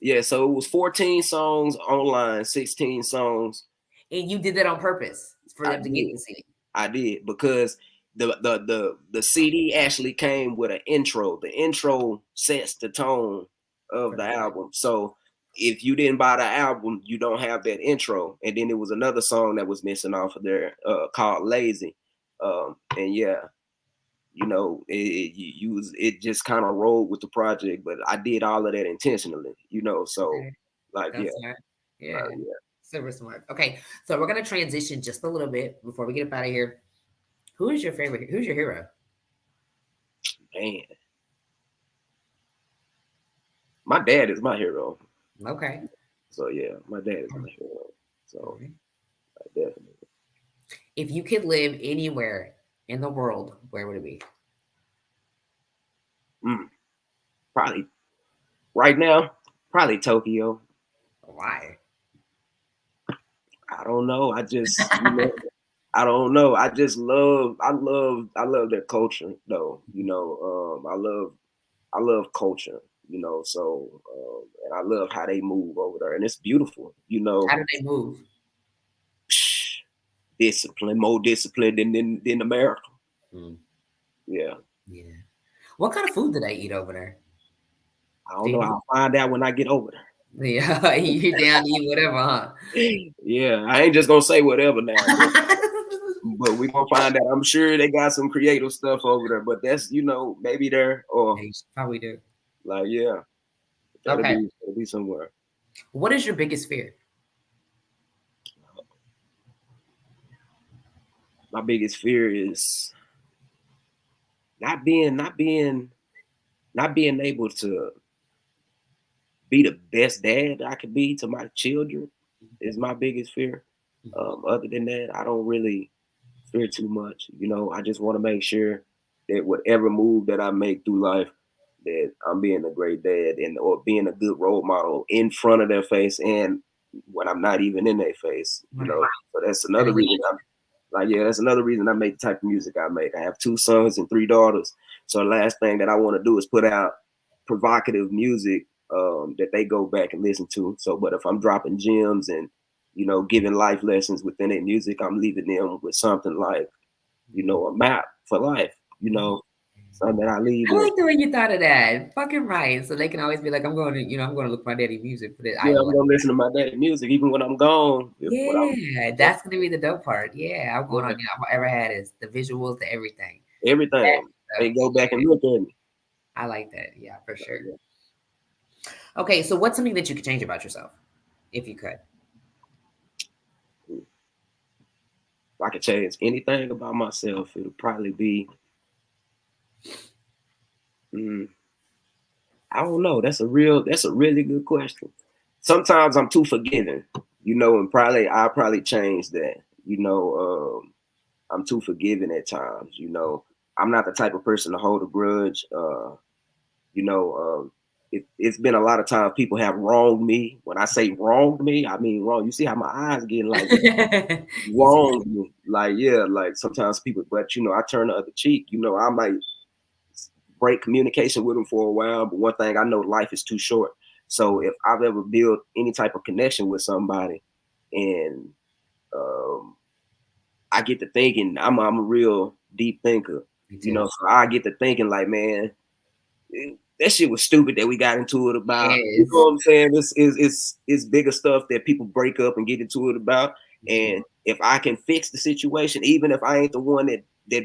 Yeah, so it was 14 songs online, 16 songs. And you did that on purpose for them to get the CD. I did, because the CD actually came with an intro. The intro sets the tone of the album. So if you didn't buy the album, you don't have that intro. And then there was another song that was missing off of there called Lazy. And yeah, you know, it just kind of rolled with the project, but I did all of that intentionally, you know. So like, That's yeah. smart. Yeah. Yeah. Super smart. Okay, so we're gonna transition just a little bit before we get up out of here. Who is your favorite? Who's your hero? Man, my dad is my hero. Okay. So yeah, my dad is my hero. So definitely. If you could live anywhere in the world, where would it be? Probably right now, probably Tokyo. Why? I don't know. I just, you know, I don't know. I just love their culture though. You know, I love culture, you know, so and I love how they move over there, and it's beautiful, you know. How do they move? Discipline, more discipline than America. Yeah. Yeah. What kind of food do they eat over there? I don't know. I'll find out when I get over there. Yeah, you down to eat whatever, huh? Yeah, I ain't just gonna say whatever now. But we gonna find out. I'm sure they got some creative stuff over there, but that's, you know, maybe there or probably do. Like, yeah. That'll be somewhere. What is your biggest fear? My biggest fear is not being able to be the best dad I could be to my children is my biggest fear. Other than that, I don't really fear too much. You know, I just want to make sure that whatever move that I make through life, that I'm being a great dad or being a good role model in front of their face and when I'm not even in their face. You know, so that's another reason that's another reason I make the type of music I make. I have 2 sons and 3 daughters. So the last thing that I want to do is put out provocative music that they go back and listen to. So, but if I'm dropping gems and, you know, giving life lessons within their music, I'm leaving them with something like, you know, a map for life, you know, something that I leave. I like the way you thought of that. Fucking right. So they can always be like, I'm going to look my daddy music for this. Yeah, I'm going to listen to my daddy music even when I'm gone. Yeah, that's going to be the dope part. Yeah, I'm going on, all I ever had is the visuals, the everything. Everything. They go back and look at me. I like that. Yeah, for sure. Okay, so what's something that you could change about yourself, if you could? If I could change anything about myself, it would probably be, I don't know. That's a really good question. Sometimes I'm too forgiving, you know, and I'll probably change that. You know, I'm too forgiving at times. You know, I'm not the type of person to hold a grudge. You know, it's been a lot of times people have wronged me. When I say wronged me, I mean wrong. You see how my eyes getting like wronged me. Like, yeah, like sometimes people, but you know, I turn the other cheek. You know, I might break communication with them for a while, but one thing I know, life is too short. So if I've ever built any type of connection with somebody, and I get to thinking, I'm a real deep thinker, you know, so I get to thinking like, man, that shit was stupid that we got into it about. You know what I'm saying? It's bigger stuff that people break up and get into it about. And if I can fix the situation, even if I ain't the one that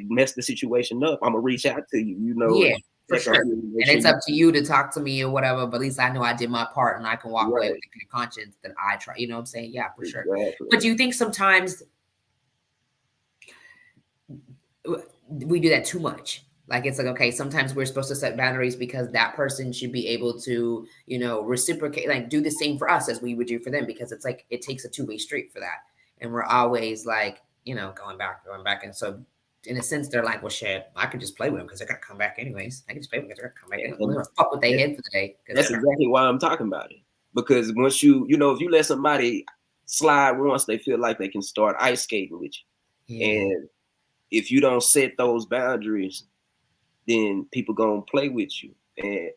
messed the situation up, I'm gonna reach out to you, you know. Yeah, for sure. And it's up to you to talk to me or whatever, but at least I know I did my part and I can walk away with the conscience that I try. You know what I'm saying? Yeah, for sure. But do you think sometimes we do that too much? Like, it's like, okay, sometimes we're supposed to set boundaries because that person should be able to, you know, reciprocate, like do the same for us as we would do for them, because it's like, it takes a 2-way street for that. And we're always like, you know, going back. And so in a sense, they're like, well, shit, I could just play with them because they're going to come back anyways. I can just play with them because they're going to come back anyways. I'm going to fuck with their head for the day. That's exactly why I'm talking about it. Because once you know, if you let somebody slide once, they feel like they can start ice skating with you. Yeah. And if you don't set those boundaries, then people gonna play with you. And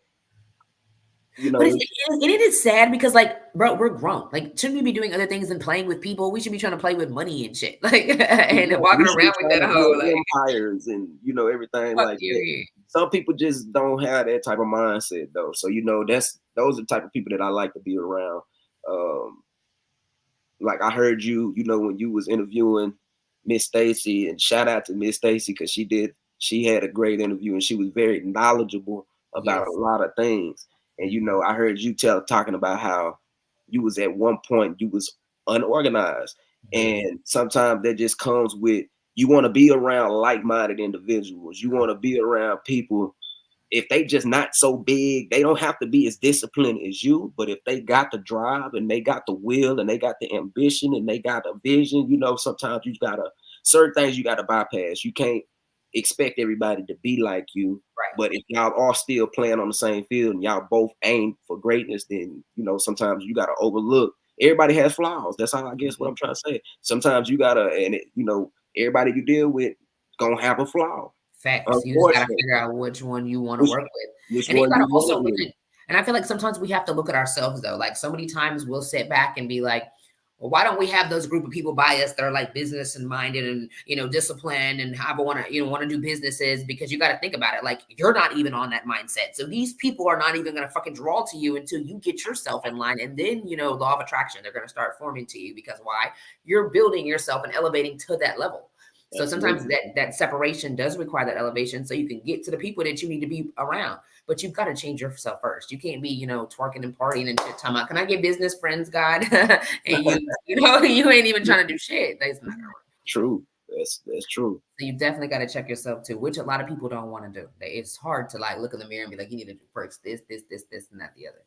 You know, But it is sad because, like, bro, we're grown. Like, shouldn't we be doing other things than playing with people? We should be trying to play with money and shit, like, and walking we should be around with trying that to hoe, build like, empires and everything fuck like that. you. Some people just don't have that type of mindset though. So those are the type of people that I like to be around. Like I heard you, when you was interviewing Miss Stacey, and shout out to Miss Stacey because she had a great interview and she was very knowledgeable about a lot of things. And I heard you talking about how you was at one point you was unorganized, and sometimes that just comes with you want to be around like-minded individuals. You want to be around people. If they just not so big, they don't have to be as disciplined as you. But if they got the drive and they got the will and they got the ambition and they got a vision, sometimes you gotta certain things you gotta bypass. You can't expect everybody to be like you. Right. But if y'all are still playing on the same field and y'all both aim for greatness, then sometimes you gotta overlook. Everybody has flaws. That's how I guess what I'm trying to say. Sometimes you gotta, and everybody you deal with gonna have a flaw. Facts. You just gotta figure out which one you want to work with. And you gotta also look at, and I feel like sometimes we have to look at ourselves though. Like so many times we'll sit back and be like, well, why don't we have those group of people by us that are like business and minded and disciplined and have want to do businesses? Because you got to think about it. Like you're not even on that mindset. So these people are not even going to fucking draw to you until you get yourself in line. And then, law of attraction, they're going to start forming to you because why? You're building yourself and elevating to that level. So sometimes that separation does require that elevation so you can get to the people that you need to be around. But you've got to change yourself first. You can't be, twerking and partying and shit. Talking about, can I get business friends, God? And you ain't even trying to do shit. That's not gonna work. True. That's true. So you definitely got to check yourself too, which a lot of people don't want to do. It's hard to like look in the mirror and be like, you need to do first this, and that, the other.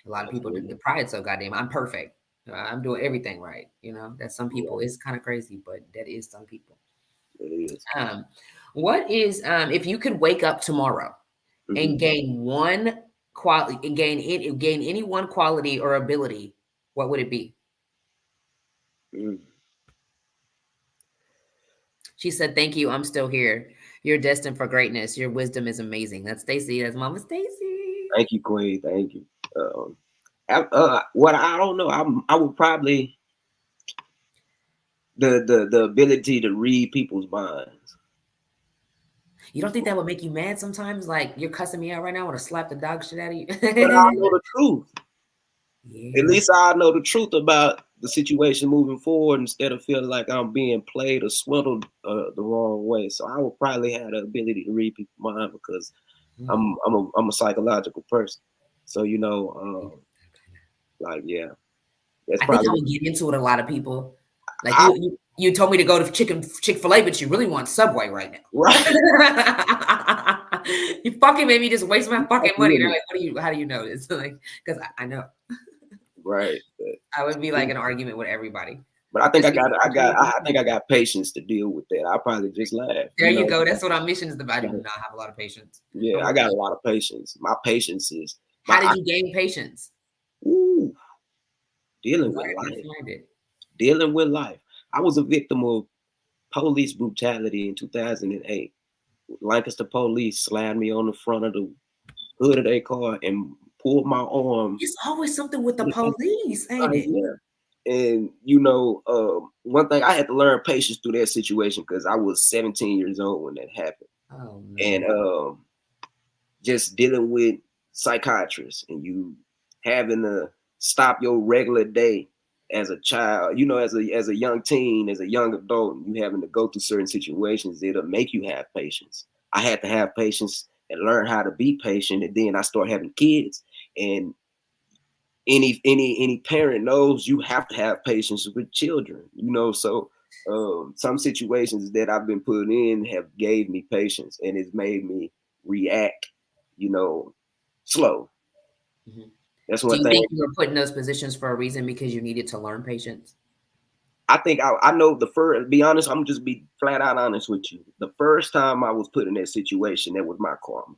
A lot of people do the pride so goddamn. I'm perfect. I'm doing everything right. That some people is kind of crazy, but that is some people. It is. What is if you could wake up tomorrow and gain one quality and gain any one quality or ability, what would it be? She said, "Thank you. I'm still here. You're destined for greatness. Your wisdom is amazing." That's Stacey. That's Mama Stacey. Thank you, Queen. Thank you. What I don't know. I would probably the ability to read people's minds. You don't think that would make you mad sometimes? Like you're cussing me out right now. I want to slap the dog shit out of you. But I know the truth. Yeah. At least I know the truth about the situation moving forward instead of feeling like I'm being played or swindled the wrong way. So I would probably have the ability to read people's mind because I'm a psychological person. So like yeah. That's probably I think I would get into it. A lot of people like you told me to go to Chick-fil-A, but you really want Subway right now. Right. You fucking made me just waste my fucking money. They're like, how do you know this? Like, because I know. Right. I would be like an argument with everybody. But I think I got patience to deal with that. I'll probably just laugh. There you go. That's what our mission is about. I do not have a lot of patience. Yeah, I got a lot of patience. My patience is. How did you gain patience? Ooh, dealing with life. Dealing with life. I was a victim of police brutality in 2008. Lancaster police slammed me on the front of the hood of their car and pulled my arm. It's always something with the police, ain't it? Yeah. And one thing I had to learn patience through that situation because I was 17 years old when that happened. Oh, no. And just dealing with psychiatrists and you having to stop your regular day as a child, as a young teen, as a young adult, you having to go through certain situations, it'll make you have patience. I had to have patience and learn how to be patient. And then I started having kids, and any parent knows you have to have patience with children, so some situations that I've been put in have gave me patience and it's made me react, slow. Mm-hmm. That's one thing. Do you think you were put in those positions for a reason because you needed to learn patience? I think I know to be honest, I'm just be flat out honest with you. The first time I was put in that situation, that was my karma.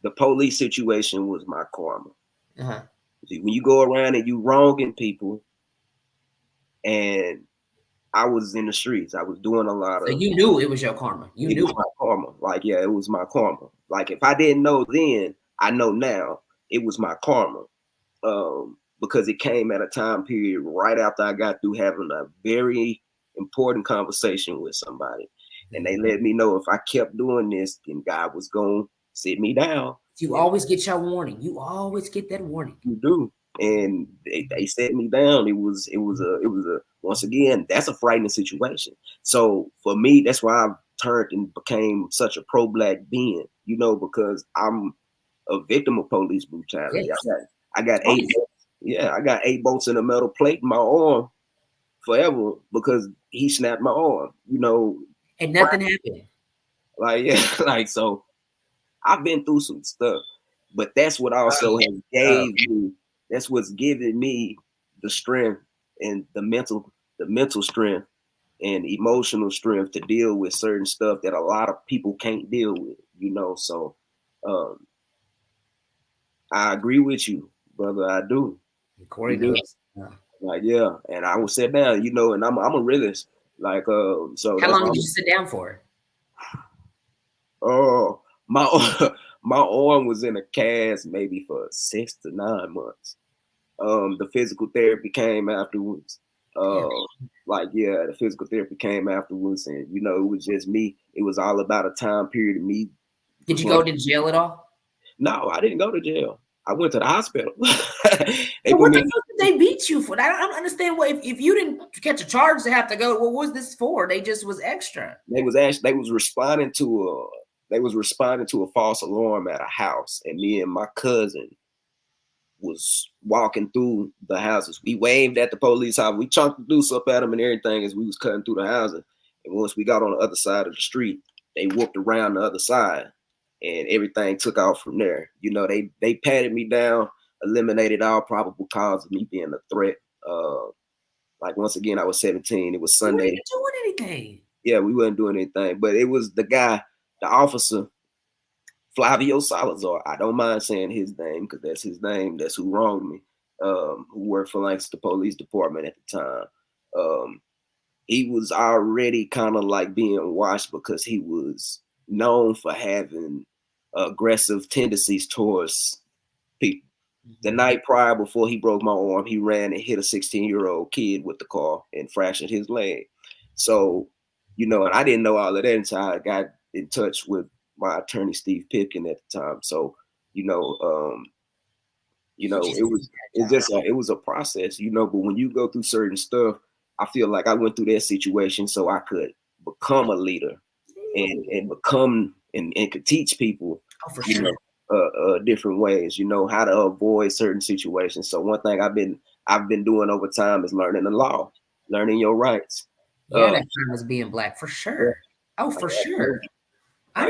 The police situation was my karma. Uh-huh. See, when you go around and you wronging people, and I was in the streets, I was doing a lot of. So you knew it was your karma. You knew it was my karma. Like, yeah, it was my karma. Like, if I didn't know then, I know now it was my karma, because it came at a time period right after I got through having a very important conversation with somebody. And they let me know if I kept doing this, then God was going to sit me down. You always get your warning. You always get that warning. You do. And they set me down. It was a once again, that's a frightening situation. So for me, that's why I've turned and became such a pro-black being, you know, because I'm a victim of police brutality. Yes. I got 8 bolts. Yeah, I got 8 bolts in a metal plate in my arm forever because he snapped my arm, you know. And nothing happened. Like, yeah, like, so I've been through some stuff, but that's what also has gave me, that's what's giving me the strength and the mental strength and emotional strength to deal with certain stuff that a lot of people can't deal with, you know. So I agree with you, brother. I do. Corey knows. Like, yeah, and I will sit down, you know, and I'm a realist. Like, so how long did you sit down for? Oh, my my arm was in a cast maybe for 6 to 9 months. The physical therapy came afterwards. Like, yeah, the physical therapy came afterwards, and you know, it was just me. It was all about a time period of me. Did you go to jail at all? No, I didn't go to jail. I went to the hospital. What the fuck did they beat you for? I don't understand what if you didn't catch a charge to have to go. What was this for? They just was extra. They was responding to a false alarm at a house, and me and my cousin was walking through the houses. We waved at the police house. We chunked the deuce up at them and everything as we was cutting through the houses. And once we got on the other side of the street, they whooped around the other side, and everything took off from there. You know, they patted me down, eliminated all probable cause of me being a threat. Like, once again, I was 17. It was Sunday. You weren't doing anything. Yeah, we wasn't doing anything, but it was the guy, the officer, Flavio Salazar. I don't mind saying his name because that's his name. That's who wronged me. Who worked for like the police department at the time. He was already kind of like being watched because he was known for having aggressive tendencies towards people. The night prior, before he broke my arm, he ran and hit a 16-year-old kid with the car and fractured his leg. So, you know, and I didn't know all of that until I got in touch with my attorney, Steve Pipkin, at the time. So, it was a process, you know. But when you go through certain stuff, I feel like I went through that situation so I could become a leader and become and could teach people, different ways, you know, how to avoid certain situations. So one thing I've been doing over time is learning the law, learning your rights. Yeah, that time was being black for sure. Oh, for sure. I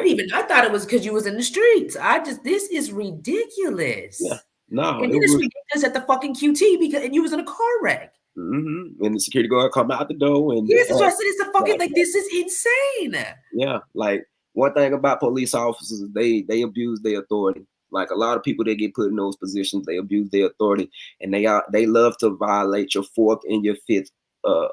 thought it was because you was in the streets. This is ridiculous. Yeah. No, and it was ridiculous at the fucking QT and you was in a car wreck. Mm-hmm. And the security guard come out the door and yes, that's why I said it's a fucking this is insane. Yeah, like one thing about police officers is they abuse their authority. Like a lot of people that get put in those positions, they abuse their authority, and they love to violate your 4th and your 5th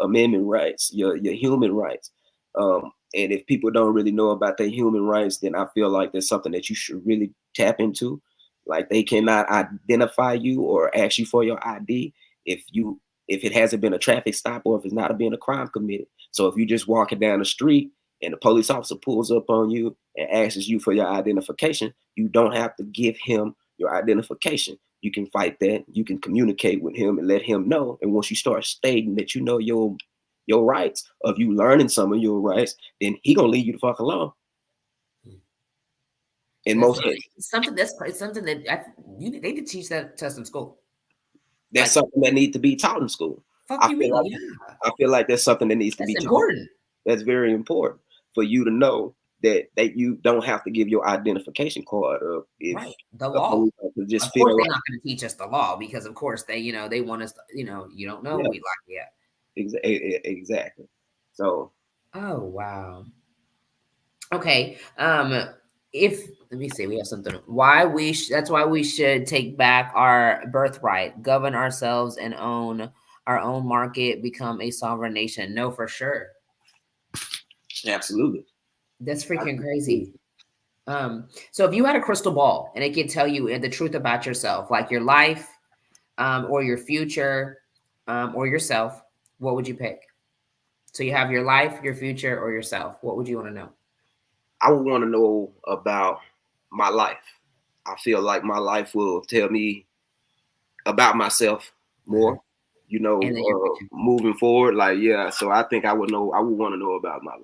Amendment rights, your human rights. And if people don't really know about their human rights, then I feel like there's something that you should really tap into. Like, they cannot identify you or ask you for your ID if it hasn't been a traffic stop or if it's not been a crime committed. So if you're just walking down the street and the police officer pulls up on you and asks you for your identification, you don't have to give him your identification. You can fight that. You can communicate with him and let him know. And once you start stating that you know your rights, of you learning some of your rights, then he gonna leave you the fuck alone. In most cases, it's something that they did teach that test in school. That's something that needs to be taught in school. I feel like that's something that needs to be important. That's very important for you to know that you don't have to give your identification card up. If the law. Just of course, they're not going to teach us the law because, of course, they want us. You don't know. Exactly. So. Oh wow. Okay. Let me see, we have something. That's why we should take back our birthright, govern ourselves, and own our own market, become a sovereign nation. No, for sure. Absolutely. That's freaking crazy. So if you had a crystal ball and it could tell you the truth about yourself, like your life, or your future, or yourself, what would you pick? So you have your life, your future, or yourself. What would you want to know? I would want to know about my life. I feel like my life will tell me about myself more, And then your future. moving forward. Like, yeah, so I think I would want to know about my life.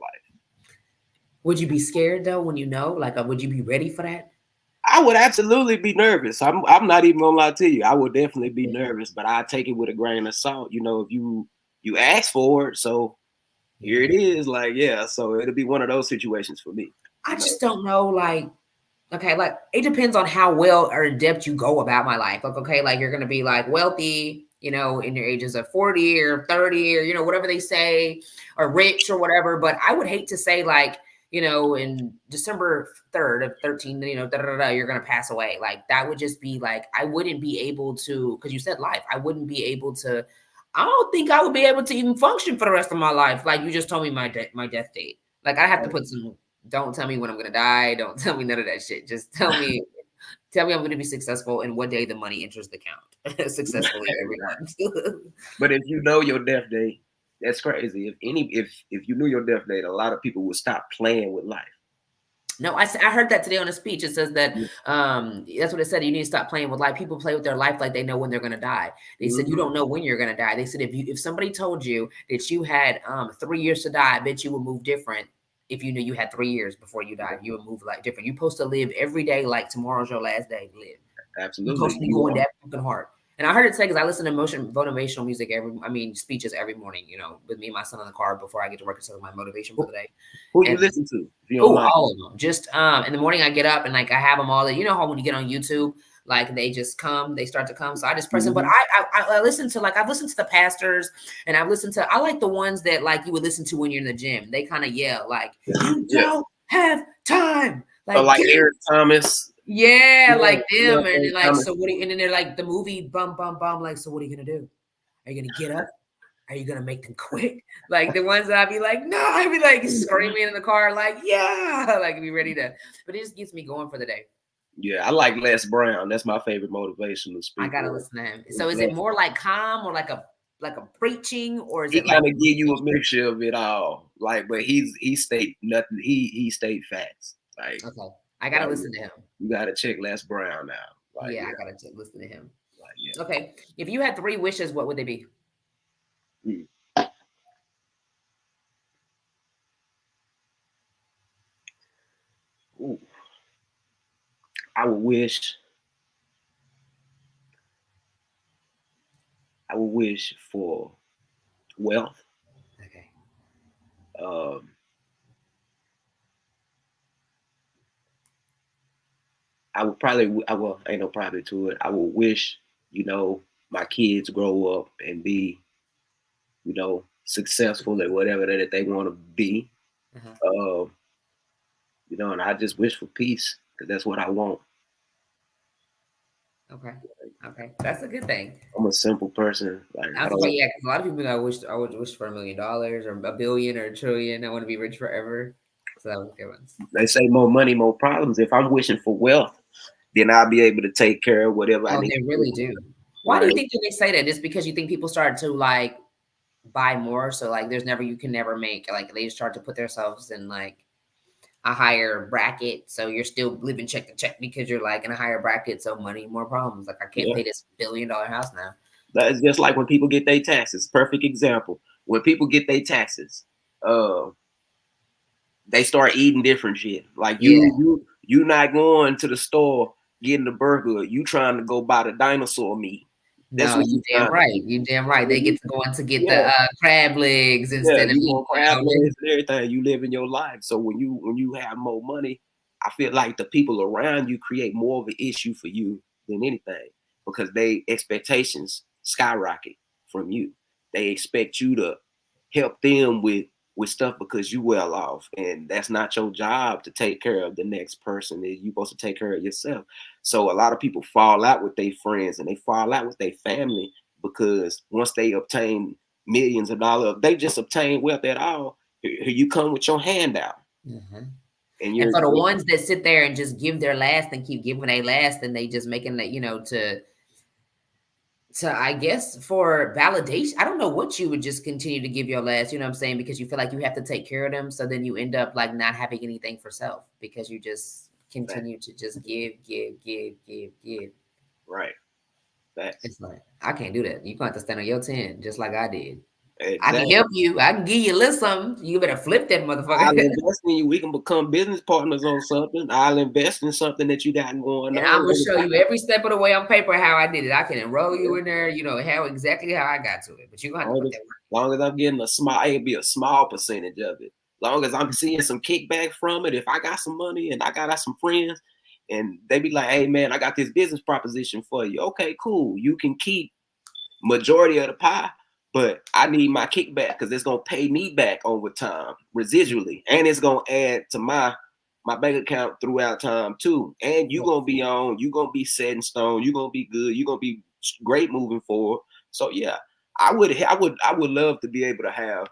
Would you be scared though when you know? Like, would you be ready for that? I would absolutely be nervous. I'm not even gonna lie to you. I would definitely be nervous, but I take it with a grain of salt. You know, if you ask for it, so here it is. Like, yeah, so it'll be one of those situations for me. I just don't know, like, okay, like it depends on how well or in depth you go about my life. Like, okay, like you're gonna be like wealthy, you know, in your ages of 40 or 30 or, you know, whatever they say, or rich or whatever. But I would hate to say, like, you know, in December 3rd of 13, you know, you're gonna pass away. Like that would just be like, I wouldn't be able to, because you said life, I wouldn't be able to, I don't think I would be able to even function for the rest of my life. Like you just told me my death date. Like I have to put some, don't tell me when I'm gonna die. Don't tell me none of that shit. Just tell me I'm gonna be successful and what day the money enters the account successfully every month. But if you know your death date, that's crazy. If you knew your death date, a lot of people would stop playing with life. No, I heard that today on a speech. It says that that's what it said. You need to stop playing with life. People play with their life like they know when they're going to die. They said you don't know when you're going to die. They said if somebody told you that you had 3 years to die, I bet you would move different. If you knew you had 3 years before you died, you would move like different. You're supposed to live every day like tomorrow's your last day. Live. Absolutely. You're supposed to be going that fucking hard. And I heard it say, because I listen to motivational music speeches every morning, you know, with me and my son in the car before I get to work, instead of my motivation for the day. Who you listen to? All of them. Just in the morning I get up and like I have them all. You know how when you get on YouTube, like they just come, they start to come. So I just press them. But I listen to, like, I've listened to the pastors, and I've listened to, I like the ones that like you would listen to when you're in the gym. They kind of yell like, you don't have time. Like Eric Thomas. Yeah, like them. And then like, so what? And then they're like the movie bum. Like, so what are you gonna do? Are you gonna get up? Are you gonna make them quit? Like the ones that I'd be like, no, I'd be like screaming in the car, like, yeah, like be ready to. But it just gets me going for the day. Yeah, I like Les Brown. That's my favorite motivational speaker. I gotta listen to him. So is it more like calm or like a preaching, or is it kind of give you a mixture of it all? Like, but he state nothing. He state facts. Like, okay, I gotta listen to him. You gotta check Les Brown out. Like, yeah, I gotta listen to him. Like, yeah. Okay, if you had 3 wishes, what would they be? Ooh. I would wish for wealth. Okay. I would probably, ain't no probably to it. I would wish, you know, my kids grow up and be, you know, successful at whatever that they want to be. You know, and I just wish for peace, because that's what I want. Okay, that's a good thing. I'm a simple person. Like, yeah, because a lot of people I would wish for $1 million or $1 billion or $1 trillion. I want to be rich forever. So that was good ones. They say more money, more problems. If I'm wishing for wealth, then I'll be able to take care of whatever I need. They really do. Why do you think that they say that? Just because you think people start to like buy more, so like you can never make, like they start to put themselves in like a higher bracket, so you're still living check to check because you're like in a higher bracket, so money, more problems. Like I can't pay this $1 billion house now. That's just like when people get their taxes. Perfect example. When people get their taxes, they start eating different shit. Like you not going to the store getting the burger. You trying to go buy the dinosaur meat. That's what you damn right. You damn right. They get to go to get the crab legs instead of crab legs and everything. You live in your life. So when you have more money, I feel like the people around you create more of an issue for you than anything, because they expectations skyrocket from you. They expect you to help them with stuff because you well off, and that's not your job to take care of the next person. You're supposed to take care of yourself. So a lot of people fall out with their friends and they fall out with their family because once they obtain millions of dollars, they just obtain wealth at all. Here you come with your handout. And for the ones that sit there and just give their last and keep giving their last, and they just making that, you know, to I guess for validation. I don't know what you would just continue to give your last, you know what I'm saying? Because you feel like you have to take care of them. So then you end up like not having anything for self because you just continue to just give. Right. It's like, I can't do that. You're going to have to stand on your 10 just like I did. Exactly. I can help you. I can give you a little something. You better flip that motherfucker. I'll invest in you. We can become business partners on something. I'll invest in something that you got going on. And I'm going to show you every step of the way on paper how I did it. I can enroll you in there, you know, exactly how I got to it. But you're going to have to put that work. As long as I'm getting it'll be a small percentage of it. As long as I'm seeing some kickback from it, if I got some money and I got some friends and they be like, hey, man, I got this business proposition for you. Okay, cool. You can keep majority of the pie. But I need my kickback because it's gonna pay me back over time, residually, and it's gonna add to my bank account throughout time too. And you're gonna be set in stone. You're gonna be good. You're gonna be great moving forward. So yeah, I would love to be able to have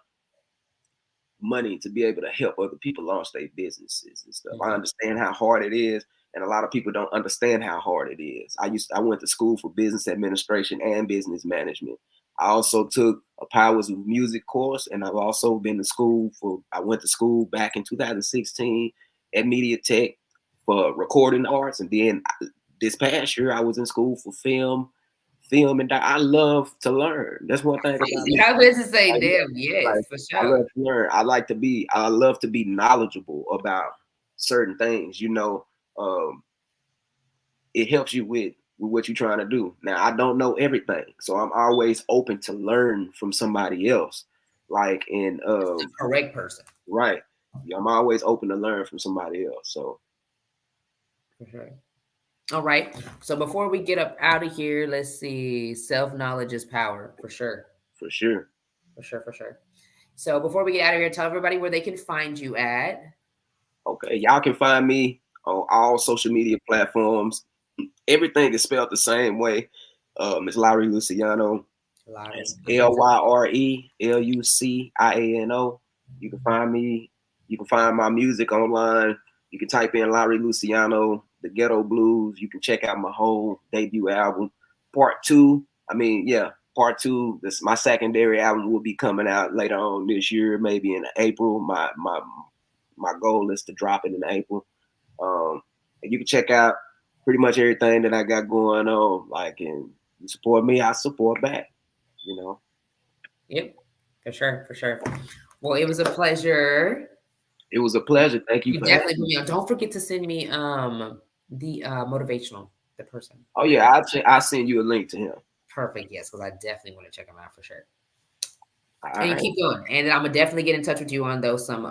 money to be able to help other people launch their businesses and stuff. I understand how hard it is, and a lot of people don't understand how hard it is. I went to school for business administration and business management. I also took a Powers of Music course, and I've also been to school I went to school back in 2016 at Media Tech for recording arts. And then this past year, I was in school for film, and I love to learn. That's one thing about me. I was to say, damn, yes, for sure. I love to learn. I love to be knowledgeable about certain things, you know. It helps you with what you're trying to do. Now, I don't know everything, so I'm always open to learn from somebody else. Like the correct person. Right. I'm always open to learn from somebody else. So for sure. All right. So before we get up out of here, let's see. Self-knowledge is power, for sure. For sure. For sure, for sure. So before we get out of here, tell everybody where they can find you at. Okay. Y'all can find me on all social media platforms. Everything is spelled the same way. It's Lyre Luciano. It's LYRE LUCIANO. You can find me. You can find my music online. You can type in Lyre Luciano, The Ghetto Blues. You can check out my whole debut album. Part 2. Part 2. This my secondary album will be coming out later on this year, maybe in April. My goal is to drop it in April. And you can check out pretty much everything that I got going on. Like, and you support me, I support back, you know? Yep, for sure, for sure. Well, it was a pleasure. It was a pleasure. Thank you for definitely put me on. Don't forget to send me the motivational, the person. Oh yeah, I'll send you a link to him. Perfect, yes, because I definitely want to check him out for sure. All and right. Keep going. And I'm gonna definitely get in touch with you on those some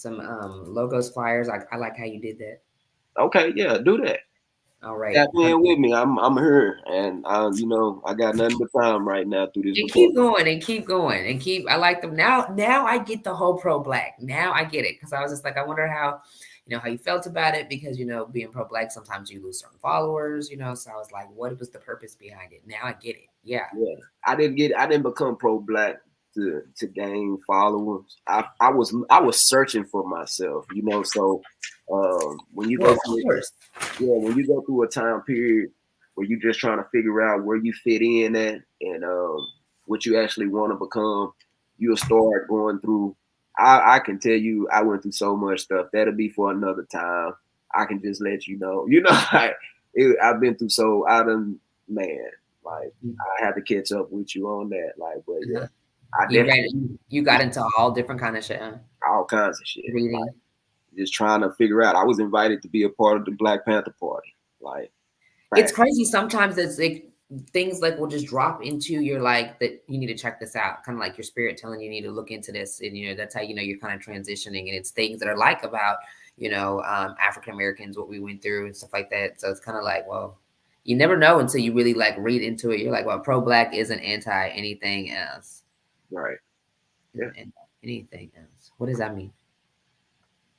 logos, flyers. I like how you did that. Okay, yeah, do that. All right. Tap in with me. I'm here, and you know, I got nothing but time right now through this. And keep going and keep going and keep. I like them now. Now I get the whole pro-black. Now I get it, because I was just like, I wonder how, you know, how you felt about it, because, you know, being pro-black, sometimes you lose certain followers, you know. So I was like, what was the purpose behind it? Now I get it. Yeah. I didn't become pro-black to gain followers. I was searching for myself, you know. So when you go through a time period where you're just trying to figure out where you fit in at, and what you actually want to become, you'll start going through. I can tell you, I went through so much stuff. That'll be for another time. I can just let you know. You know, I've been through like I had to catch up with you on that. Like, but yeah. You got into all different kind of shit, huh? All kinds of shit. Reading. Like, just trying to figure out. I was invited to be a part of the Black Panther Party. Like, it's crazy. Sometimes it's like things like will just drop into your, like, that you need to check this out. Kind of like your spirit telling you need to look into this. And, you know, that's how, you know, you're kind of transitioning. And it's things that are like about, you know, African Americans, what we went through and stuff like that. So it's kind of like, well, you never know until you really like read into it. You're like, well, pro-black isn't anti anything else. Right. Yeah. Anything else. What does that mean?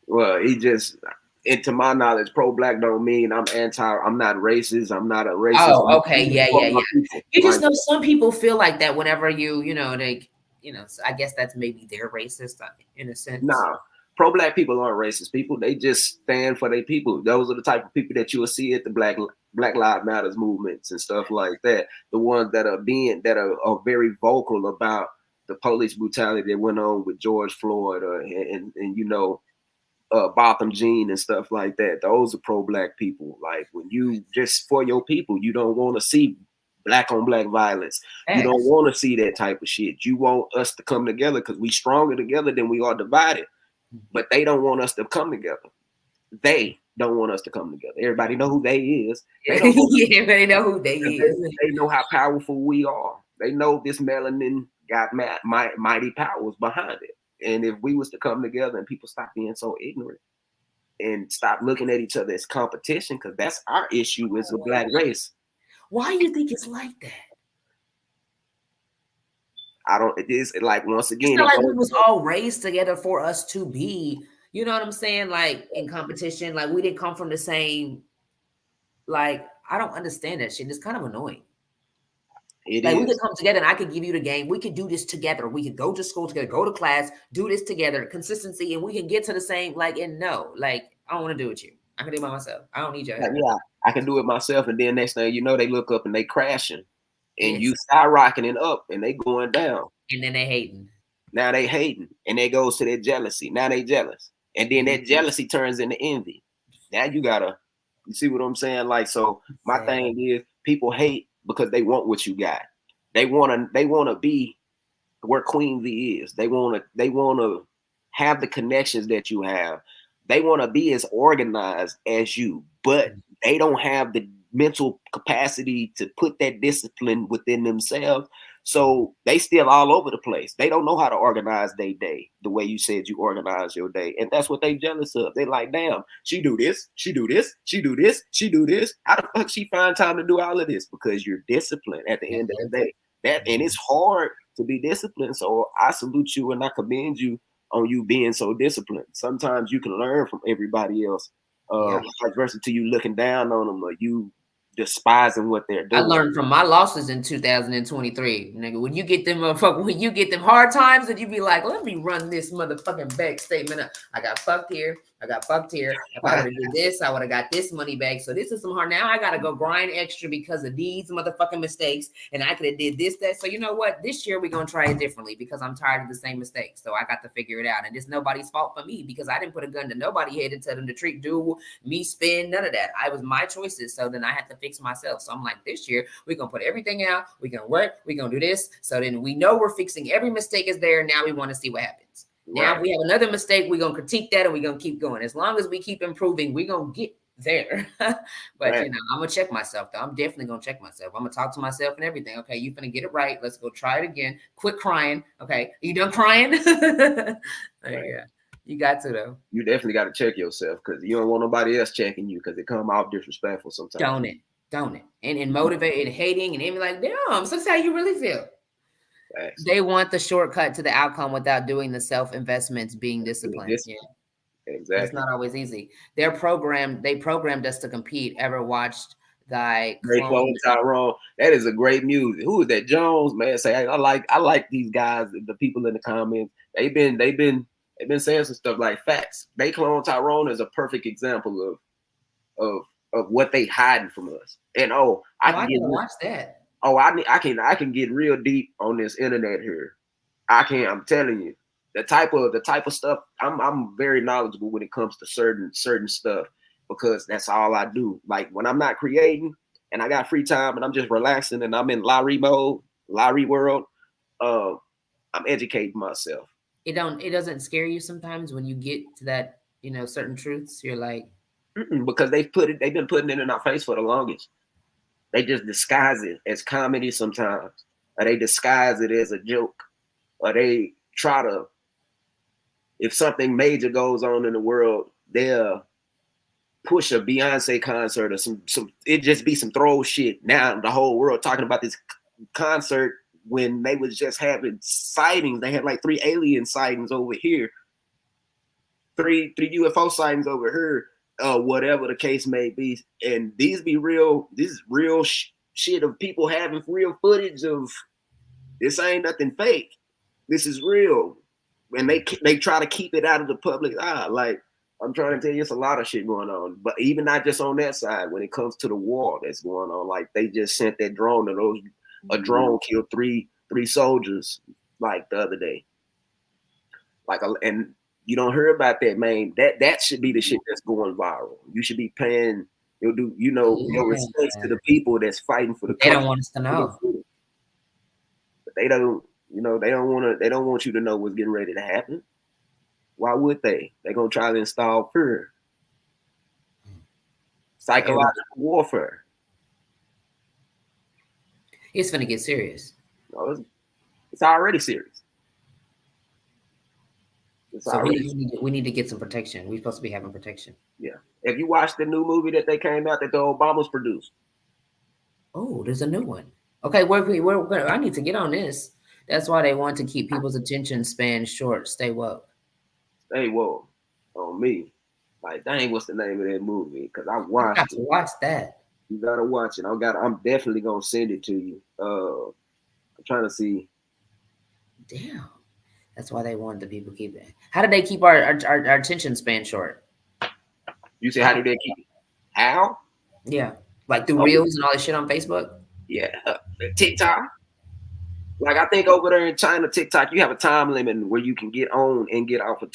Well, to my knowledge, pro-black don't mean I'm not racist. I'm not a racist. Oh, okay. Yeah. You just know some people feel like that whenever you know, they, you know, so I guess that's maybe they're racist in a sense. Nah. pro-black people aren't racist people. They just stand for their people. Those are the type of people that you will see at the Black Lives Matters movements and stuff like that. The ones that are very vocal about the police brutality that went on with George Floyd and you know, Botham Jean and stuff like that. Those are pro-black people. Like when you just for your people, you don't want to see black on black violence. You don't want to see that type of shit. You want us to come together because we stronger together than we are divided. But they don't want us to come together. They don't want us to come together. Everybody know who they is. They don't everybody know who they is. They know how powerful we are. They know this melanin got mighty powers behind it. And if we was to come together and people stop being so ignorant and stop looking at each other as competition, because that's our issue as a black race. Why do you think it's like that? I don't. It is like once again. It's not like we was all raised together for us to be. You know what I'm saying? Like in competition, like we didn't come from the same. Like I don't understand that shit. It's kind of annoying. We could come together and I could give you the game. We could do this together. We could go to school together, go to class, do this together, consistency, and we can get to the same. Like and no, like I don't want to do it with you. I can do it by myself. I don't need your help. Yeah, I can do it myself. And then next thing you know, they look up and they crashing. And you skyrocketing up and they going down. And then they hating. Now they hating. And it goes to their jealousy. Now they jealous. And then that jealousy turns into envy. Now you see what I'm saying? Like, so my thing is people hate because they want what you got. They wanna be where QueenV is. They wanna have the connections that you have. They wanna be as organized as you, but they don't have the mental capacity to put that discipline within themselves. So they still all over the place. They don't know how to organize their day the way you said you organize your day. And that's what they jealous of. They like, damn, she do this, she do this, she do this, she do this. How the fuck she find time to do all of this? Because you're disciplined at the end of the day. And it's hard to be disciplined. So I salute you and I commend you on you being so disciplined. Sometimes you can learn from everybody else. Vice versa to you looking down on them or you despising what they're doing. I learned from my losses in 2023, nigga. When you get them hard times, and you be like, let me run this motherfucking bank statement up. I got fucked here. I got fucked here. If I would have did this, I would have got this money back. So this is some hard. Now I gotta go grind extra because of these motherfucking mistakes. And I could have did this, that. So you know what? This year we're gonna try it differently because I'm tired of the same mistakes. So I got to figure it out. And it's nobody's fault for me because I didn't put a gun to nobody head and tell them to do me spin, none of that. I was my choices. So then I had to fix myself. So I'm like, this year we're gonna put everything out. We're gonna work. We're gonna do this. So then we know we're fixing every mistake is there. Now we want to see what happens. Now, if we have another mistake, we're going to critique that and we're going to keep going. As long as we keep improving, we're going to get there. But, you know, I'm going to check myself, though. I'm definitely going to check myself. I'm going to talk to myself and everything. Okay, you're going to get it right. Let's go try it again. Quit crying. Okay, you done crying? Yeah, you got to, though. You definitely got to check yourself because you don't want nobody else checking you because it come off disrespectful sometimes. Don't it? And motivated, hating, and then be like, damn, so that's how you really feel. Thanks. They want the shortcut to the outcome without doing the self-investments, being disciplined. Yeah. Exactly. It's not always easy. They programmed us to compete. Ever watched Great Clone Tyrone? That is a great music. Who is that? Jones, man. Say I like these guys, the people in the comments. They've been saying some stuff like facts. They Clone Tyrone is a perfect example of what they hiding from us. And I can watch that. I can get real deep on this internet here. I'm telling you, the type of stuff. I'm very knowledgeable when it comes to certain stuff because that's all I do. Like when I'm not creating and I got free time and I'm just relaxing and I'm in Lyre mode, Lyre world, I'm educating myself. It doesn't scare you sometimes when you get to that, you know, certain truths. You're like, because they've been putting it in our face for the longest. They just disguise it as comedy sometimes, or they disguise it as a joke, or they try to, if something major goes on in the world, they'll push a Beyonce concert or some it just be some throw shit. Now the whole world talking about this concert when they was just having sightings. They had like 3 alien sightings over here, 3 UFO sightings over here. Whatever the case may be, and these be real. This is real shit of people having real footage of this. Ain't nothing fake. This is real. and they try to keep it out of the public eye. Like, I'm trying to tell you, it's a lot of shit going on. But even not just on that side, when it comes to the war that's going on, like they just sent that drone, and a drone killed three soldiers like the other day. Like, and you don't hear about that, man. That should be the shit that's going viral. You should be paying your respects to the people that's fighting for the country. They don't want us to know. But they don't, they don't want you to know what's getting ready to happen. Why would they? They're gonna try to install fear. Psychological warfare. It's gonna get serious. No, it's already serious. So we need to get some protection. We're supposed to be having protection. Yeah. Have you watched the new movie that they came out that the Obamas produced? Oh, there's a new one. Okay, I need to get on this. That's why they want to keep people's attention span short. Stay woke. Stay woke on me. Like, dang, what's the name of that movie? Because I watched it. You got to watch that. You gotta watch it. I'm definitely gonna send it to you. I'm trying to see. Damn. That's why they want the people keep it. How do they keep our attention span short? You say, how do they keep it? How? Yeah. Like through reels and all this shit on Facebook? Yeah. TikTok. Like, I think over there in China, TikTok, you have a time limit where you can get on and get off of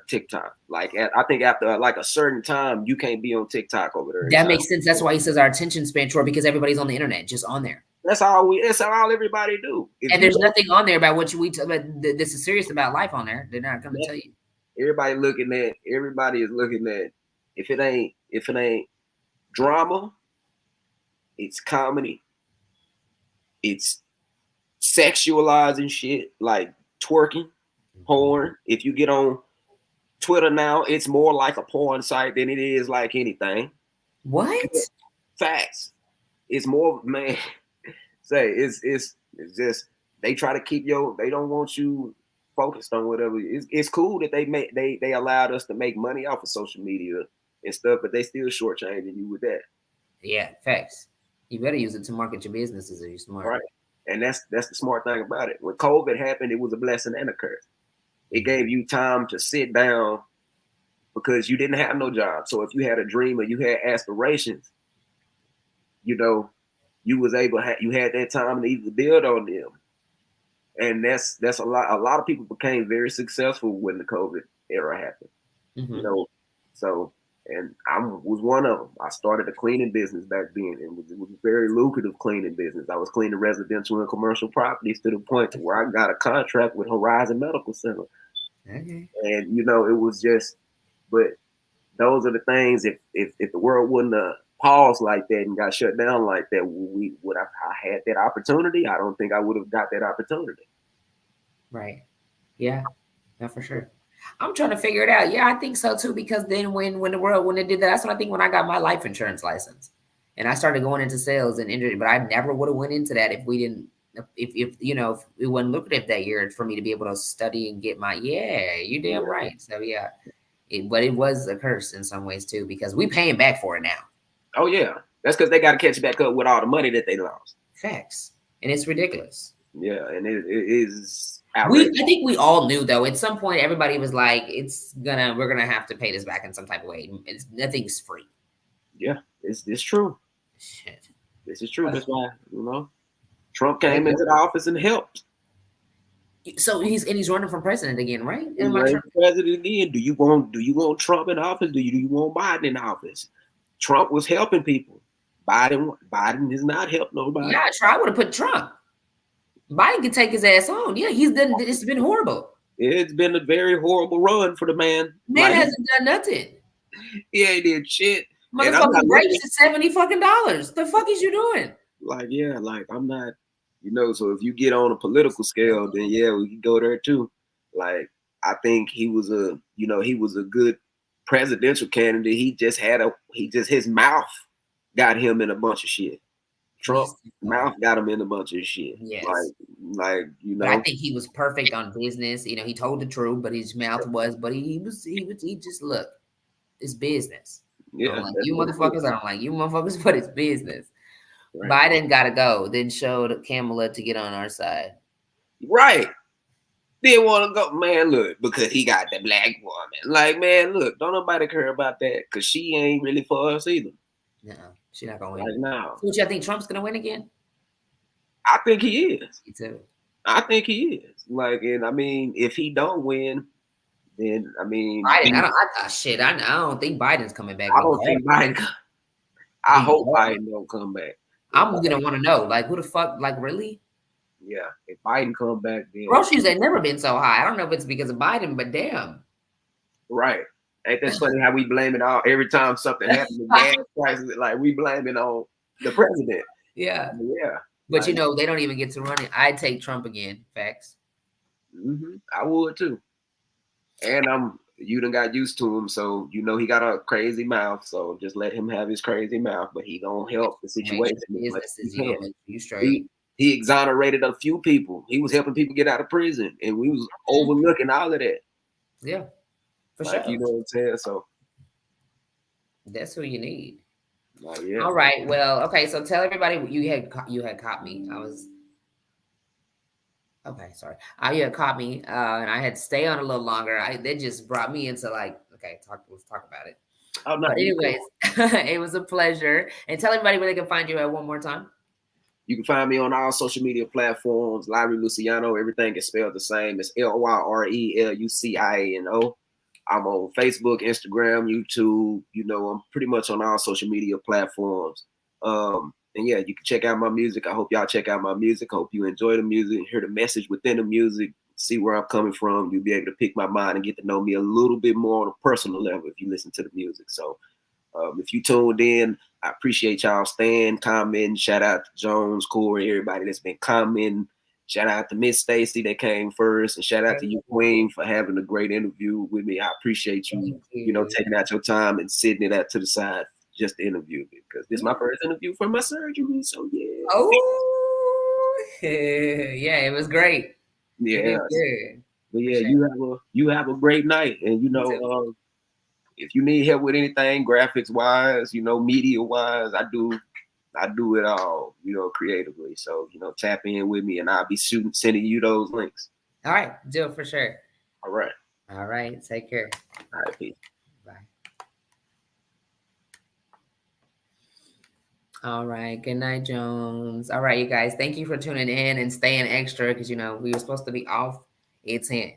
TikTok. Like, I think after like a certain time, you can't be on TikTok over there. That makes sense. That's why he says our attention span short, because everybody's on the internet, just on there. That's all everybody do. And there's nothing on there about what this is serious about life on there. They're not going to tell you. Everybody is looking at, if it ain't drama, it's comedy. It's sexualizing shit, like twerking, porn. If you get on Twitter now, it's more like a porn site than it is like anything. What? Facts. It's more, man. Say it's just they try to keep they don't want you focused on whatever. It's cool that they allowed us to make money off of social media and stuff, but they still shortchanging you with that. Yeah, facts. You better use it to market your businesses if you're smart. Right. And that's the smart thing about it. When COVID happened, it was a blessing and a curse. It gave you time to sit down because you didn't have no job. So if you had a dream or you had aspirations, you was able you had that time to even build on them. And that's a lot of people became very successful when the COVID era happened. Mm-hmm. So, and I was one of them. I started a cleaning business back then. It was a very lucrative cleaning business. I was cleaning residential and commercial properties to the point where I got a contract with Horizon Medical Center. Okay. And it was just, but those are the things. If the world wouldn't have paused like that and got shut down like that, I had that opportunity, I don't think I would have got that opportunity. Right. Yeah. No, for sure. I'm trying to figure it out. Yeah, I think so too. Because then when they did that, that's what I think when I got my life insurance license and I started going into sales and injury, but I never would have went into that if if it wasn't lucrative that year for me to be able to study and get you damn right. So yeah, but it was a curse in some ways too, because we paying back for it now. Oh yeah. That's because they got to catch back up with all the money that they lost. Facts. And it's ridiculous. Yeah. And it is. I think we all knew though. At some point, everybody was like, we're gonna have to pay this back in some type of way. Nothing's free. Yeah, it's true. Shit. This is true. That's why, Trump came into the office and helped. So he's running for president again, right? He's running for president again. Do you want Trump in office? Do you want Biden in office? Trump was helping people. Biden has not helped nobody. Yeah, I would have put Trump. Biden can take his ass on. Yeah, it's been horrible. It's been a very horrible run for the man. Man hasn't done nothing. Yeah, he did shit. Motherfucking grapes is $70 fucking. The fuck is you doing? I'm not, so if you get on a political scale, then yeah, we can go there too. Like, I think he was a good presidential candidate. His mouth got him in a bunch of shit. Trump's mouth got him in a bunch of shit. Yes. But I think he was perfect on business. He told the truth, but his mouth was, but he just look, it's business. Yeah. I don't like you motherfuckers. I don't like you motherfuckers, but it's business. Right. Biden got to go, then showed Kamala to get on our side. Right. Didn't want to go, man. Look, because he got the black woman. Like, man, look, don't nobody care about that because she ain't really for us either. No, she's not gonna win. Like, no. So, what y'all think Trump's gonna win again? I think he is. Me too. I think he is. Like, and I mean, if he don't win, then I mean, Biden. I don't think Biden's coming back. I don't think Biden. I hope Biden don't come back. I'm gonna want to know, like, who the fuck, like, really? Yeah, if Biden come back, then groceries ain't never been so high. I don't know if it's because of Biden, but damn. Right. Ain't that funny how we blame it all every time something happens with gas prices? Like we blame it on the president. Yeah. Yeah. But like, you know, they don't even get to run it. I'd take Trump again. Facts. I would too. And you done got used to him, so you know he got a crazy mouth. So just let him have his crazy mouth, but he gonna help the situation. He exonerated a few people. He was helping people get out of prison, and we was overlooking all of that. Yeah, for sure. You know what I'm saying? So that's who you need. Yeah. All right. Well, okay. So tell everybody you had caught me. I was okay. Sorry, you had caught me, and I had to stay on a little longer. They just brought me into like, okay, let's talk about it. Oh no. But anyways, it was a pleasure. And tell everybody where they can find you at one more time. You can find me on all social media platforms, Lyre Luciano. Everything is spelled the same. It's LYRELUCIANO. I'm on Facebook, Instagram, YouTube. You know, I'm pretty much on all social media platforms. And yeah, you can check out my music. I hope y'all check out my music. I hope you enjoy the music, hear the message within the music, see where I'm coming from. You'll be able to pick my mind and get to know me a little bit more on a personal level if you listen to the music. So if you tuned in, I appreciate y'all staying, commenting. Shout out to Jones, Corey, everybody that's been commenting. Shout out to Miss Stacey that came first, and shout out to you, Queen, for having a great interview with me. I appreciate you, you know, taking out your time and sitting it out to the side just to interview me because this is my first interview for my surgery. So yeah. Oh, yeah, it was great. Yeah, but yeah, you have a great night, and you know. If you need help with anything, graphics wise, you know, media wise, I do it all, you know, creatively. So, you know, tap in with me and I'll be sending you those links. All right. Do it for sure. All right. All right. Take care. All right. Peace. Bye. All right. Good night, Jones. All right, you guys. Thank you for tuning in and staying extra because, you know, we were supposed to be off at 10,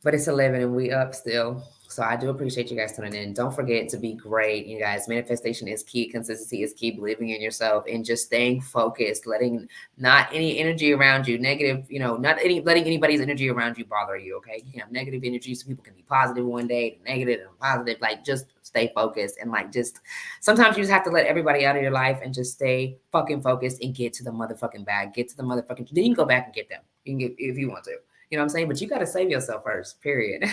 but it's 11 and we up still. So I do appreciate you guys tuning in. Don't forget to be great, you guys. Manifestation is key. Consistency is key. Believing in yourself and just staying focused, letting not any energy around you, negative, you know, letting anybody's energy around you bother you, okay? You can have negative energy. So people can be positive one day, negative and positive. Like, just stay focused. And like, just sometimes you just have to let everybody out of your life and just stay fucking focused and get to the motherfucking bag. Get to the motherfucking, then you can go back and get them. You can get, if you want to. You know what I'm saying? But you got to save yourself first, period.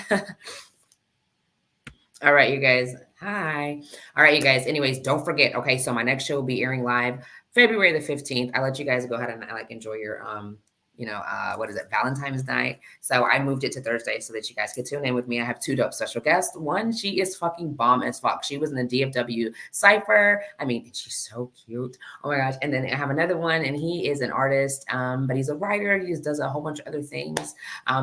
All right, you guys. Hi. All right, you guys. Anyways, don't forget. Okay, so my next show will be airing live February the 15th. I let you guys go ahead and like enjoy your you know, what is it, Valentine's night. So I moved it to Thursday so that you guys could tune in with me. I have two dope special guests. One, she is fucking bomb as fuck. She was in the DFW Cypher. I mean, she's so cute. Oh my gosh. And then I have another one, and he is an artist, but he's a writer. He just does a whole bunch of other things.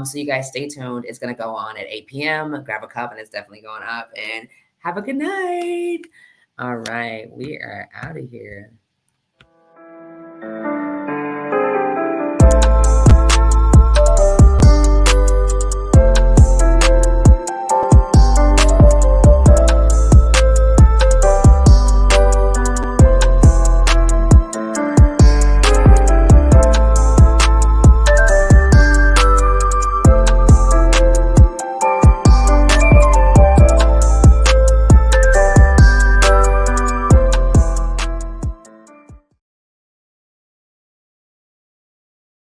So you guys stay tuned. It's going to go on at 8 p.m. Grab a cup, and it's definitely going up. And have a good night. All right. We are out of here.